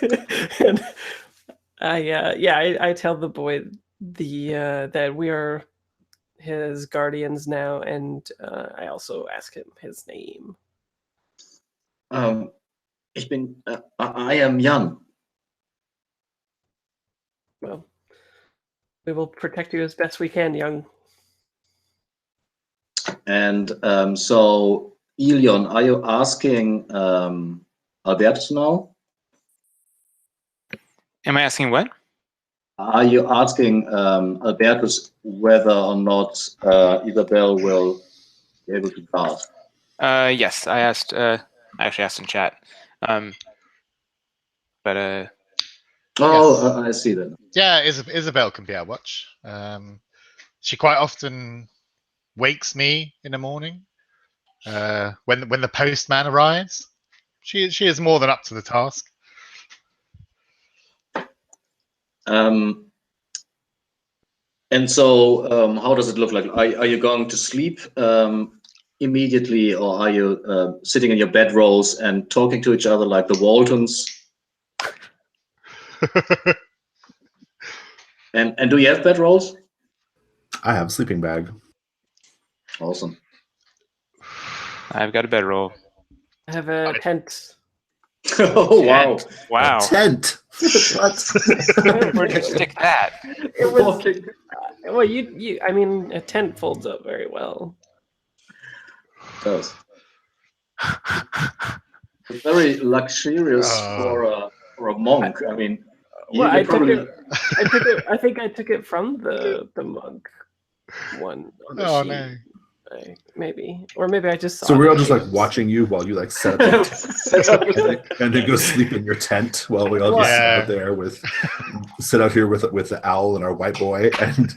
And I tell the boy that we are his guardians now, and I also ask him his name. I am Jan. Well, we will protect you as best we can, young. And so, Ilion, are you asking Albertus now? Am I asking what? Are you asking Albertus whether or not Isabel will be able to guard? Yes, I asked. I actually asked in chat. But I see that. Yeah, Isabel can be our watch. She quite often wakes me in the morning when the postman arrives. She is more than up to the task. And so, how does it look like? Are you going to sleep immediately, or are you sitting in your bedrolls and talking to each other like the Waltons? And do you have bedrolls? I have a sleeping bag. Awesome. I've got a bedroll. I have a tent. Oh wow! Wow. A tent. What? Where'd you stick that? It was well, you. I mean, a tent folds up very well. It does. It's very luxurious for a monk. I mean, Well, you I probably... took it. I think I took it from the monk one. On the Oh sheet. no! Maybe, or maybe I just saw. So we're all the just like shoes. watching you while you like set up and then go sleep in your tent while we all just sit out there sit out here with the owl and our white boy and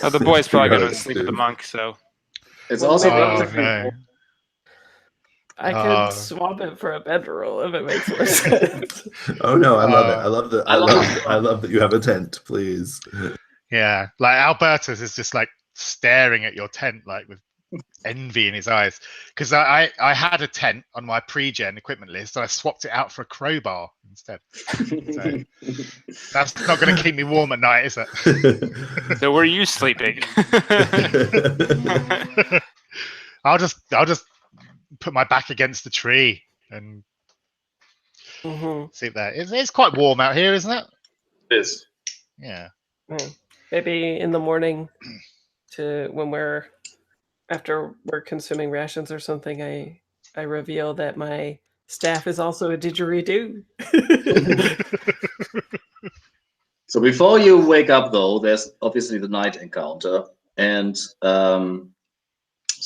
Oh, the boy's probably going to sleep with the monk, so. It's Well, also maybe- relatively no. I could swap it for a bedroll if it makes more sense. Oh no, I love it. I love that you have a tent, please. Yeah, like Albertus is just like staring at your tent like with envy in his eyes, because I had a tent on my pre-gen equipment list, so I swapped it out for a crowbar instead. So that's not going to keep me warm at night, is it? So where are you sleeping? I'll just put my back against the tree and sleep there. It's quite warm out here, isn't it? It is. Yeah. Maybe in the morning, after we're consuming rations or something, I reveal that my staff is also a didgeridoo. So before you wake up, though, there's obviously the night encounter, and so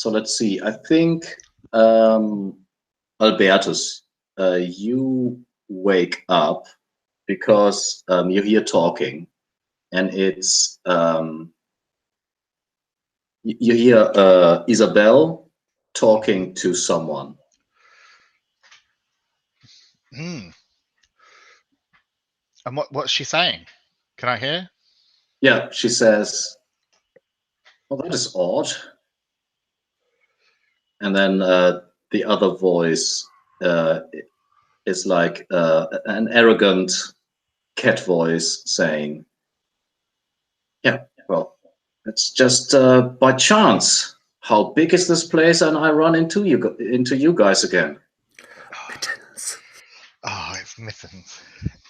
let's see. I think Albertus, you wake up because you hear talking, and it's you hear Isabel talking to someone. Hmm. And what's she saying? Can I hear? Yeah, she says, "Well, that is odd." And then the other voice is like an arrogant cat voice saying, "Yeah, well, it's just by chance. How big is this place?" And I run into you guys again. Mittens. Oh, it's Mittens.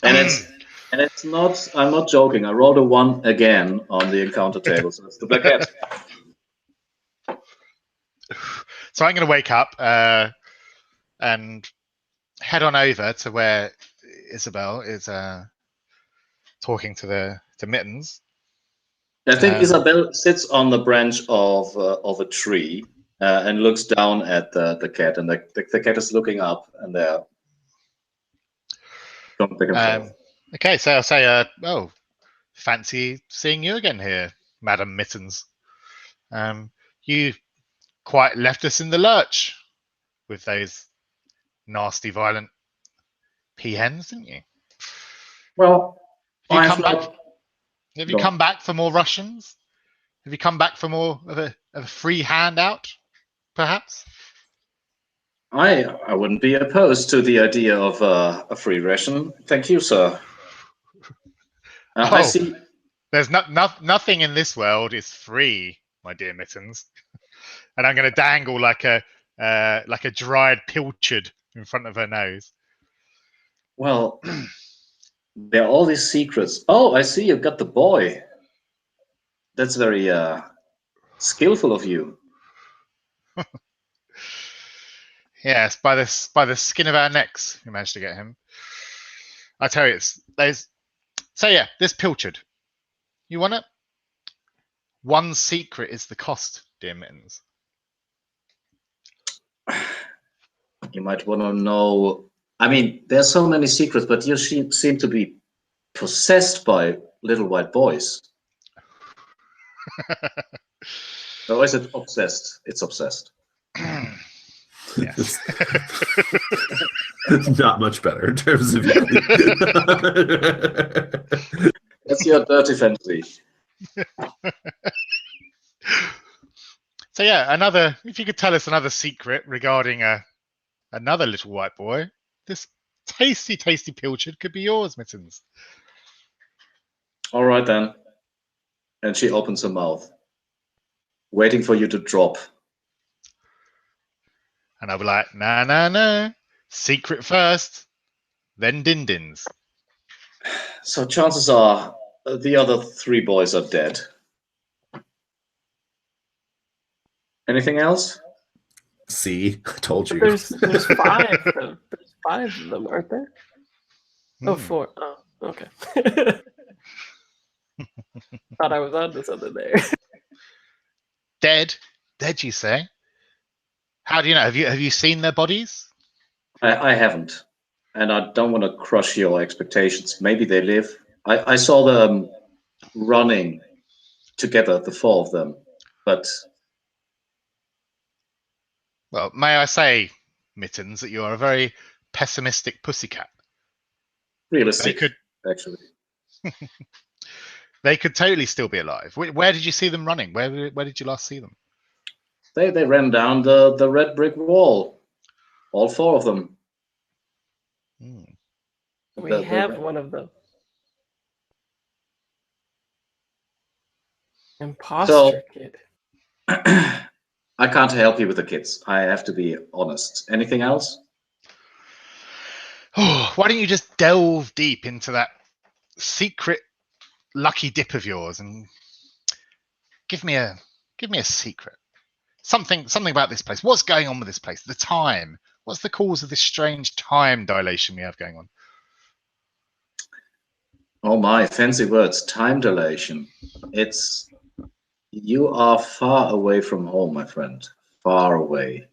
And it's not. I'm not joking. I rolled a 1 again on the encounter table, so it's the black cat. So I'm going to wake up and head on over to where Isabel is talking to Mittens. I think Isabel sits on the branch of a tree and looks down at the cat, and the cat is looking up, and they're don't think himself. Okay, so I'll say, oh, fancy seeing you again here, Madam Mittens. You quite left us in the lurch with those nasty, violent peahens, didn't you? Well, Have you I come have back? not. Have you No. come back for more Russians? Have you come back for more of a free handout, perhaps? I wouldn't be opposed to the idea of a free ration. Thank you, sir. I Oh, see. there's nothing in this world is free, my dear Mittens. And I'm going to dangle like a dried pilchard in front of her nose. Well, there are all these secrets. Oh, I see. You've got the boy. That's very skillful of you. Yes, by the skin of our necks, we managed to get him. I tell you, so yeah, this pilchard. You want it? One secret is the cost, dear Mittens. You might want to know. I mean, there's so many secrets, but you seem to be possessed by little white boys. Or is it obsessed? It's obsessed. Yes. Not much better in terms of. That's your dirty fantasy. So yeah, if you could tell us another secret regarding another little white boy, this tasty, tasty pilchard could be yours, Mittens. All right then. And she opens her mouth, waiting for you to drop. And I'll be like, nah. Secret first, then din-dins. So chances are the other 3 boys are dead. Anything else? See, I told you. There's 5. There's 5 of them, aren't there? Oh, 4. Oh, okay. Thought I was on to something there. Dead, you say? How do you know? Have you seen their bodies? I haven't. And I don't want to crush your expectations. Maybe they live. I saw them running together, the 4 of them. But Well, may I say, Mittens, that you are a very pessimistic pussycat. realistic, They could- actually. They could totally still be alive. Where did you see them running? Where did you last see them? They ran down the red brick wall. All 4 of them. We have one of them. Imposter kid. I can't help you with the kids. I have to be honest. Anything else? Oh, why don't you just delve deep into that secret lucky dip of yours and give me a secret. Something about this place. What's going on with this place? The time. What's the cause of this strange time dilation we have going on? Oh my, fancy words. Time dilation. You are far away from home, my friend. Far away.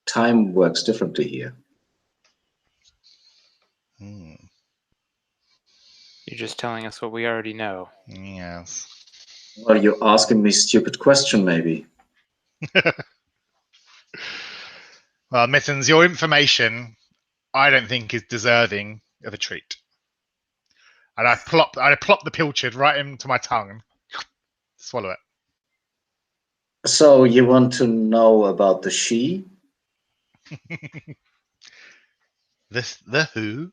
Time works differently here. You're just telling us what we already know. Yes. Well, you're asking me stupid question, maybe. Well, Mittens, your information, I don't think is deserving of a treat. And I plop the pilchard right into my tongue. Swallow it. So you want to know about the she? The who?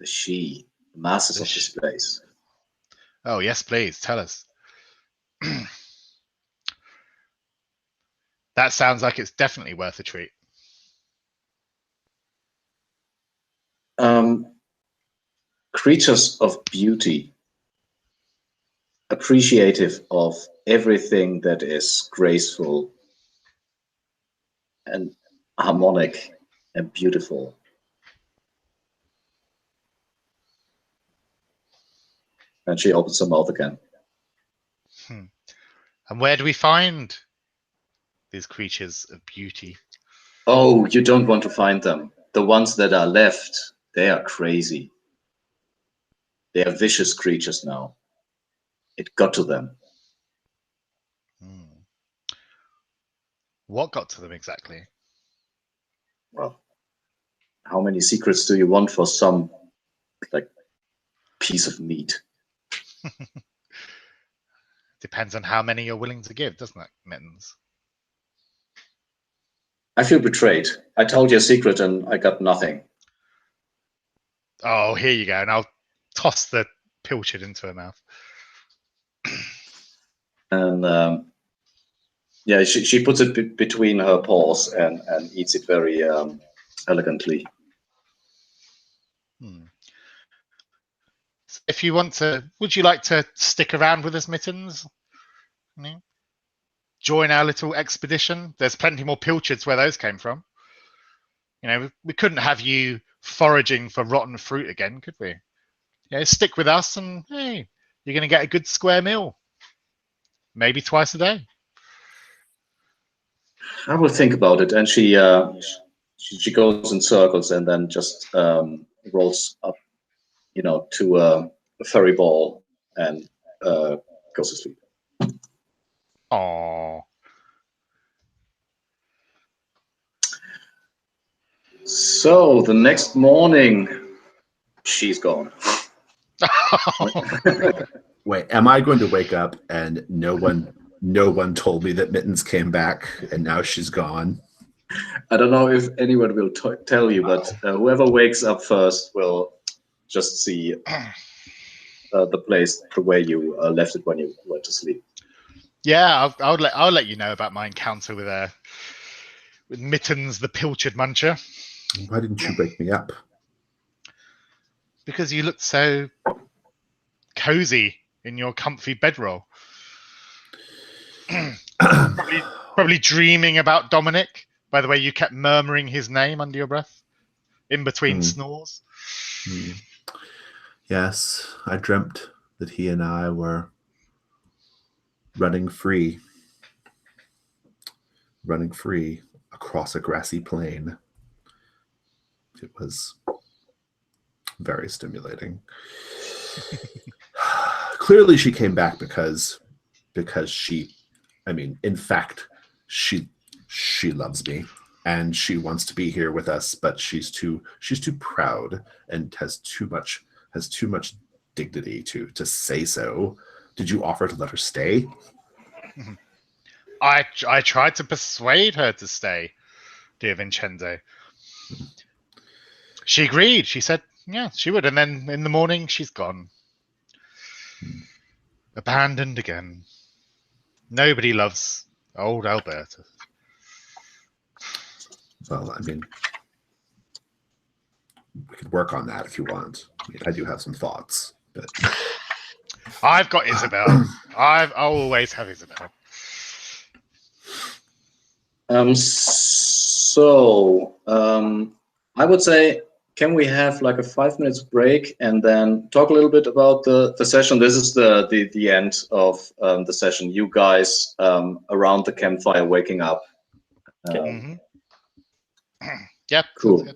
The she, the masters of this place. Oh, yes, please, tell us. That sounds like it's definitely worth a treat. Creatures of beauty, appreciative of everything that is graceful and harmonic and beautiful. And she opens her mouth again. And where do we find these creatures of beauty? Oh, you don't want to find them. The ones that are left, they are crazy. They are vicious creatures now. It got to them. What got to them exactly? Well, how many secrets do you want for some, like, piece of meat? Depends on how many you're willing to give, doesn't it, Mittens? I feel betrayed. I told you a secret and I got nothing. Oh, here you go. And I'll toss the pilchard into her mouth. And yeah, she puts it between her paws and eats it very elegantly. If you want to, would you like to stick around with us, Mittens? Join our little expedition? There's plenty more pilchards where those came from. You know, we couldn't have you foraging for rotten fruit again, could we? Stick with us and, hey, you're going to get a good square meal. Maybe twice a day. I will think about it. And she goes in circles and then just rolls up, to a fairy ball and goes to sleep. Aww. So the next morning, she's gone. Wait, am I going to wake up and no one told me that Mittens came back and now she's gone? I don't know if anyone will tell you, but whoever wakes up first will just see the place the way you left it when you went to sleep. Yeah, I'll let you know about my encounter with Mittens, the pilchard muncher. Why didn't you wake me up? Because you looked so cozy in your comfy bedroll. probably dreaming about Dominic. By the way, you kept murmuring his name under your breath, in between snores. Yes, I dreamt that he and I were running free across a grassy plain. It was very stimulating. Clearly she came back because she, in fact, she loves me and she wants to be here with us, but she's too proud and has too much dignity to say so. Did you offer to let her stay? I tried to persuade her to stay, dear Vincenzo. She agreed. She said, yeah, she would. And then in the morning, she's gone. Abandoned again. Nobody loves old Alberta. Well, we could work on that if you want. I do have some thoughts, but I've got Isabel. I'll always have Isabel. I would say, can we have like a 5 minutes break and then talk a little bit about the session? This is the end of the session. You guys around the campfire waking up. Yep. Cool.